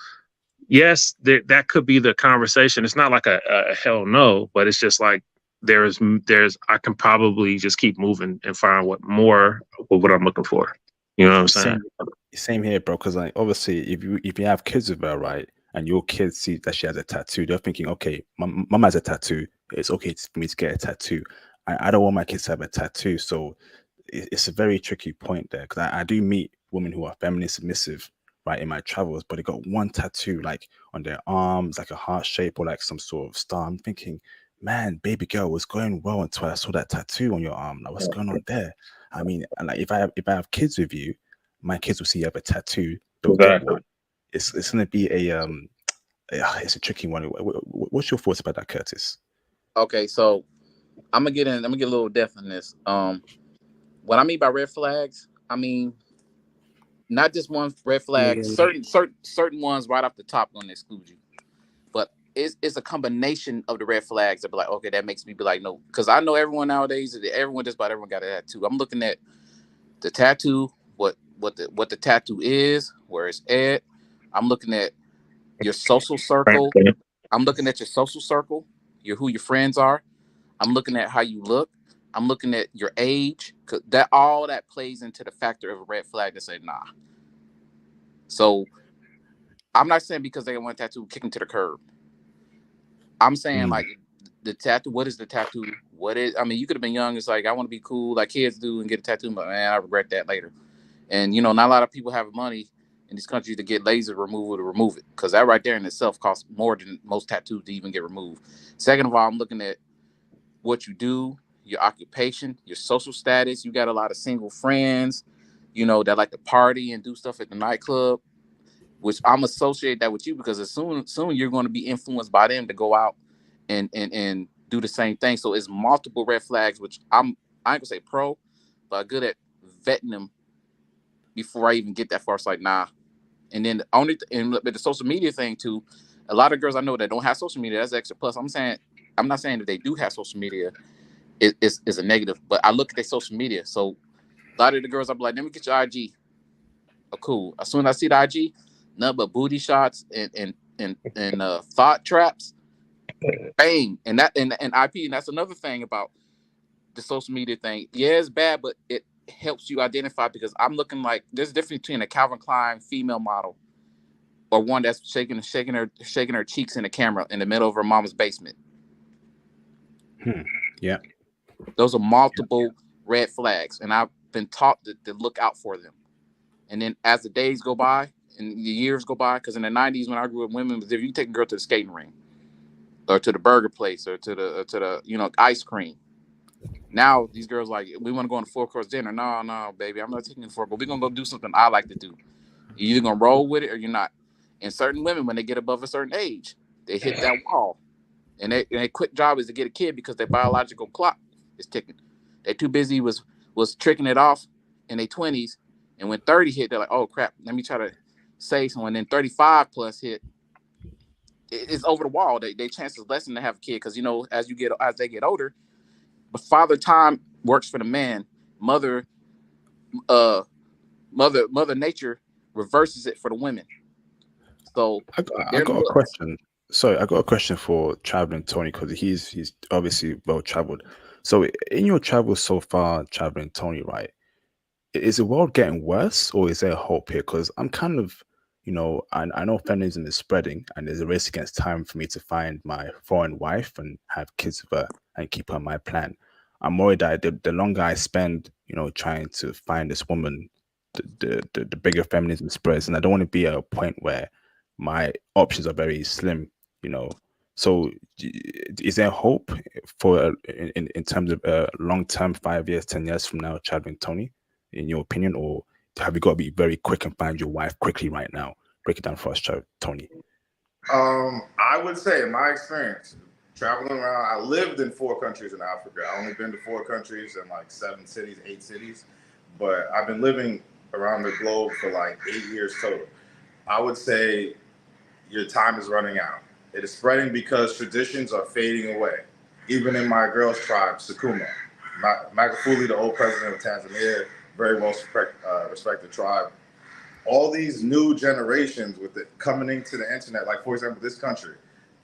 yes, that could be the conversation. It's not like a hell no, but it's just like there's I can probably just keep moving and find what I'm looking for. You know what I'm saying? Same here, bro. Because like obviously, if you have kids with her, right, and your kids see that she has a tattoo, they're thinking, okay, mom has a tattoo. It's okay for me to get a tattoo. I don't want my kids to have a tattoo, so it's a very tricky point there. Because I do meet women who are feminine submissive, right, in my travels, but they got one tattoo like on their arms, like a heart shape or like some sort of star. I'm thinking, man, baby girl, was going well until I saw that tattoo on your arm. Like, what's going on there? I mean, like if I have kids with you, my kids will see you have a tattoo. They'll get one. It's gonna be it's a tricky one. What's your thoughts about that, Curtis? Okay, so I'm gonna get a little depth in this. What I mean by red flags, I mean not just one red flag. Certain ones right off the top gonna exclude you, but it's a combination of the red flags that be like, okay, that makes me be like, no, because I know everyone nowadays, just about everyone got a tattoo. I'm looking at the tattoo, what the tattoo is, where it's at. I'm looking at your social circle. I'm looking at your social circle, who your friends are. I'm looking at how you look. I'm looking at your age. Cause all that plays into the factor of a red flag to say nah. So I'm not saying because they want a tattoo, kick them to the curb. I'm saying like the tattoo. What is the tattoo? I mean, you could have been young. It's like I want to be cool, like kids do, and get a tattoo. But man, I regret that later. And not a lot of people have money in this country to get laser removal to remove it, because that right there in itself costs more than most tattoos to even get removed. Second of all, I'm looking at what you do, your occupation, your social status. You got a lot of single friends, that like to party and do stuff at the nightclub, which I'm associate that with you because as soon you're going to be influenced by them to go out and do the same thing. So it's multiple red flags, which I ain't gonna say pro, but good at vetting them before I even get that far. It's like, nah. And then the social media thing too, a lot of girls I know that don't have social media, that's extra plus. I'm not saying that they do have social media is a negative, but I look at their social media. So a lot of the girls, I'm like, let me get your IG. Oh, cool. As soon as I see the IG, nothing but booty shots and thought traps. Bang. And IP, and that's another thing about the social media thing. Yeah, it's bad, but it helps you identify, because I'm looking like there's a difference between a Calvin Klein female model or one that's shaking her cheeks in the camera in the middle of her mama's basement. Yeah. Those are multiple red flags, and I've been taught to look out for them. And then as the days go by and the years go by, because in the 90s when I grew up, women was if you take a girl to the skating ring or to the burger place or to the ice cream. Now these girls like, we want to go on a 4-course dinner. No, baby, I'm not taking you for it, but we're gonna go do something I like to do. You're either gonna roll with it or you're not. And certain women, when they get above a certain age, they hit that wall. And their quick job is to get a kid because their biological clock is ticking. They're too busy was tricking it off in their 20s. And when 30 hit, they're like, oh crap, let me try to save someone. Then 35 plus hit, it's over the wall. Their chances less to have a kid, because as they get older, but father time works for the man. Mother nature reverses it for the women. So I got a question. Sorry, I got a question for traveling Tony, because he's obviously well traveled. So in your travels so far, traveling Tony, right? Is the world getting worse, or is there hope here? Because I'm kind of, you know, I know feminism is spreading, and there's a race against time for me to find my foreign wife and have kids with her and keep her on my plan. I'm worried that the longer I spend, you know, trying to find this woman, the bigger feminism spreads, and I don't want to be at a point where my options are very slim, you know. So, is there hope for in terms of long term, 5 years, 10 years from now, Chadwick Tony, in your opinion, or have you got to be very quick and find your wife quickly right now? Break it down for us, Tony. I would say, in my experience, traveling around, I lived in 4 countries in Africa. I only been to 4 countries and like 7 cities, 8 cities, but I've been living around the globe for like 8 years total. I would say your time is running out. It is spreading because traditions are fading away. Even in my girls' tribe, Sukuma, Magufuli, the old president of Tanzania, very well respected tribe. All these new generations with it coming into the internet, like for example, this country,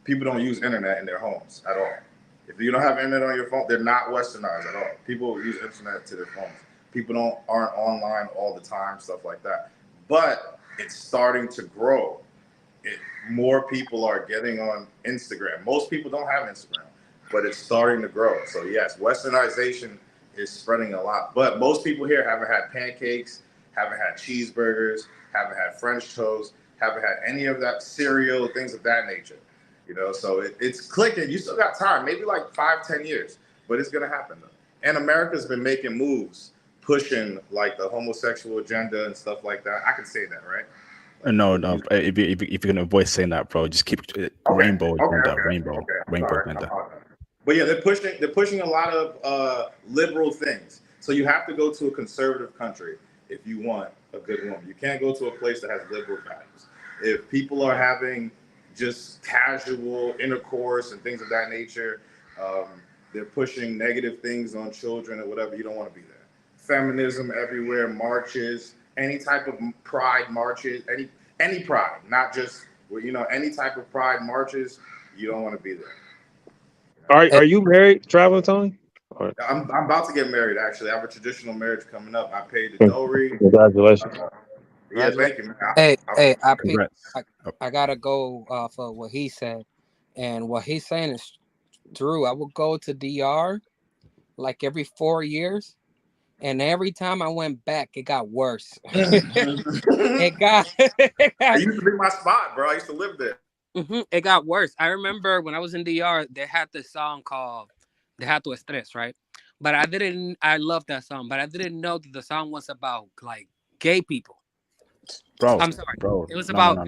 people don't use internet in their homes at all. If you don't have internet on your phone, they're not westernized at all. People use internet to their phones. People aren't online all the time, stuff like that. But it's starting to grow. More people are getting on Instagram. Most people don't have Instagram, but it's starting to grow. So yes, westernization is spreading a lot. But most people here haven't had pancakes, haven't had cheeseburgers, haven't had French toast, haven't had any of that cereal, things of that nature. You know, so it's clicking. You still got time, maybe like 5-10 years, but it's gonna happen though. And America's been making moves, pushing like the homosexual agenda and stuff like that. I can say that, right? No. If you're gonna avoid saying that, bro, just keep it rainbow agenda, rainbow agenda. But yeah, they're pushing a lot of liberal things. So you have to go to a conservative country if you want a good woman. You can't go to a place that has liberal values. If people are having just casual intercourse and things of that nature, they're pushing negative things on children or whatever, you don't want to be there. Feminism everywhere, marches, any type of pride marches, any pride, not just, you know, any type of pride marches, you don't want to be there. Are you married, Traveling Tony? I'm about to get married, actually. I have a traditional marriage coming up. I paid the dowry. Congratulations. Yeah, thank you, man. Hey, Congrats. I gotta go for what he said, and what he's saying is true. I would go to DR like every 4 years, and every time I went back, it got worse. It got. It used to be my spot, bro. I used to live there. It got worse. I remember when I was in DR, they had this song called "Deja tu Estrés," right? But I loved that song, but I didn't know that the song was about like gay people. Bro, I'm sorry. bro. It was No. about.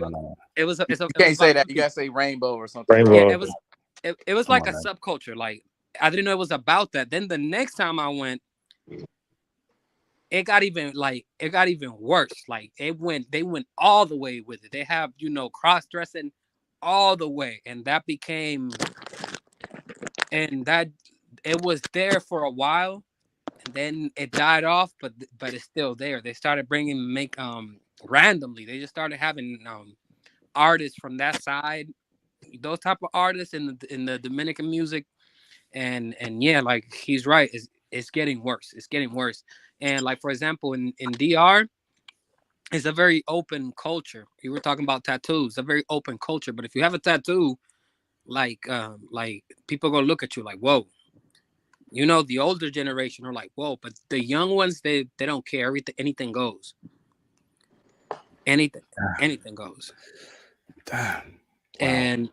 It was. You can't say that. You gotta say rainbow or something. Rainbow. Yeah, it was like a subculture. Like I didn't know it was about that. Then the next time I went, it got even worse. Like they went all the way with it. They have, you know, cross dressing all the way, and that became, and that it was there for a while, and then it died off, but it's still there. They started randomly. They just started having artists from that side, those type of artists in the Dominican music, and yeah, like he's right. It's getting worse. It's getting worse. And like for example, in DR, it's a very open culture. You were talking about tattoos. A very open culture. But if you have a tattoo, like people gonna look at you like, whoa. You know, the older generation are like, whoa. But the young ones, they don't care. Anything goes. Anything goes. Damn. Wow.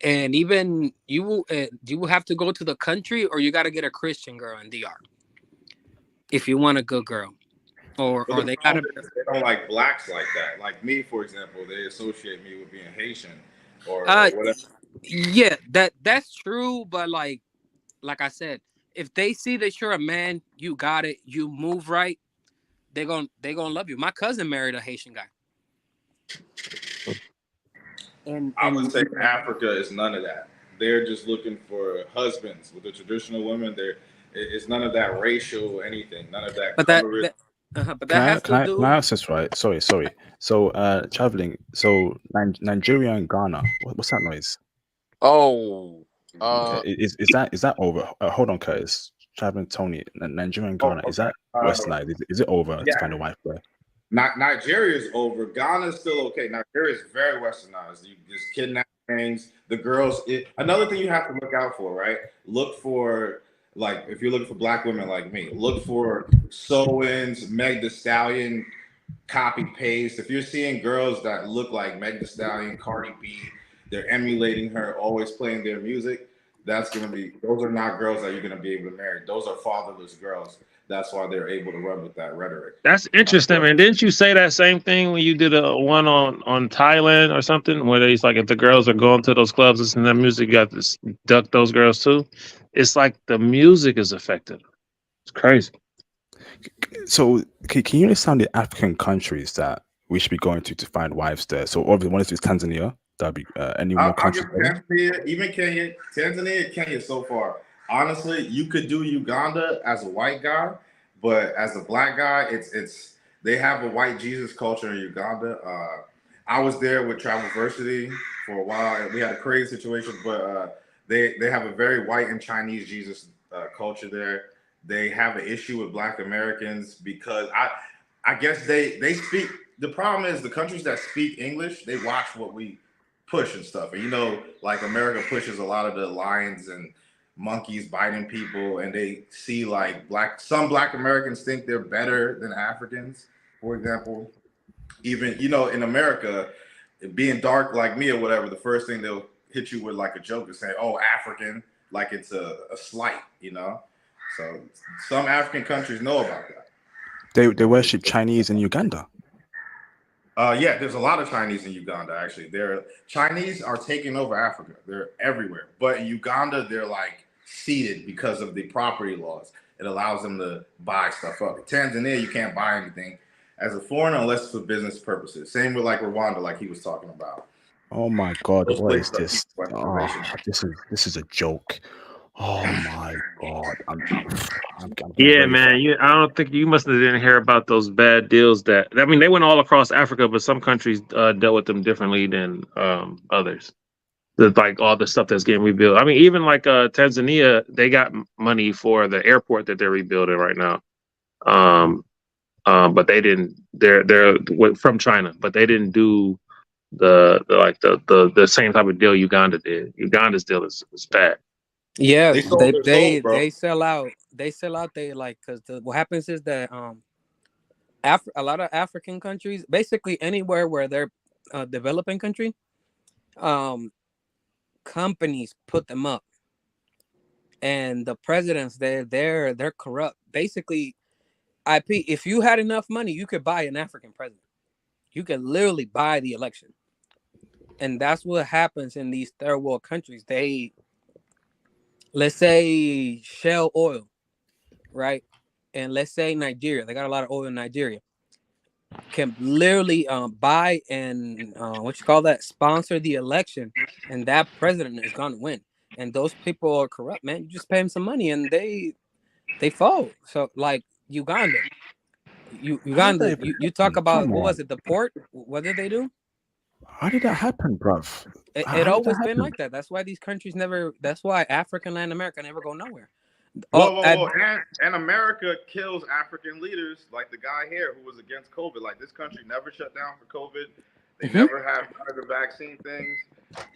And even you will have to go to the country, or you got to get a Christian girl in DR if you want a good girl. Or they gotta. They don't like blacks like that. Like me, for example, they associate me with being Haitian or whatever. Yeah, that's true. But like I said, if they see that you're a man, you got it, you move right, they're gonna love you. My cousin married a Haitian guy. And I would say Africa is none of that. They're just looking for husbands. With the traditional women, it's none of that racial anything. None of that. But that has to do. Can I ask this right? Sorry. So, traveling. So, Nigeria and Ghana. What's that noise? Oh, is that over? Hold on, Curtis. Traveling Tony, Nigeria and Ghana. Is that westernized? Is it over to find a wife there? Nigeria is over. Ghana is still okay. Nigeria is very westernized. You just kidnap things. The girls. Another thing you have to look out for, right? Look for, like, if you're looking for black women like me, look for sew-ins, Meg Thee Stallion, copy paste. If you're seeing girls that look like Meg Thee Stallion, Cardi B, they're emulating her, always playing their music. Those are not girls that you're gonna be able to marry. Those are fatherless girls. That's why they're able to run with that rhetoric. That's interesting, man. Didn't you say that same thing when you did a one on Thailand or something, where it's like if the girls are going to those clubs listening to that music, you got to duck those girls too? It's like the music is affected. It's crazy. So, can you understand the African countries that we should be going to find wives there? So, obviously, one is Tanzania. That'd be any more I'll countries? give Tanzania, even Kenya, Kenya so far. Honestly, you could do Uganda as a white guy, but as a black guy, it's they have a white Jesus culture in Uganda. I was there with Travelversity for a while, and we had a crazy situation, but they have a very white and Chinese Jesus culture there. They have an issue with Black Americans because I guess they speak. The problem is the countries that speak English, they watch what we push and stuff. And like America pushes a lot of the lions and monkeys biting people, and they see like some black Americans think they're better than Africans, for example. Even, in America, being dark like me or whatever, the first thing they'll hit you with like a joke is saying, "Oh, African," like it's a slight, So some African countries know about that. They worship Chinese in Uganda. Yeah, there's a lot of Chinese in Uganda, actually. Chinese are taking over Africa. They're everywhere. But in Uganda, they're like seated because of the property laws. It allows them to buy stuff up. In Tanzania, you can't buy anything as a foreigner unless it's for business purposes. Same with like Rwanda, like he was talking about. Oh my God, Those what is places this? are This is a joke. Oh my God, I'm getting Yeah, ready for. man. I don't think you must have didn't hear about those bad deals that. I mean, they went all across Africa, but some countries dealt with them differently than others. Like all the stuff that's getting rebuilt. I mean, even like Tanzania, they got money for the airport that they're rebuilding right now. But they didn't. They're from China, but they didn't do the same type of deal Uganda did. Uganda's deal is bad. Yeah, They sold their soul, bro. they sell out. They sell out. They like because what happens is that a lot of African countries, basically anywhere where they're developing country, companies put them up, and the presidents they're corrupt. Basically, if you had enough money, you could buy an African president. You could literally buy the election, and that's what happens in these third world countries. Let's say Shell Oil, right? And let's say Nigeria, they got a lot of oil in Nigeria, can literally buy and sponsor the election, and that president is going to win. And those people are corrupt, man. You just pay them some money and they fall. So like Uganda, you talk about, what was it, the port? What did they do? How did that happen, bruv? It always been like that. That's why these countries that's why Africa and Latin America never go nowhere. Whoa. And America kills African leaders, like the guy here who was against COVID. Like, this country never shut down for COVID. They never had none of the vaccine things.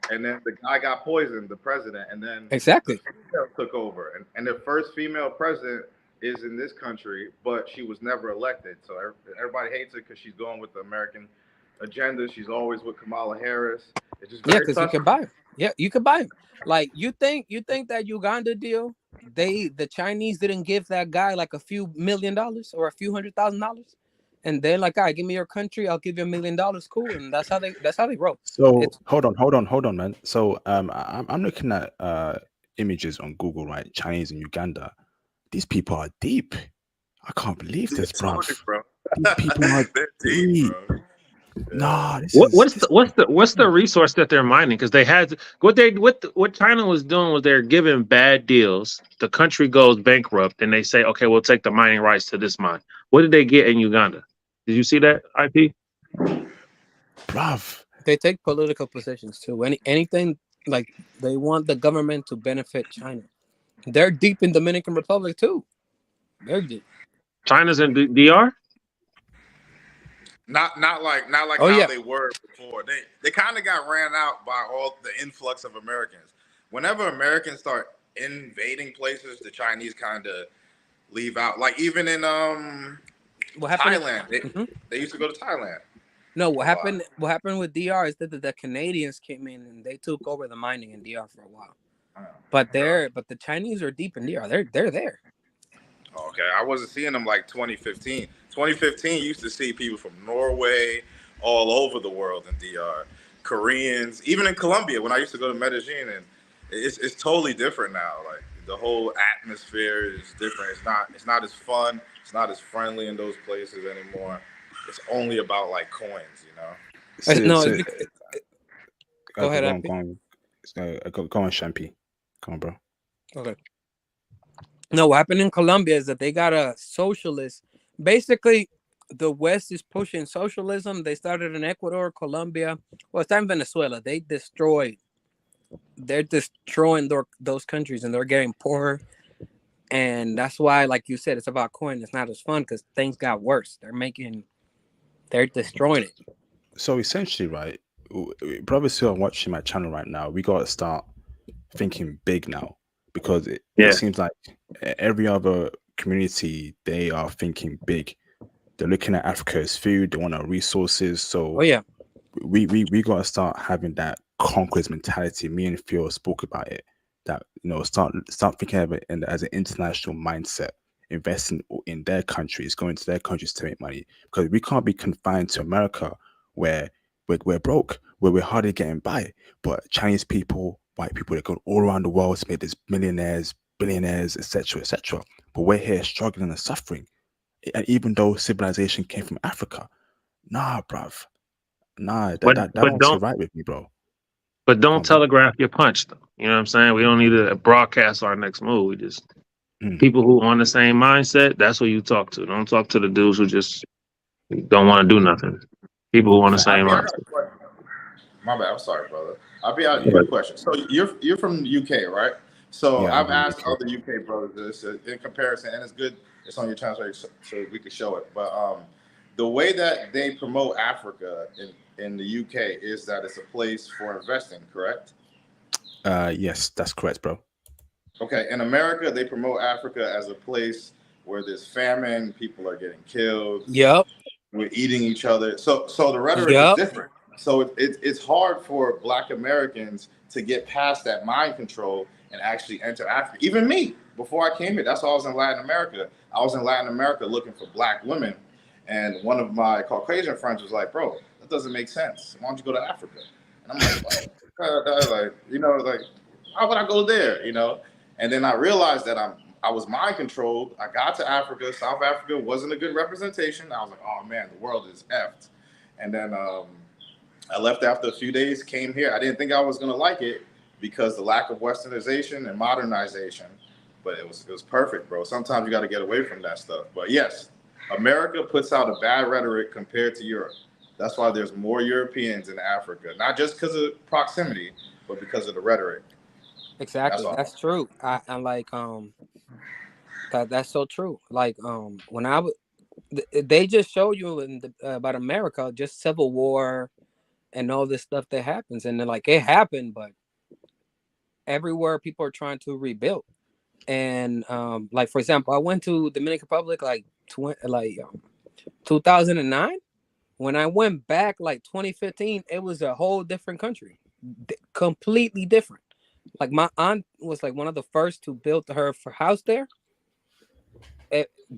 And then the guy got poisoned, the president, and then exactly the took over. And the first female president is in this country, but she was never elected. So everybody hates her because she's going with the American agenda. She's always with Kamala Harris. It's just because you can buy them. Yeah, you could buy them. Like, you think that Uganda deal, the Chinese didn't give that guy like a few $1 million or a few $100,000, and they're like, "All right, give me your country, I'll give you $1 million." Cool, and that's how they roll. So hold on, man. So I'm looking at images on Google, right? Chinese in Uganda. These people are deep. I can't believe this, bro. These people are deep. No, what's the resource that they're mining? Because they had what China was doing was they're giving bad deals. The country goes bankrupt, and they say, "Okay, we'll take the mining rights to this mine." What did they get in Uganda? Did you see that, IP? Bruv. They take political positions too. Anything, like, they want the government to benefit China. They're deep in Dominican Republic too. They're deep. China's in DR. Not like Oh how yeah. they were before. They kind of got ran out by all the influx of Americans. Whenever Americans start invading places, the Chinese kind of leave out. Like even in What happened? Thailand, they used to go to Thailand. No, what a lot. happened? What happened with DR is that the Canadians came in and they took over the mining in DR for a while. But the Chinese are deep in DR. They're there. Okay, I wasn't seeing them like 2015. 2015, you used to see people from Norway, all over the world in DR, Koreans, even in Colombia. When I used to go to Medellin, and it's totally different now. Like the whole atmosphere is different. It's not as fun. It's not as friendly in those places anymore. It's only about like coins, you know. No, So, go ahead, go Happy. on, Champy. Come on, bro. Okay. No, what happened in Colombia is that they got a socialist. Basically, the West is pushing socialism. They started in Ecuador, Colombia. Well, it's not in Venezuela. They're destroying those countries, and they're getting poorer. And that's why, like you said, it's about coin. It's not as fun because things got worse. They're destroying it. So essentially, right, brothers who are watching my channel right now, we gotta start thinking big now, because it seems like every other community, they are thinking big. They're looking at Africa as food. They want our resources. So Oh yeah, we gotta start having that conquest mentality. Me and Phil spoke about it. That start thinking of it as an international mindset. Investing in their countries, going to their countries to make money, because we can't be confined to America where we're broke, where we're hardly getting by. But Chinese people, white people, they go all around the world to make this millionaires, billionaires, etc., etc. But we're here struggling and suffering. And even though civilization came from Africa, nah, bruv, nah, that don't sit right with me, bro. But don't telegraph your punch, though. You know what I'm saying? We don't need to broadcast our next move. We just people who on the same mindset. That's who you talk to. Don't talk to the dudes who just don't want to do nothing. People who on the same mindset. My bad. I'm sorry, brother. I'll be out your question. So you're from the UK, right? So Yeah, I've asked other UK brothers this in comparison, and it's good. It's on your channel so we can show it. But the way that they promote Africa in the UK is that it's a place for investing, correct? Yes, that's correct, bro. Okay, in America, they promote Africa as a place where there's famine, people are getting killed. Yep. We're eating each other. So the rhetoric is different. So it's hard for Black Americans to get past that mind control and actually enter Africa. Even me, before I came here, that's why I was in Latin America. I was in Latin America looking for Black women. And one of my Caucasian friends was like, bro, that doesn't make sense. Why don't you go to Africa? And I'm like, why would I go there? And then I realized that I was mind controlled. I got to Africa. South Africa wasn't a good representation. I was like, oh man, the world is effed. And then I left after a few days, came here. I didn't think I was gonna like it because the lack of westernization and modernization. But it was perfect, bro. Sometimes you got to get away from that stuff. But yes, America puts out a bad rhetoric compared to Europe. That's why there's more Europeans in Africa, not just because of proximity, but because of the rhetoric. Exactly, that's true. I like that's so true. Like when they just showed you about America, just civil war and all this stuff that happens, and then like it happened, but everywhere people are trying to rebuild. And like for example, I went to Dominican Republic like 2009. When I went back like 2015, it was a whole different country, completely different. Like my aunt was like one of the first to build her house there.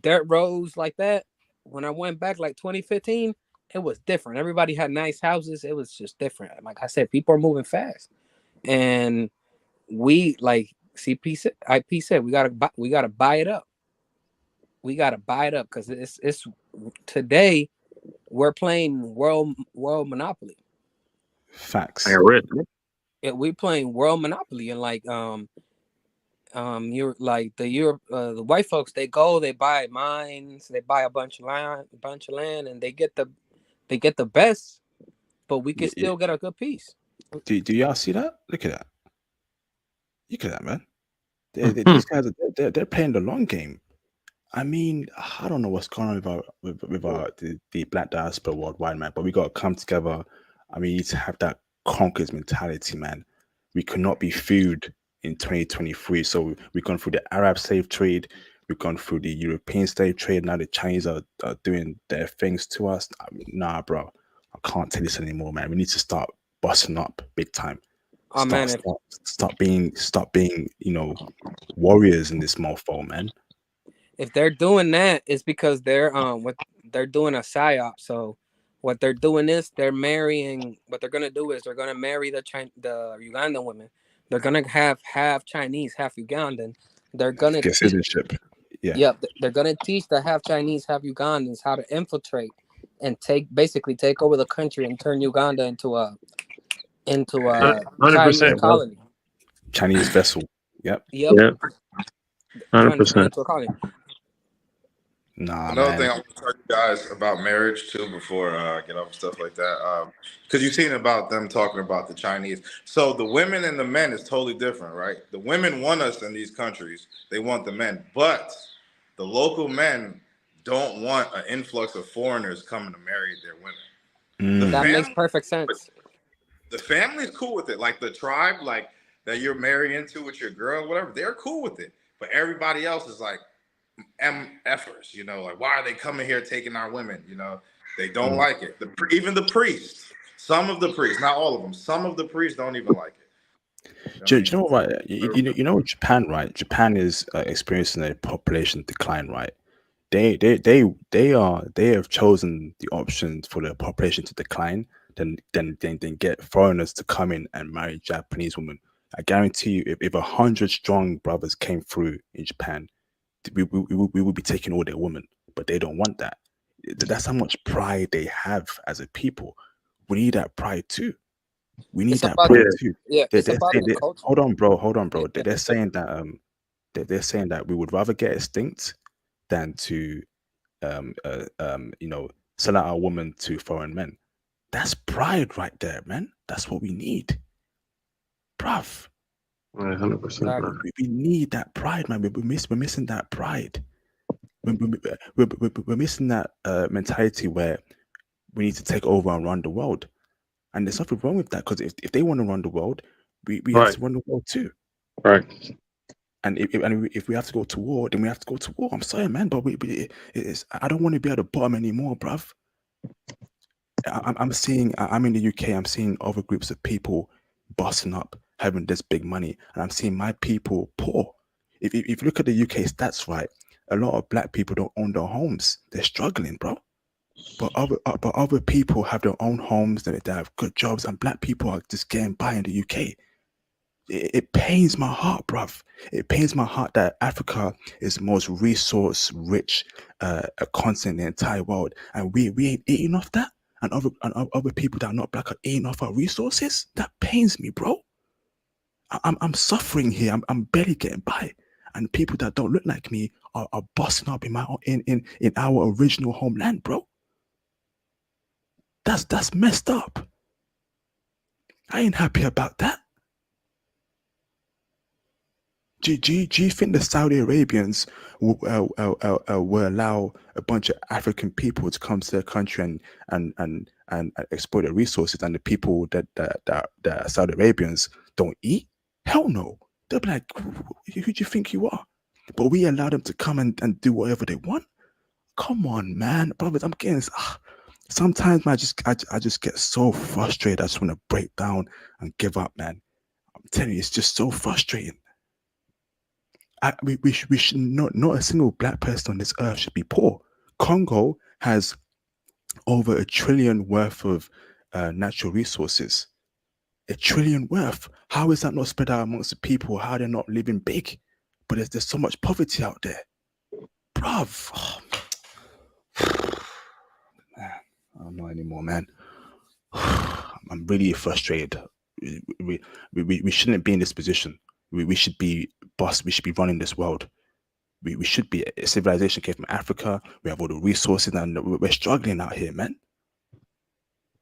Dirt roads like that. When I went back like 2015, it was different. Everybody had nice houses. It was just different. Like I said, people are moving fast, and we like IP said we gotta buy it up. We gotta buy it up because it's today we're playing world monopoly. Facts. We playing world monopoly, and like you're like the white folks, they buy mines, they buy a bunch of land, and they get the best, but we can still get a good piece. Do y'all see that? Look at that. Look at that, man. These guys they're playing the long game. I mean, I don't know what's going on with the black diaspora worldwide, man. But we got to come together. I mean, you need to have that conquers mentality, man. We cannot be food in 2023. So we've gone through the Arab slave trade, we've gone through the European slave trade. Now the Chinese are doing their things to us. I mean, nah, bro, I can't take this anymore, man. We need to start busting up big time. Oh man, if Stop being, warriors in this mofo, man. they're doing that, it's because they're doing a psyop. So what they're doing is they're marrying. What they're gonna do is they're gonna marry the Ugandan women. They're gonna have half Chinese, half Ugandan. They're gonna Get citizenship. Yeah. Yep, they're gonna teach the half Chinese, half Ugandans how to infiltrate and basically take over the country and turn Uganda into a 100%, Chinese bro. colony. Chinese vessel. Yep. Yep, Yeah, turn it 100%. into a colony. Nah, Another man. thing I want to tell you guys about marriage too, before I get off stuff like that, because you've seen about them talking about the Chinese. So the women and the men is totally different, right? The women want us in these countries; they want the men, but the local men don't want an influx of foreigners coming to marry their women. The That makes family, perfect sense. the family's cool with it. Like the tribe, like that you're married into with your girl, whatever, they're cool with it. But everybody else is like, MFers, like why are they coming here taking our women? They don't like it. Even the priests, some of the priests, not all of them, some of the priests don't even like it. Do you know what? You know Japan, right? Japan is experiencing a population decline, right? They have chosen the option for the population to decline than get foreigners to come in and marry Japanese women. I guarantee you, if 100 strong brothers came through in Japan, we would be taking all their women, but they don't want that. That's how much pride they have as a people. We need that pride too. We need It's that about pride too. yeah, it's about the culture. Hold on, bro. They're saying that they're saying that we would rather get extinct than to sell out our woman to foreign men. That's pride right there, man. That's what we need, bruv. 100%, bro. We need that pride, man. We're missing that pride. We're missing that mentality where we need to take over and run the world. And there's nothing wrong with that, because if they want to run the world, we have to run the world too. Right. And if we have to go to war, then we have to go to war. I'm sorry, man, but I don't want to be at the bottom anymore, bruv. I'm in the UK, I'm seeing other groups of people busting up, having this big money, and I'm seeing my people poor. If you look at the UK stats, right, a lot of black people don't own their homes. They're struggling, bro. But other people have their own homes, they have good jobs, and black people are just getting by in the UK. It pains my heart, bruv. It pains my heart that Africa is the most resource-rich continent in the entire world, and we ain't eating off that, and other people that are not black are eating off our resources. That pains me, bro. I'm suffering here. I'm barely getting by, and people that don't look like me are busting up in our original homeland, bro. That's messed up. I ain't happy about that. Do you think the Saudi Arabians will allow a bunch of African people to come to their country and exploit their resources, and the people that Saudi Arabians don't eat? Hell no. They'll be like, who do you think you are? But we allow them to come and do whatever they want? Come on, man. Brothers, I'm getting... sometimes, man, I just get so frustrated. I just want to break down and give up, man. I'm telling you, it's just so frustrating. We should not a single black person on this earth should be poor. Congo has over $1 trillion worth of natural resources. $1 trillion worth. How is that not spread out amongst the people? How they're not living big? But there's so much poverty out there, bruv. Oh, man, I don't know anymore, man. I'm really frustrated. We shouldn't be in this position. We should be boss. We should be running this world. We should be. A civilization came from Africa. We have all the resources, and we're struggling out here, man.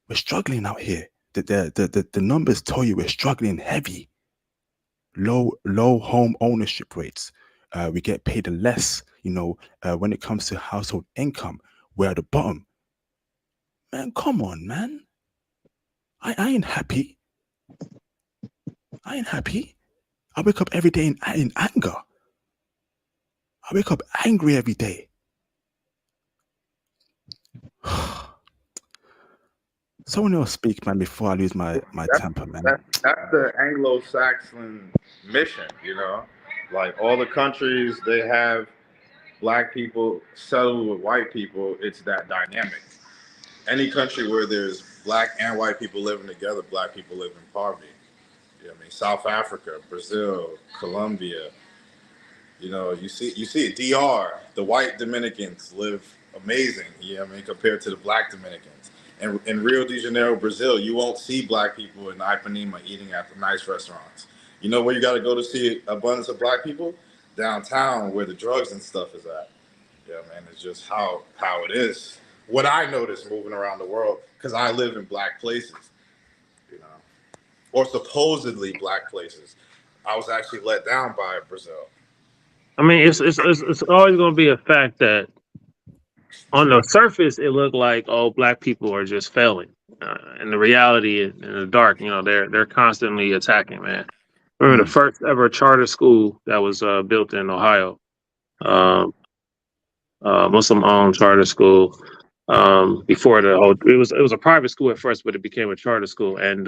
We're struggling out here. The numbers tell you we're struggling heavy. Low home ownership rates. We get paid less. When it comes to household income, we're at the bottom. Man, come on, man. I ain't happy. I ain't happy. I wake up every day in anger. I wake up angry every day. Someone else speak, man, before I lose my temper, man. That's the Anglo-Saxon mission, Like all the countries, they have black people settled with white people. It's that dynamic. Any country where there's black and white people living together, black people live in poverty. South Africa, Brazil, Colombia. You see it. DR, the white Dominicans live amazing. Compared to the black Dominicans. And in Rio de Janeiro, Brazil, you won't see black people in Ipanema eating at the nice restaurants. You know where you got to go to see abundance of black people? Downtown, where the drugs and stuff is at. It's just how it is. What I notice moving around the world, because I live in black places, or supposedly black places. I was actually let down by Brazil. I mean, it's always going to be a fact that on the surface it looked like black people are just failing, and the reality in the dark, they're constantly attacking. Man, remember the first ever charter school that was built in Ohio, Muslim-owned charter school. Before it was a private school at first, but it became a charter school, and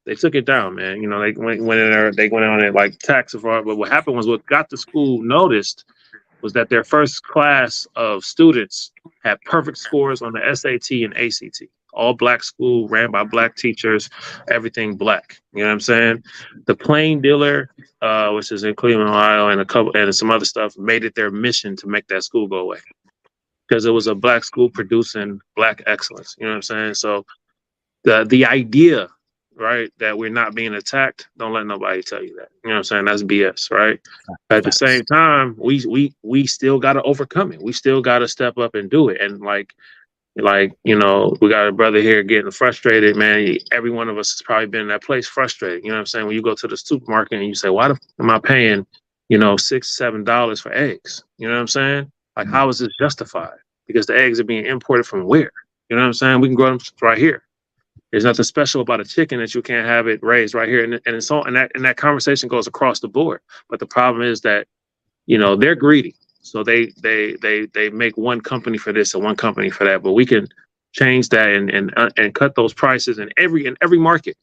they took it down, man. They went in there, they went on it like tax fraud. But what happened was, what got the school noticed was that their first class of students had perfect scores on the SAT and ACT. All black school, ran by black teachers, everything black. You know what I'm saying? The Plain Dealer, which is in Cleveland, Ohio, and some other stuff, made it their mission to make that school go away, because it was a black school producing black excellence. You know what I'm saying? So the idea, right, that we're not being attacked, don't let nobody tell you that. You know what I'm saying? That's BS, right? At the same time, we still got to overcome it. We still got to step up and do it. And like we got a brother here getting frustrated, man. Every one of us has probably been in that place, frustrated. You know what I'm saying? When you go to the supermarket and you say, why am I paying, $6-7 for eggs? You know what I'm saying? Like, how is this justified? Because the eggs are being imported from where? You know what I'm saying? We can grow them right here. There's nothing special about a chicken that you can't have it raised right here. And it's all, and that conversation goes across the board. But the problem is that, they're greedy. So they make one company for this and one company for that. But we can change that and cut those prices in every market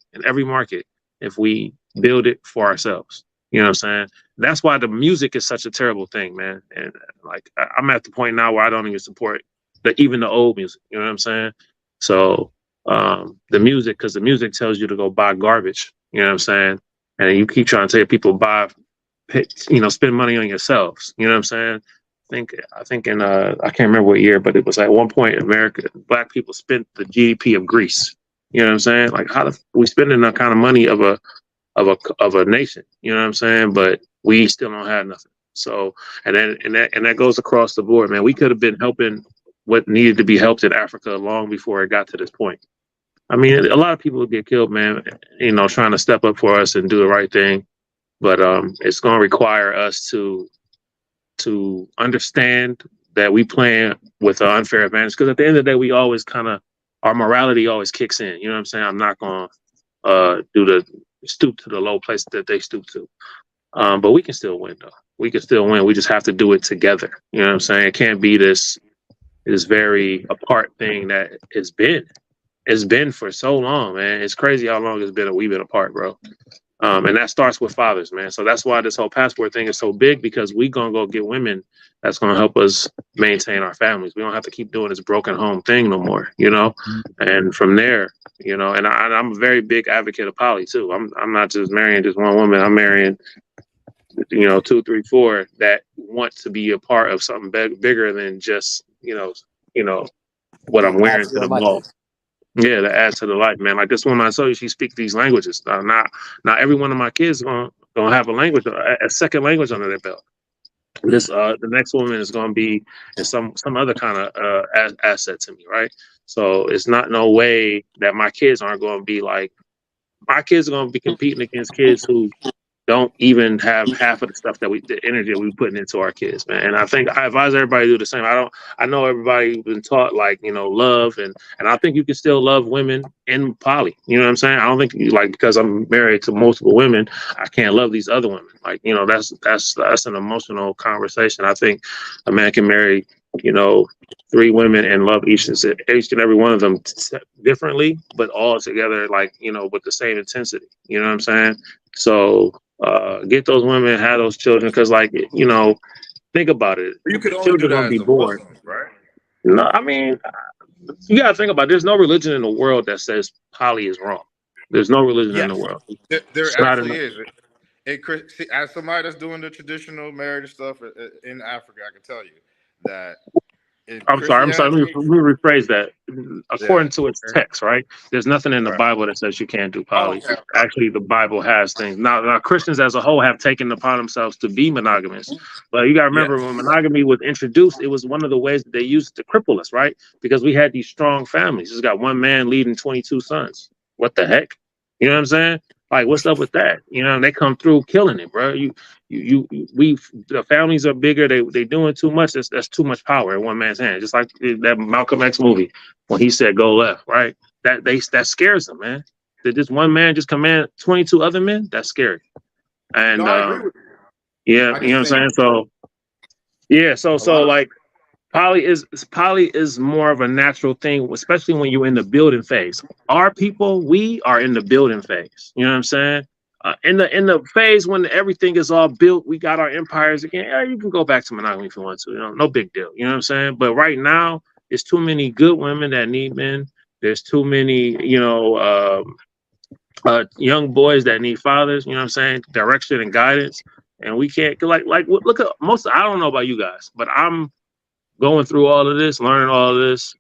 if we build it for ourselves. You know what I'm saying? That's why the music is such a terrible thing, man. And like, I'm at the point now where I don't even support even the old music. You know what I'm saying? So the music, because the music tells you to go buy garbage. You know what I'm saying? And you keep trying to tell people spend money on yourselves. You know what I'm saying? I think in I can't remember what year, but it was at one point in America, black people spent the GDP of Greece. You know what I'm saying? Like, how we spending that kind of money of a nation? You know what I'm saying? But we still don't have nothing. So and that goes across the board, man. We could have been helping what needed to be helped in Africa long before it got to this point. I mean, a lot of people get killed, man, trying to step up for us and do the right thing. But it's going to require us to understand that we playing with an unfair advantage. Because at the end of the day, we always our morality always kicks in. You know what I'm saying? I'm not going to stoop to the low place that they stoop to. But we can still win, though. We can still win. We just have to do it together. You know what I'm saying? It can't be this very apart thing that it's been. It's been for so long, man. It's crazy how long we've been apart, bro. And that starts with fathers, man. So that's why this whole passport thing is so big, because we gonna go get women that's gonna help us maintain our families. We don't have to keep doing this broken home thing no more, And from there, and I'm a very big advocate of poly too. I'm not just marrying just one woman. I'm marrying, 2, 3, 4 that want to be a part of something bigger than just, what I'm wearing to the mall. Yeah, that adds to the life, man. Like this woman I saw you, she speaks these languages. Not every one of my kids gonna have a second language under their belt. This the next woman is gonna be some other kind of asset to me, right? So it's not no way that my kids aren't gonna be like, my kids are gonna be competing against kids who don't even have half of the stuff the energy that we putting into our kids, man. And I think I advise everybody to do the same. I know everybody been taught like, love, and I think you can still love women in poly. You know what I'm saying? I don't think because I'm married to multiple women, I can't love these other women. Like, that's an emotional conversation. I think a man can marry, 3 women and love each and every one of them differently, but all together, with the same intensity. You know what I'm saying? So get those women, have those children, because think about it. You could only do Children are that gonna as be a born. Muslim, right? No, I mean, you gotta think about it. There's no religion in the world that says poly is wrong. There's no religion in the Yes, world. there It's not actually in is. See, as somebody that's doing the traditional marriage stuff in Africa, I can tell you that in I'm sorry. Christianity, Let me rephrase that. yeah, According to its text, right? There's nothing in the right. Bible that says you can't do Oh, poly. okay. Actually, the Bible has things. Now, Christians as a whole have taken upon themselves to be monogamous. But you got to remember, Yes. when monogamy was introduced, it was one of the ways that they used to cripple us, right? Because we had these strong families. Just got one man leading 22 sons. What the heck? You know what I'm saying? Like, what's up with that? They come through killing it, bro. The families are bigger. They doing too much. That's too much power in one man's hand. Just like that Malcolm X movie when he said go left, right? That scares them, man. Did this one man just command 22 other men? That's scary. And No, I agree with you. yeah, I you know just what I'm saying? think So yeah, so a lot of like poly is more of a natural thing, especially when you're in the building phase. Our people, we are in the building phase. You know what I'm saying? In the phase when everything is all built, we got our empires again. Yeah, you can go back to monogamy if you want to. No big deal. You know what I'm saying? But right now, there's too many good women that need men. There's too many, young boys that need fathers. You know what I'm saying? Direction and guidance. And we can't look at most. I don't know about you guys, but I'm going through all of this, learning all of this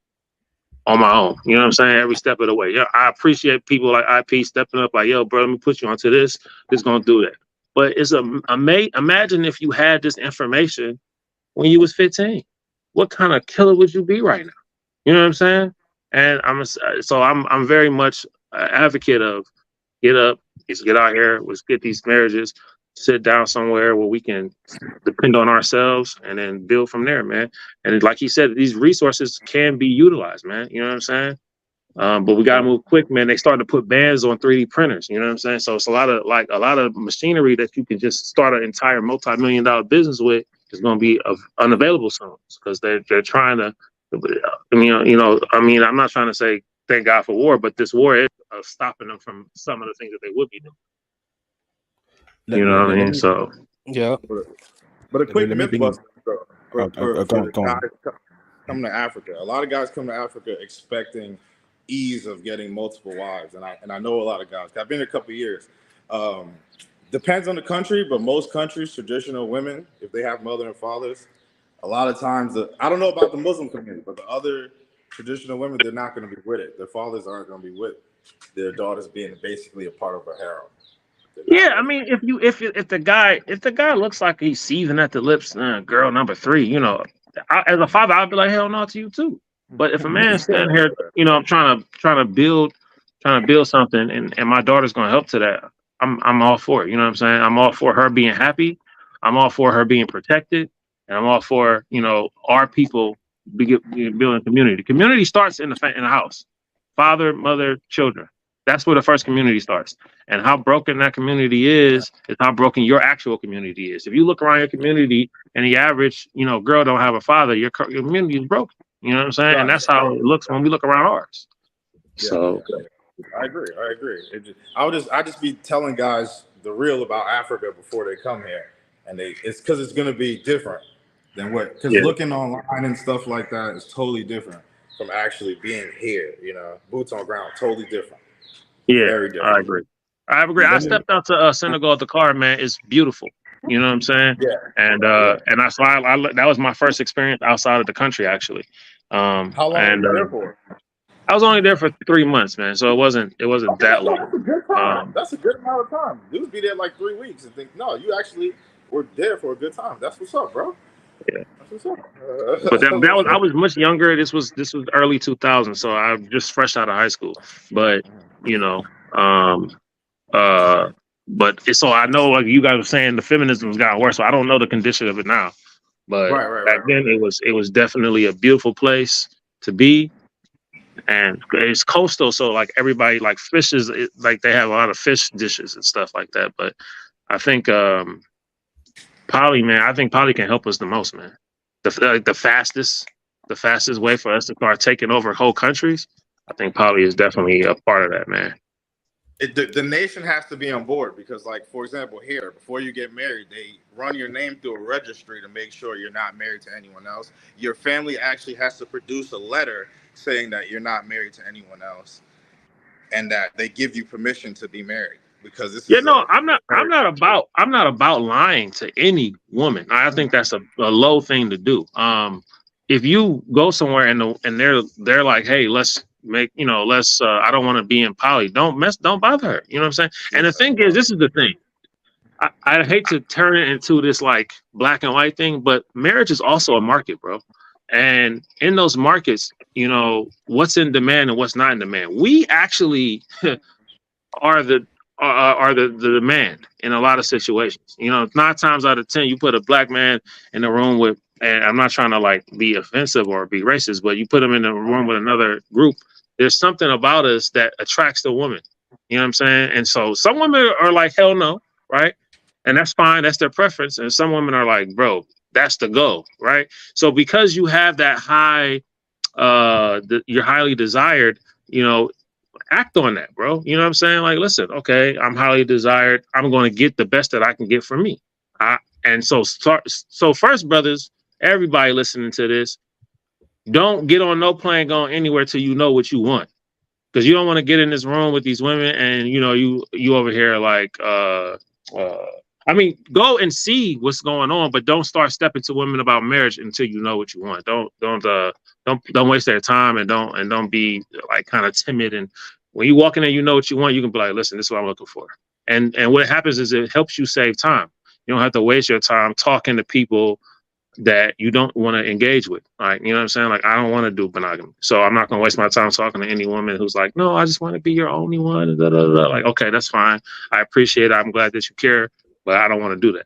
on my own. You know what I'm saying? Every step of the way. Yeah, I appreciate people like IP stepping up, like, yo, bro, let me put you onto this. This gonna do that. But it's imagine if you had this information when you was 15. What kind of killer would you be right now? You know what I'm saying? And I'm very much an advocate of get up, let's get out here, let's get these marriages, sit down somewhere where we can depend on ourselves and then build from there, man. And like he said, these resources can be utilized, man. You know what I'm saying? But we gotta move quick, man. They started to put bands on 3D printers. You know what I'm saying? So it's a lot of machinery that you can just start an entire multi-million-dollar business with is going to be unavailable soon because they're trying to. I'm not trying to say thank God for war, but this war is stopping them from some of the things that they would be doing. You know what I mean? So yeah. But a quick let me myth bring bust go for the on. guys coming to Africa. A lot of guys come to Africa expecting ease of getting multiple wives, and I know a lot of guys. I've been here a couple of years. Depends on the country, but most countries, traditional women, if they have mother and fathers, a lot of times, I don't know about the Muslim community, but the other traditional women, they're not going to be with it. Their fathers aren't going to be with their daughters being basically a part of a harem. Yeah, I mean, if the guy looks like he's seething at the lips, girl number 3, as a father, I'd be like, hell no to you too. But if a man's sitting here, I'm trying to build something, and my daughter's gonna help to that, I'm all for it. You know what I'm saying? I'm all for her being happy. I'm all for her being protected, and I'm all for our people building community. The community starts in the house, father, mother, children. That's where the first community starts. And how broken that community is how broken your actual community is. If you look around your community and the average, girl don't have a father, your community is broken. You know what I'm saying? And that's how it looks when we look around ours. Yeah, so I agree. I just be telling guys the real about Africa before they come here, and it's because it's going to be different than because looking online and stuff like that is totally different from actually being here. Boots on ground, totally different. Yeah, very different. I agree. I stepped out to Senegal at the car, man. It's beautiful. You know what I'm saying? Yeah. And that's why that was my first experience outside of the country, actually. How long were you there for? I was only there for 3 months, man. So it wasn't that long. That's a good time. That's a good amount of time. Dudes be there like 3 weeks and think, no, you actually were there for a good time. That's what's up, bro. Yeah. That's what's up. But I was much younger. This was early 2000s, so I'm just fresh out of high school. But But it's so I know, like you guys were saying, the feminism has gotten worse. So I don't know the condition of it now. But back then, it was definitely a beautiful place to be, and it's coastal. So like everybody like fishes, like they have a lot of fish dishes and stuff like that. But I think Poly, man, I think Poly can help us the most, man. The fastest way for us to start taking over whole countries. I think Poly is definitely a part of that, man. The nation has to be on board because, like, for example, here, before you get married, they run your name through a registry to make sure you're not married to anyone else. Your family actually has to produce a letter saying that you're not married to anyone else and that they give you permission to be married, because this is I'm not about lying to any woman. I think that's a low thing to do. If you go somewhere and they're like, hey, let's make, I don't want to be in poly. Don't bother her. You know what I'm saying? And the thing is, this is the thing. I hate to turn it into this like black and white thing, but marriage is also a market, bro. And in those markets, what's in demand and what's not in demand. We actually are the demand in a lot of situations. 9 times out of 10, you put a black man in a room with, and I'm not trying to like be offensive or be racist, but you put them in a room with another group, there's something about us that attracts the woman. You know what I'm saying? And so some women are like, hell no, right? And that's fine. That's their preference. And some women are like, bro, that's the goal, right? So because you have that high, you're highly desired, act on that, bro. You know what I'm saying? Like, listen, okay, I'm highly desired. I'm going to get the best that I can get from me. So first, brothers, everybody listening to this, don't get on no plane going anywhere till you know what you want. Because you don't want to get in this room with these women and, you over here like, go and see what's going on, but don't start stepping to women about marriage until you know what you want. Don't waste their time and don't be like kind of timid. And when you walk in there, you know what you want. You can be like, listen, this is what I'm looking for. And what happens is it helps you save time. You don't have to waste your time talking to people that you don't want to engage with. Like, you know what I'm saying? Like, I don't want to do monogamy. So I'm not going to waste my time talking to any woman who's like, no, I just want to be your only one. Like, okay, that's fine. I appreciate it. I'm glad that you care, but I don't want to do that,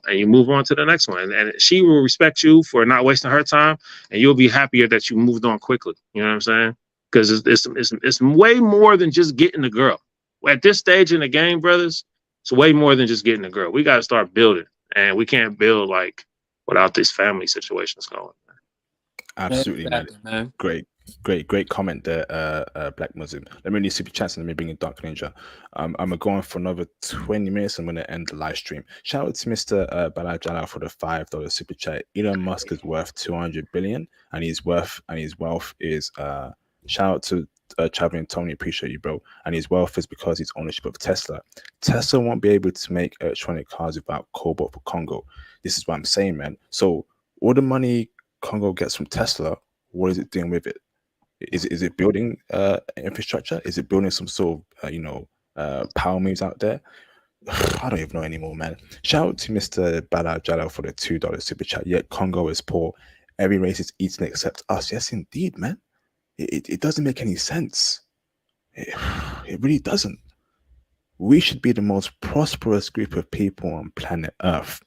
and you move on to the next one. And she will respect you for not wasting her time, and you'll be happier that you moved on quickly. You know what I'm saying? Because it's way more than just getting the girl. At this stage in the game, brothers, it's way more than just getting the girl. We got to start building, and we can't build like without these family situations going. Absolutely, man. Great comment there, Black Muslim. Let me read super chats and let me bring in Dark Ninja. I'm gonna go on for another 20 minutes. I'm gonna end the live stream. Shout out to Mr. Balajala for the $5 super chat. Elon Musk is worth 200 billion, and his wealth is shout out to Traveling Tony, appreciate you, bro. And his wealth is because his ownership of Tesla. Tesla won't be able to make electronic cars without cobalt for Congo. This is what I'm saying, man. So all the money Congo gets from Tesla, what is it doing with it? Is it building infrastructure? Is it building some sort of power moves out there? I don't even know anymore, man. Shout out to Mr. Bala Jala for the $2 super chat. Yet Congo is poor. Every race is eating except us. Yes, indeed, man. It doesn't make any sense. It really doesn't. We should be the most prosperous group of people on planet Earth.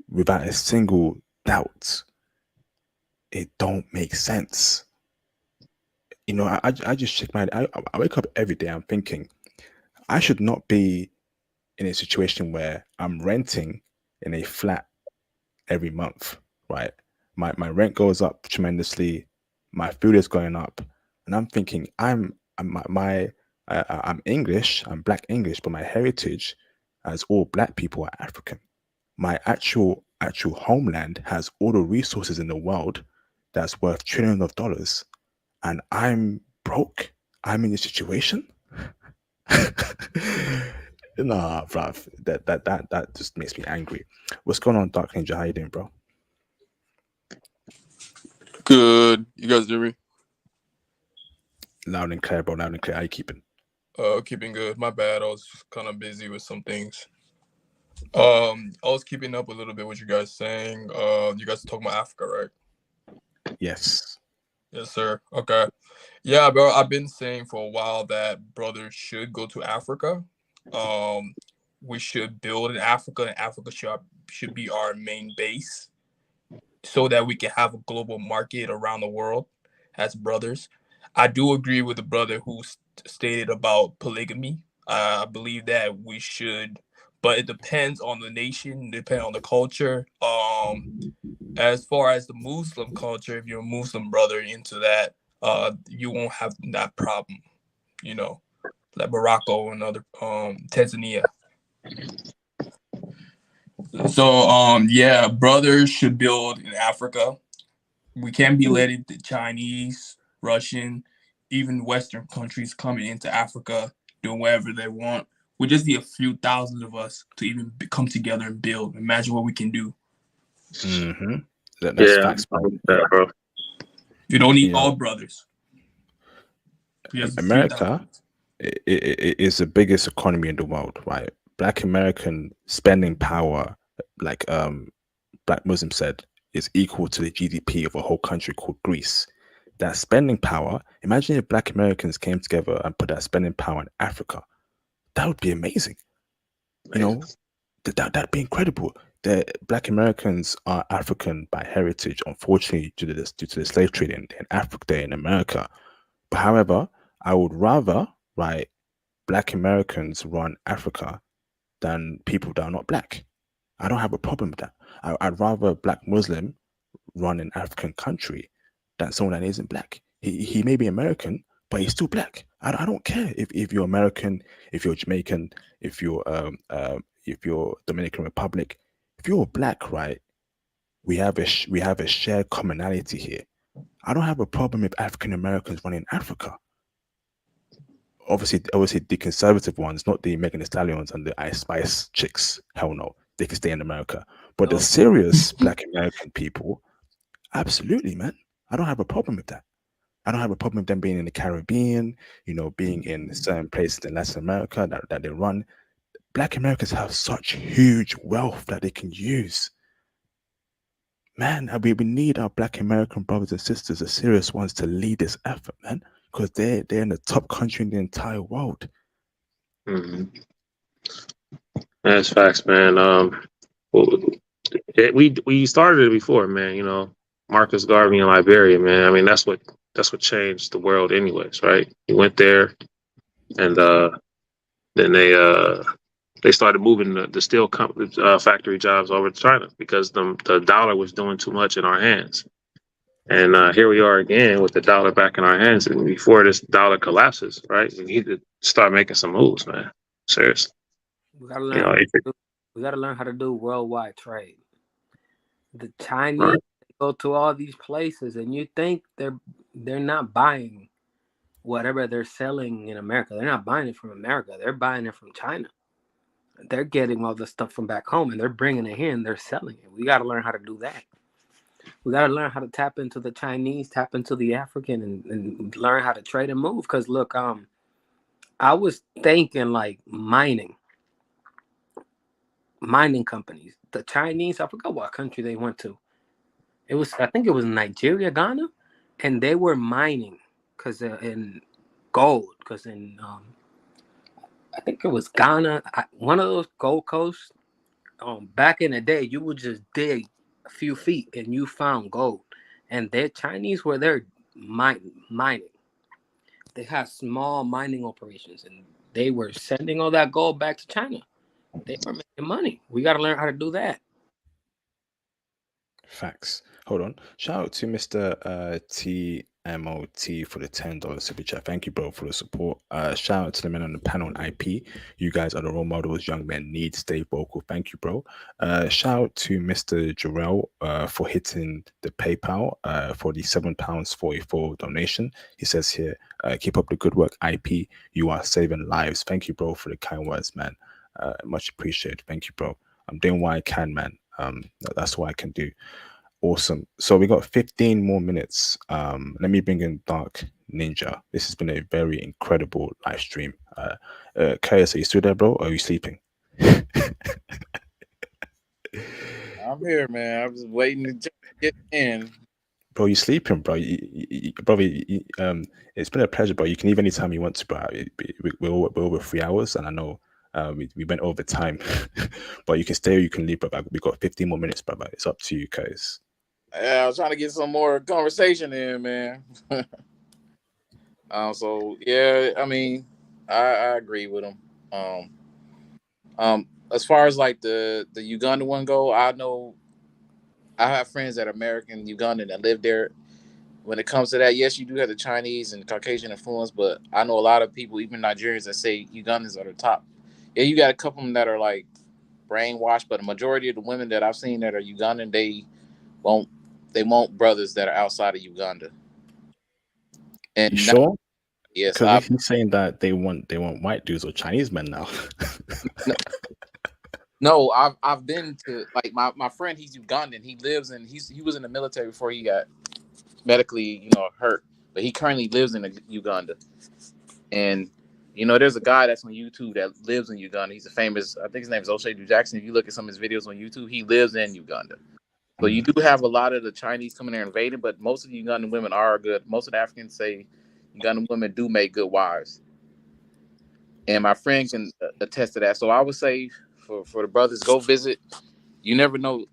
Without a single doubt. It don't make sense. I just shake my head. I wake up every day, I'm thinking, I should not be in a situation where I'm renting in a flat every month, right? My rent goes up tremendously, my food is going up, and I'm thinking I'm English, I'm Black English, but my heritage as all Black people are African. My actual homeland has all the resources in the world that's worth trillions of dollars, and I'm broke. I'm in this situation. Nah, bruv, that just makes me angry. What's going on, Dark Ninja? How you doing, bro? Good. You guys hear me? Loud and clear, bro. Loud and clear. How you keeping? Keeping good. My bad. I was just kind of busy with some things. I was keeping up a little bit what you guys saying. You guys talking about Africa, right? Yes. Yes, sir. Okay. Yeah, bro. I've been saying for a while that brothers should go to Africa. We should build in Africa, and Africa should be our main base, so that we can have a global market around the world as brothers. I do agree with the brother who stated about polygamy. I believe that we should, but it depends on the nation, depends on the culture. As far as the Muslim culture, if you're a Muslim brother into that, you won't have that problem, you know, like Morocco and other Tanzania. So yeah, brothers should build in Africa. We can't be letting the Chinese, Russian, even Western countries coming into Africa doing whatever they want. We just need a few thousands of us to even come together and build. Imagine what we can do. Mm-hmm. That's facts, bro. Bro. You don't need all brothers. Just America is the biggest economy in the world, right? Black American spending power, like Black Muslim said, is equal to the GDP of a whole country called Greece. That spending power, imagine if Black Americans came together and put that spending power in Africa. That would be amazing. You know, that'd be incredible. The Black Americans are African by heritage, unfortunately, due to the slave trade in Africa, in America. But however, I would rather, right, Black Americans run Africa than people that are not Black. I don't have a problem with that. I'd rather a Black Muslim run an African country than someone that isn't Black. He may be American, but he's still Black. I don't care if you're American, if you're Jamaican, if you're Dominican Republic. If you're Black, right, we have a shared commonality here. I don't have a problem with African Americans running Africa. Obviously, the conservative ones, not the Megan Thee Stallions and the Ice Spice chicks. Hell no, they can stay in America. But the serious Black American people, absolutely, man. I don't have a problem with that. I don't have a problem with them being in the Caribbean, you know, being in certain places in Latin America that they run. Black Americans have such huge wealth that they can use. Man, we need our Black American brothers and sisters, the serious ones, to lead this effort, man, because they're in the top country in the entire world. Mm-hmm. That's facts, man. We started it before, man. You know, Marcus Garvey in Liberia, man. I mean, that's what changed the world, anyways, right? He went there, and then they started moving the steel factory jobs over to China because the dollar was doing too much in our hands. And here we are again with the dollar back in our hands. And before this dollar collapses, right, we need to start making some moves, man. Seriously. We gotta learn how to do worldwide trade. The Chinese go to all these places, and you think they're not buying whatever they're selling in America. They're not buying it from America. They're buying it from China. They're getting all the stuff from back home, and they're bringing it here, and they're selling it. We got to learn how to do that. We got to learn how to tap into the Chinese, tap into the African, and learn how to trade and move. Because look, I was thinking like mining companies. The Chinese, I forgot what country they went to. I think it was Nigeria, Ghana, and they were mining because in gold. Because in I think it was Ghana, one of those Gold Coasts. Back in the day, you would just dig a few feet and you found gold. And their Chinese were there mining. They had small mining operations, and they were sending all that gold back to China. They were making money. We got to learn how to do that. Facts. Hold on. Shout out to Mr. TMOT for the $10 super chat. Thank you, bro, for the support. Shout out to the men on the panel on IP. You guys are the role models young men need. Stay vocal. Thank you, bro. Shout out to Mr. Jarrell for hitting the PayPal for the £7.44 donation. He says here, keep up the good work, IP. You are saving lives. Thank you, bro, for the kind words, man. Much appreciated. Thank you, bro. I'm doing what I can, man. That's what I can do. Awesome. So we got 15 more minutes. Let me bring in Dark Ninja. This has been a very incredible live stream. Kayas, are you still there, bro? Or are you sleeping? I'm here, man. I was waiting to get in. Bro, you sleeping, bro? It's been a pleasure, bro. You can leave anytime you want to, bro. We're over 3 hours, and I know We went over time, but you can stay or you can leave, brother. We got 15 more minutes, brother. It's up to you, guys. Yeah, I was trying to get some more conversation in, man. So yeah, I mean, I agree with him. As far as like the Uganda one go, I know I have friends that are American Ugandan that live there. When it comes to that, yes, you do have the Chinese and Caucasian influence, but I know a lot of people, even Nigerians, that say Ugandans are the top. Yeah, you got a couple of them that are like brainwashed, but the majority of the women that I've seen that are Ugandan, won't want brothers that are outside of Uganda. You And sure? yes, Because if he's saying that they want white dudes or Chinese men now. no, I've been to like my friend. He's Ugandan. He was in the military before he got medically hurt, but he currently lives in Uganda. And there's a guy that's on YouTube that lives in Uganda. He's a famous. I think his name is O'Shea Jackson. If you look at some of his videos on YouTube, he lives in Uganda. So you do have a lot of the Chinese coming there invading, but most of the Ugandan women are good. Most of the Africans say Ugandan women do make good wives. And my friend can attest to that. So I would say for the brothers, go visit. You never know.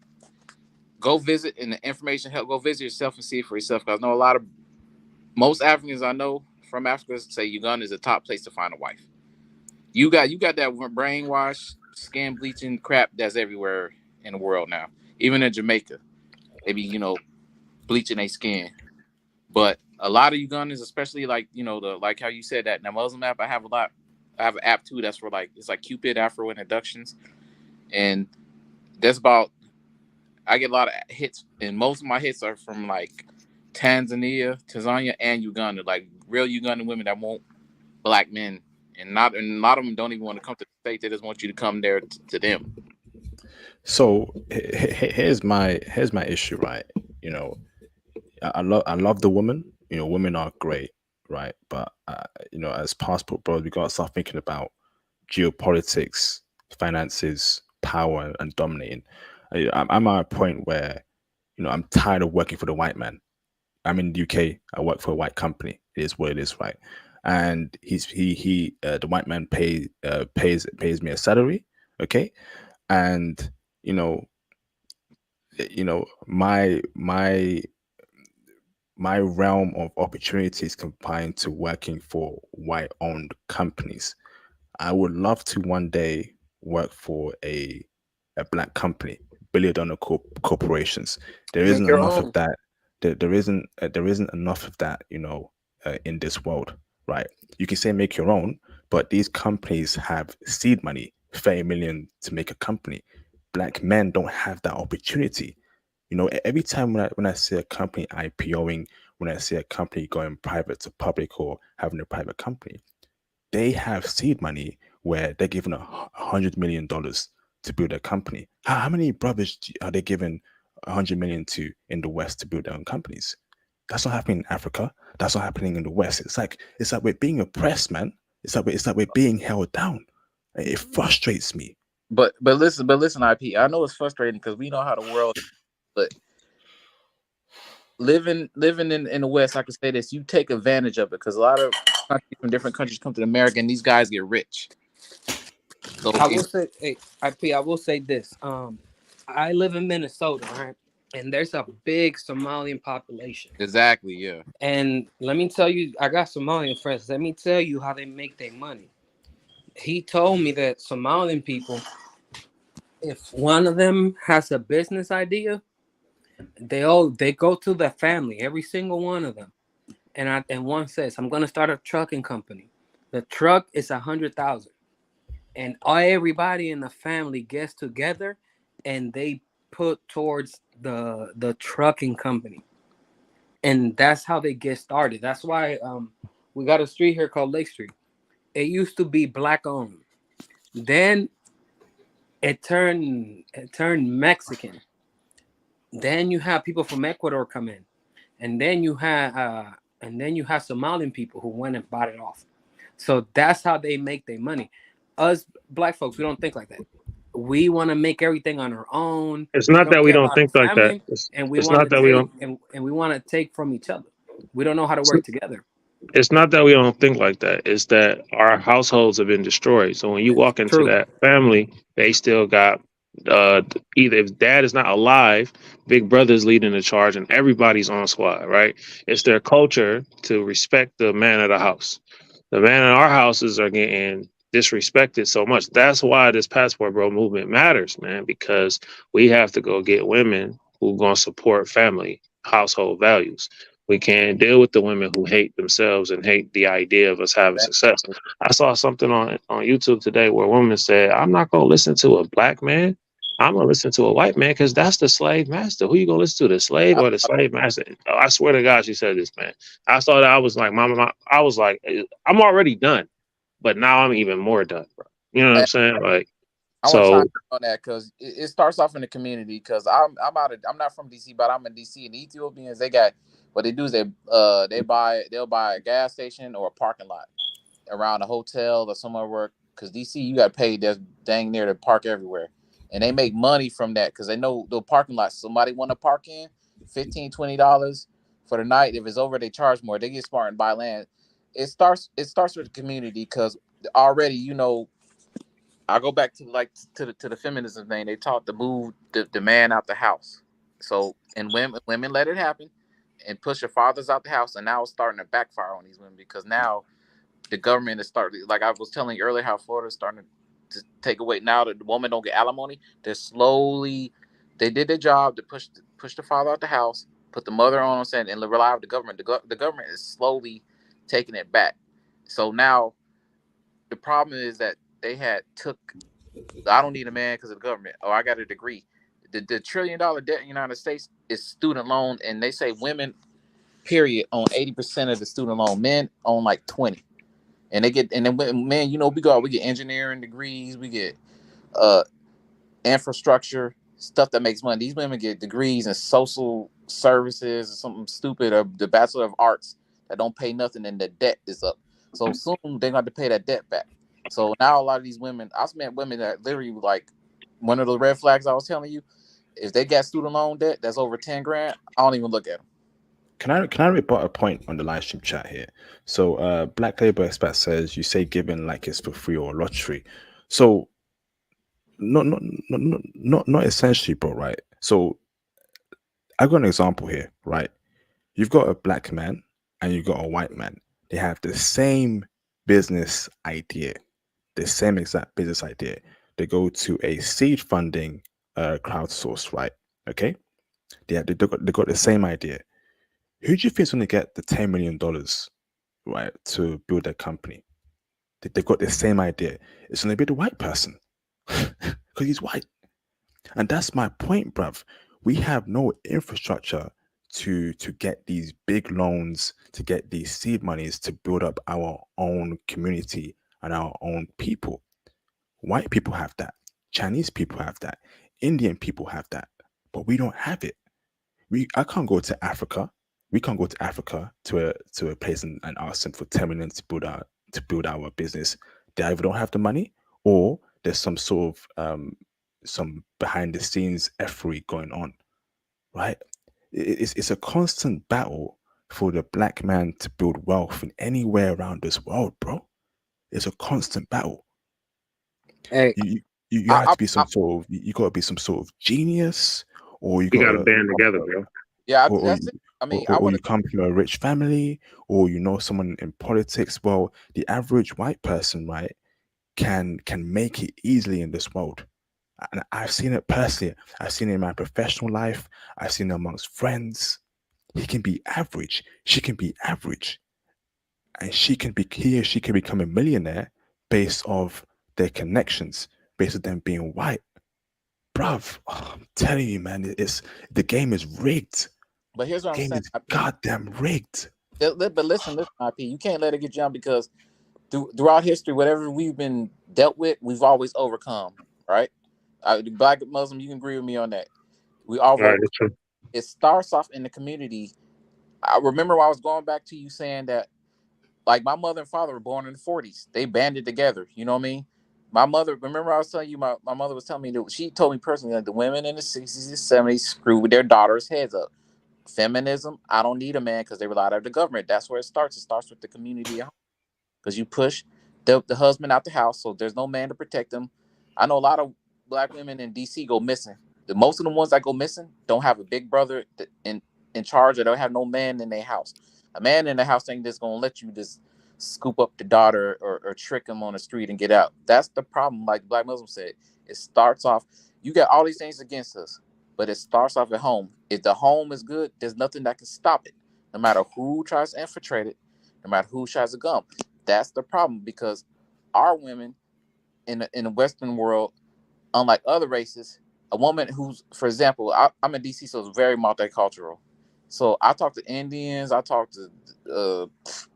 Go visit, and the information help. Go visit yourself and see it for yourself. Because I know most Africans I know from Africa say Uganda is the top place to find a wife. You got that brainwash, skin bleaching crap that's everywhere in the world now. Even in Jamaica, they be bleaching their skin. But a lot of Ugandans, especially like like how you said that Muslim app, I have an app too that's for it's like Cupid Afro Introductions, and that's about. I get a lot of hits, and most of my hits are from like Tanzania, and Uganda, like real Ugandan women that want black men, and a lot of them don't even want to come to the state. They just want you to come there to them. So here's my issue, right? I love the woman. Women are great, right? But as passport bros, we gotta start thinking about geopolitics, finances, power, and dominating. I'm at a point where I'm tired of working for the white man. I'm in the UK. I work for a white company. It is what it is, right? And the white man pays me a salary, okay? And my realm of opportunities confined to working for white-owned companies. I would love to one day work for a black company, billion-dollar corporations. There Make isn't your enough own. of that. There isn't enough of that, in this world, right? You can say make your own, but these companies have seed money, 30 million to make a company. Black men don't have that opportunity. Every time when I see a company IPOing, when I see a company going private to public or having a private company, they have seed money where they're given $100 million to build a company. How many brothers are they giving $100 million to in the West to build their own companies? That's not happening in Africa. That's not happening in the West. It's like we're being oppressed, man. It's like we're being held down. It frustrates me. But listen, IP. I know it's frustrating because we know how the world is, but living in the West, I can say this: you take advantage of it because a lot of countries from different countries come to America, and these guys get rich. So I will say, hey, IP. I will say this. I live in Minnesota, right? And there's a big Somalian population. exactly, yeah. And let me tell you, I got Somalian friends. Let me tell you how they make their money. He told me that Somalian people, if one of them has a business idea, they go to the family, every single one of them. And one says, I'm gonna start a trucking company. The truck is 100,000. And everybody in the family gets together and they put towards the trucking company. And that's how they get started. That's why we got a street here called Lake Street. It used to be black owned. Then it turned Mexican. Then you have people from Ecuador come in, and then you have Somalian people who went and bought it off. So that's how they make their money. Us black folks, we don't think like that. We want to make everything on our own. It's We not don't that we care don't about our think like that. family, and we It's want not to that we take don't. and we want to take from each other. We don't know how to It's, work together. It's not that we don't think like that. It's that our households have been destroyed. So when you walk into True. that family, they still got either if dad is not alive, big brother's leading the charge, and everybody's on squad. Right? It's their culture to respect the man of the house. The man in our houses are getting disrespected so much. That's why this passport bro movement matters, man, because we have to go get women who gonna support family, household values. We can't deal with the women who hate themselves and hate the idea of us having success. I saw something on YouTube today where a woman said, I'm not gonna listen to a black man. I'm gonna listen to a white man because that's the slave master. Who you gonna listen to, the slave or the slave master? I swear to God, she said this, man. I saw that. I was like, Mama, I was like, I'm already done, but now I'm even more done, bro. You know what I'm saying? Like, I want to chime so in on that because it starts off in the community. Because I'm not from DC, but I'm in DC, and the Ethiopians, they got what they do is they'll buy a gas station or a parking lot around a hotel or somewhere where, because DC you got to pay there's dang near to park everywhere, and they make money from that because they know the parking lot somebody want to park in $15-$20 for the night. If it's over, they charge more. They get smart and buy land. It starts with the community because already I go back to the feminism thing. They taught to move the man out the house. So and women let it happen and push their fathers out the house, and now it's starting to backfire on these women because now the government is starting, like I was telling you earlier, how Florida's starting to take away. Now that the woman don't get alimony, they did their job to push the father out the house, put the mother on, saying, and rely on the government. The government is slowly taking it back. So now the problem is that they had took. I don't need a man because of the government. Oh, I got a degree. The $1 trillion debt in the United States is student loan, and they say women, period, own 80% of the student loan. Men own like 20. And then man, we go out, we get engineering degrees, we get uh infrastructure stuff that makes money. These women get degrees in social services or something stupid, or the Bachelor of Arts that don't pay nothing, and the debt is up. So soon they're going to pay that debt back. So now a lot of these women, I've met women that literally, like, one of the red flags I was telling you, if they got student loan debt that's over 10 grand, I don't even look at them. Can I rebut a point on the live stream chat here? So Black Labor Expert says you say giving like it's for free or lottery. So not essentially, bro, right? So I got an example here, right? You've got a black man and you've got a white man. They have the same business idea, the same exact business idea. They go to a seed funding crowdsource, right? Okay. They got the same idea. Who do you think is going to get the $10 million, right, to build a company? They've got the same idea. It's going to be the white person because he's white. And that's my point, bruv. We have no infrastructure to get these big loans, to get these seed monies to build up our own community and our own people. White people have that. Chinese people have that. Indian people have that. But we don't have it. I can't go to Africa. We can't go to Africa to a place and ask them for 10 million to build our business. They either don't have the money, or there's some sort of some behind the scenes effery going on, right? It's a constant battle for the black man to build wealth in anywhere around this world, bro. It's a constant battle. Hey, You have to be some sort of, you got to be some sort of genius, or you we got got to to, band together, bro. Yeah, or that's it. I mean, I or want you to. come from a rich family, or you know someone in politics. Well, the average white person, right, can make it easily in this world. And I've seen it personally. I've seen it in my professional life. I've seen it amongst friends. He can be average. She can be average, and he or she can become a millionaire based off their connections, based on them being white. Bruv, I'm telling you, man, the game is rigged. But here's what I'm Game saying, is IP. goddamn rigged. But listen, IP. You can't let it get you down because throughout history, whatever we've been dealt with, we've always overcome. Right? The Black Muslim, you can agree with me on that. We all All right, vote. that's true. It starts off in the community. I remember when I was going back to you saying that, like, my mother and father were born in the 40s. They banded together. You know what I mean? My mother, remember I was telling you, my mother was telling me that she told me personally that the women in the 60s and 70s screwed with their daughters' heads up Feminism, I don't need a man because they rely on the government. That's where it starts. It starts with the community at home because you push the husband out the house, so there's no man to protect them. I know a lot of black women in DC go missing. Most of the ones that go missing don't have a big brother in charge, or don't have no man in their house. A man in the house ain't just gonna let you just scoop up the daughter or trick him on the street and get out. That's the problem. Like Black Muslim said, it starts off. You got all these things against us, but it starts off at home. If the home is good, there's nothing that can stop it. No matter who tries to infiltrate it, no matter who tries to come. That's the problem, because our women in the Western world, unlike other races, a woman who's, for example, I'm in DC, so it's very multicultural. So I talk to Indians, I talk to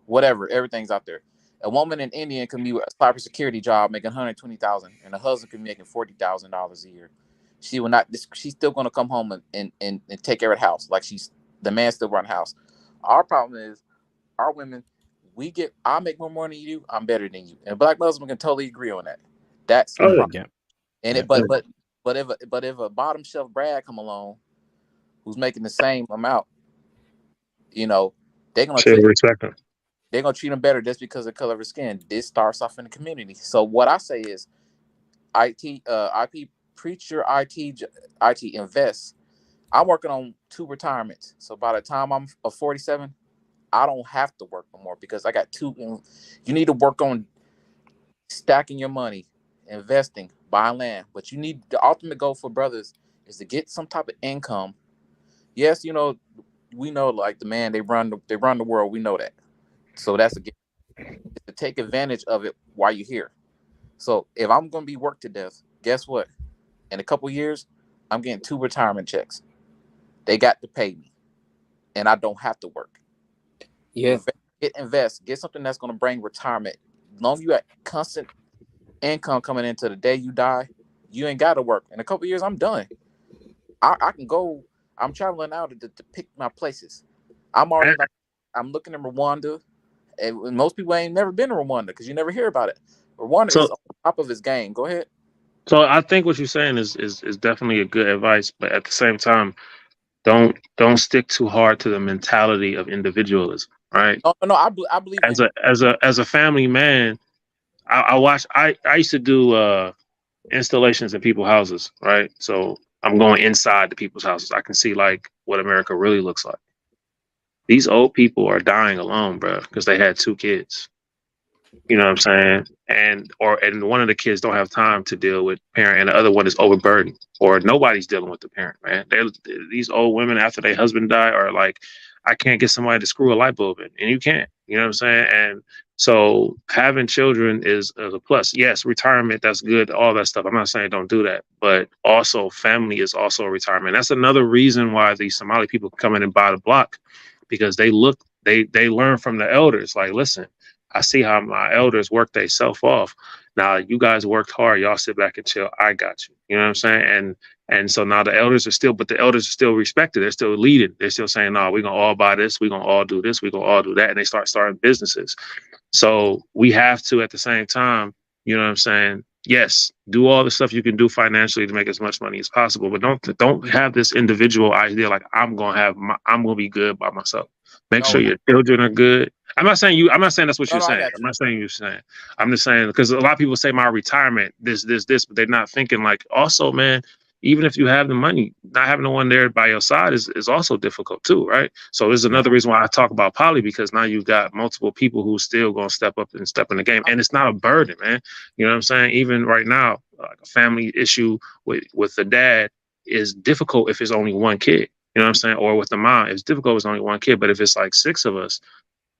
whatever, everything's out there. A woman in India can be a cybersecurity job making $120,000, and a husband can be making $40,000 a year. She will not. She's still going to come home and take care of the house, like the man still run the house. Our problem is our women. I make more money than you. I'm better than you, and Black Muslim can totally agree on that. That's the problem. Yeah. And Yeah. but if a bottom shelf Brad come along, who's making the same amount, they're gonna treat him better just because of the color of his skin. This starts off in the community. So what I say is, IP preach your IT invest. I'm working on 2 retirements. So by the time I'm 47, I don't have to work no more because I got 2. You need to work on stacking your money, investing, buying land. But you need, the ultimate goal for brothers is to get some type of income. Yes, we know, like, the man, they run the world. We know that. So that's to take advantage of it while you're here. So if I'm going to be worked to death, guess what? In a couple years, I'm getting 2 retirement checks. They got to pay me, and I don't have to work. Yeah. Invest. Get something that's going to bring retirement. As long as you got constant income coming into the day you die, you ain't got to work. In a couple years, I'm done. I can go. I'm traveling out to pick my places. I'm looking at Rwanda, and most people ain't never been to Rwanda because you never hear about it. Rwanda is on top of his game. Go ahead. So I think what you're saying is definitely a good advice, but at the same time, don't stick too hard to the mentality of individualism, right? No, I believe as a family man, I used to do installations in people's houses, right? So I'm going inside the people's houses. I can see like what America really looks like. These old people are dying alone, bro, because they had 2 kids. You know what I'm saying? And one of the kids don't have time to deal with parent, and the other one is overburdened, or nobody's dealing with the parent, man. These old women after their husband die are like, I can't get somebody to screw a light bulb in, and you can't. You know what I'm saying? And so having children is a plus. Yes, retirement, that's good, all that stuff. I'm not saying don't do that, but also family is also a retirement. That's another reason why these Somali people come in and buy the block, because they learn from the elders. Like, listen, I see how my elders work themselves off. Now you guys worked hard. Y'all sit back and chill. I got you. You know what I'm saying? And so now the elders are still respected. They're still leading. They're still saying, no, we're going to all buy this. We're going to all do this. We're going to all do that. And they start starting businesses. So we have to, at the same time, you know what I'm saying? Yes, do all the stuff you can do financially to make as much money as possible, but don't have this individual idea like I'm gonna be good by myself. Make sure your children are good. I'm not saying that's what you're saying. I'm not saying you're saying. I'm just saying, because a lot of people say my retirement, this, but they're not thinking like, also, man, even if you have the money, not having no one there by your side is also difficult too, right? So this is another reason why I talk about poly, because now you've got multiple people who still gonna step up and step in the game, and it's not a burden, man. You know what I'm saying? Even right now, like a family issue with the dad is difficult if it's only one kid. You know what I'm saying? Or with the mom, it's difficult if it's only one kid. But if it's like 6 of us,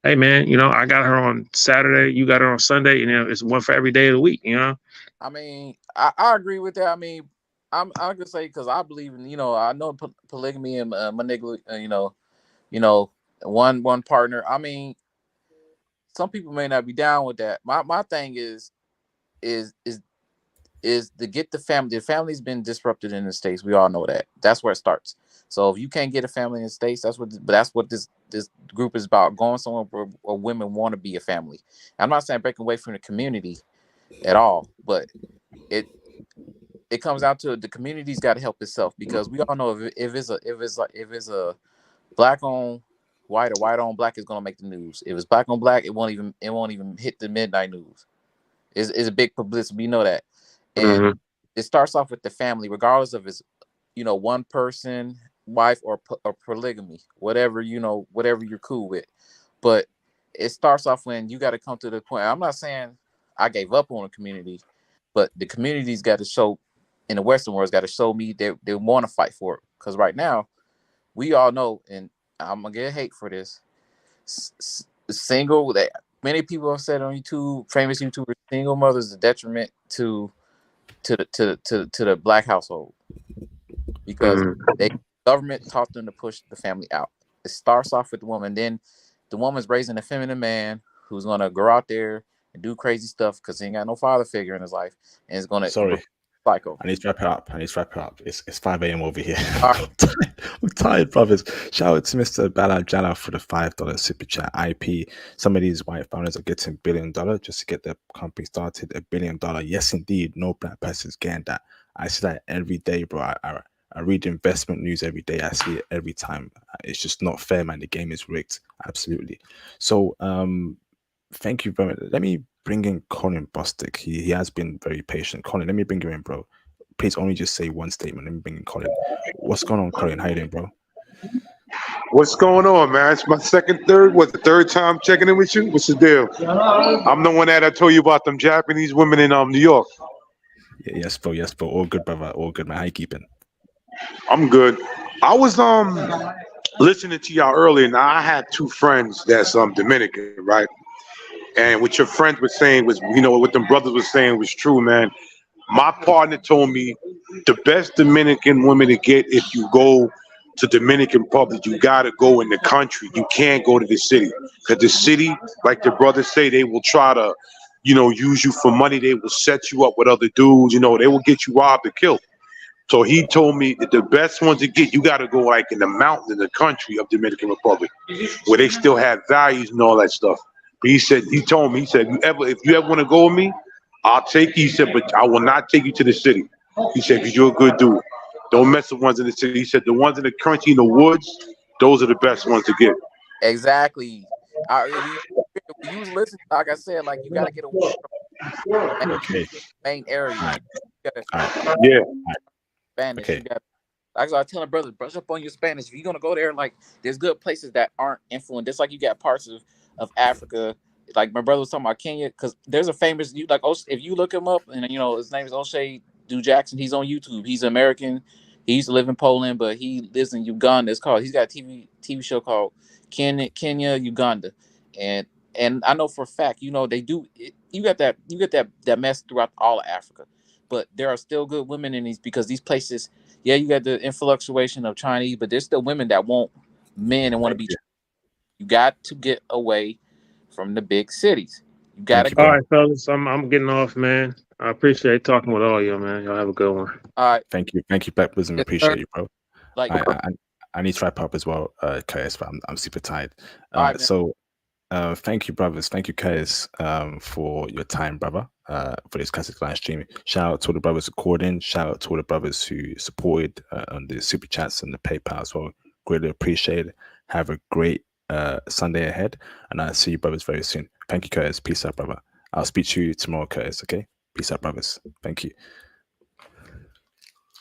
hey man, I got her on Saturday, you got her on Sunday, and it's one for every day of the week. I mean, I agree with that. I mean, I'm gonna say, because I believe in, I know polygamy and monogamy, one partner. I mean, some people may not be down with that. My thing is to get the family. The family's been disrupted in the States. We all know that. That's where it starts. So if you can't get a family in the States, that's what this group is about. Going somewhere where women want to be a family. I'm not saying breaking away from the community at all, but it comes out to the community's got to help itself, because we all know if it's black on white or white on black is gonna make the news. If it's black on black, it won't even hit the midnight news. It's a big publicity. We know that, and it starts off with the family, regardless of it's one person, wife or polygamy, whatever whatever you're cool with. But it starts off when you got to come to the point. I'm not saying I gave up on the community, but the community's got to show, in the Western world's got to show me they want to fight for it. Because right now, we all know, and I'm gonna get hate for this. Single that many people have said on YouTube, famous YouTubers, single mothers a detriment to the black household because the government taught them to push the family out. It starts off with the woman, then the woman's raising a feminine man who's gonna go out there and do crazy stuff because he ain't got no father figure in his life, and is gonna cycle. I need to wrap it up. It's 5 a.m. over here. I'm tired, brothers. Shout out to Mr. Bala Jala for the $5 super chat. IP. Some of these white founders are getting $1 billion just to get their company started. $1 billion. Yes, indeed. No black person's getting that. I see that every day, bro. I read investment news every day. I see it every time. It's just not fair, man. The game is rigged. Absolutely. So, thank you very much. Let me bring in Colin Bostic. He has been very patient. Colin, let me bring you in, bro. Please only just say one statement. Let me bring in Colin. What's going on, Colin? How you doing, bro? What's going on, man? It's my the third time checking in with you? What's the deal? I'm the one that I told you about them Japanese women in New York. Yes, bro. All good, brother. All good, man. How you keeping? I'm good. I was listening to y'all earlier. Now I had two friends that's Dominican, right? And what your friends were saying was, what them brothers were saying was true, man. My partner told me the best Dominican woman to get if you go to Dominican Republic, you gotta go in the country. You can't go to the city. Because the city, like the brothers say, they will try to, use you for money. They will set you up with other dudes. They will get you robbed or killed. So he told me that the best ones to get, you got to go like in the mountains in the country of Dominican Republic, where they still have values and all that stuff. But he told me, if you ever want to go with me, I'll take you. He said, but I will not take you to the city. He said, because you're a good dude. Don't mess with ones in the city. He said, the ones in the country, in the woods, those are the best ones to get. Exactly. You was listening, like I said, like you got to get away from main area. Yeah. Spanish. Okay. Like I was telling brothers, brush up on your Spanish. If you're gonna go there, like there's good places that aren't influenced. Just like you got parts of Africa. Like my brother was talking about Kenya, because there's a famous if you look him up, and his name is O'Shea Du Jackson. He's on YouTube. He's American. He used to live in Poland, but he lives in Uganda. He's got a TV show called Kenya, Uganda, and I know for a fact, they do. You got that mess throughout all of Africa, but there are still good women in these, because these places. Yeah, you got the influxuation of Chinese, but there's still women that want men and want to be. You got to get away from the big cities. You got to. All right, fellas, I'm getting off, man. I appreciate talking with all you, man. Y'all have a good one. All right. Thank you, Black Wisdom. Appreciate you, bro. Like, I need to wrap up as well, KS. But I'm super tired. Right, so. Thank you, brothers. Thank you, Kaz, for your time, brother, for this classic live stream. Shout out to all the brothers recording. Shout out to all the brothers who supported on the super chats and the PayPal as well. Greatly appreciate it. Have a great Sunday ahead, and I'll see you brothers very soon. Thank you, Kaz. Peace out, brother. I'll speak to you tomorrow, Kaz. Okay? Peace out, brothers. Thank you.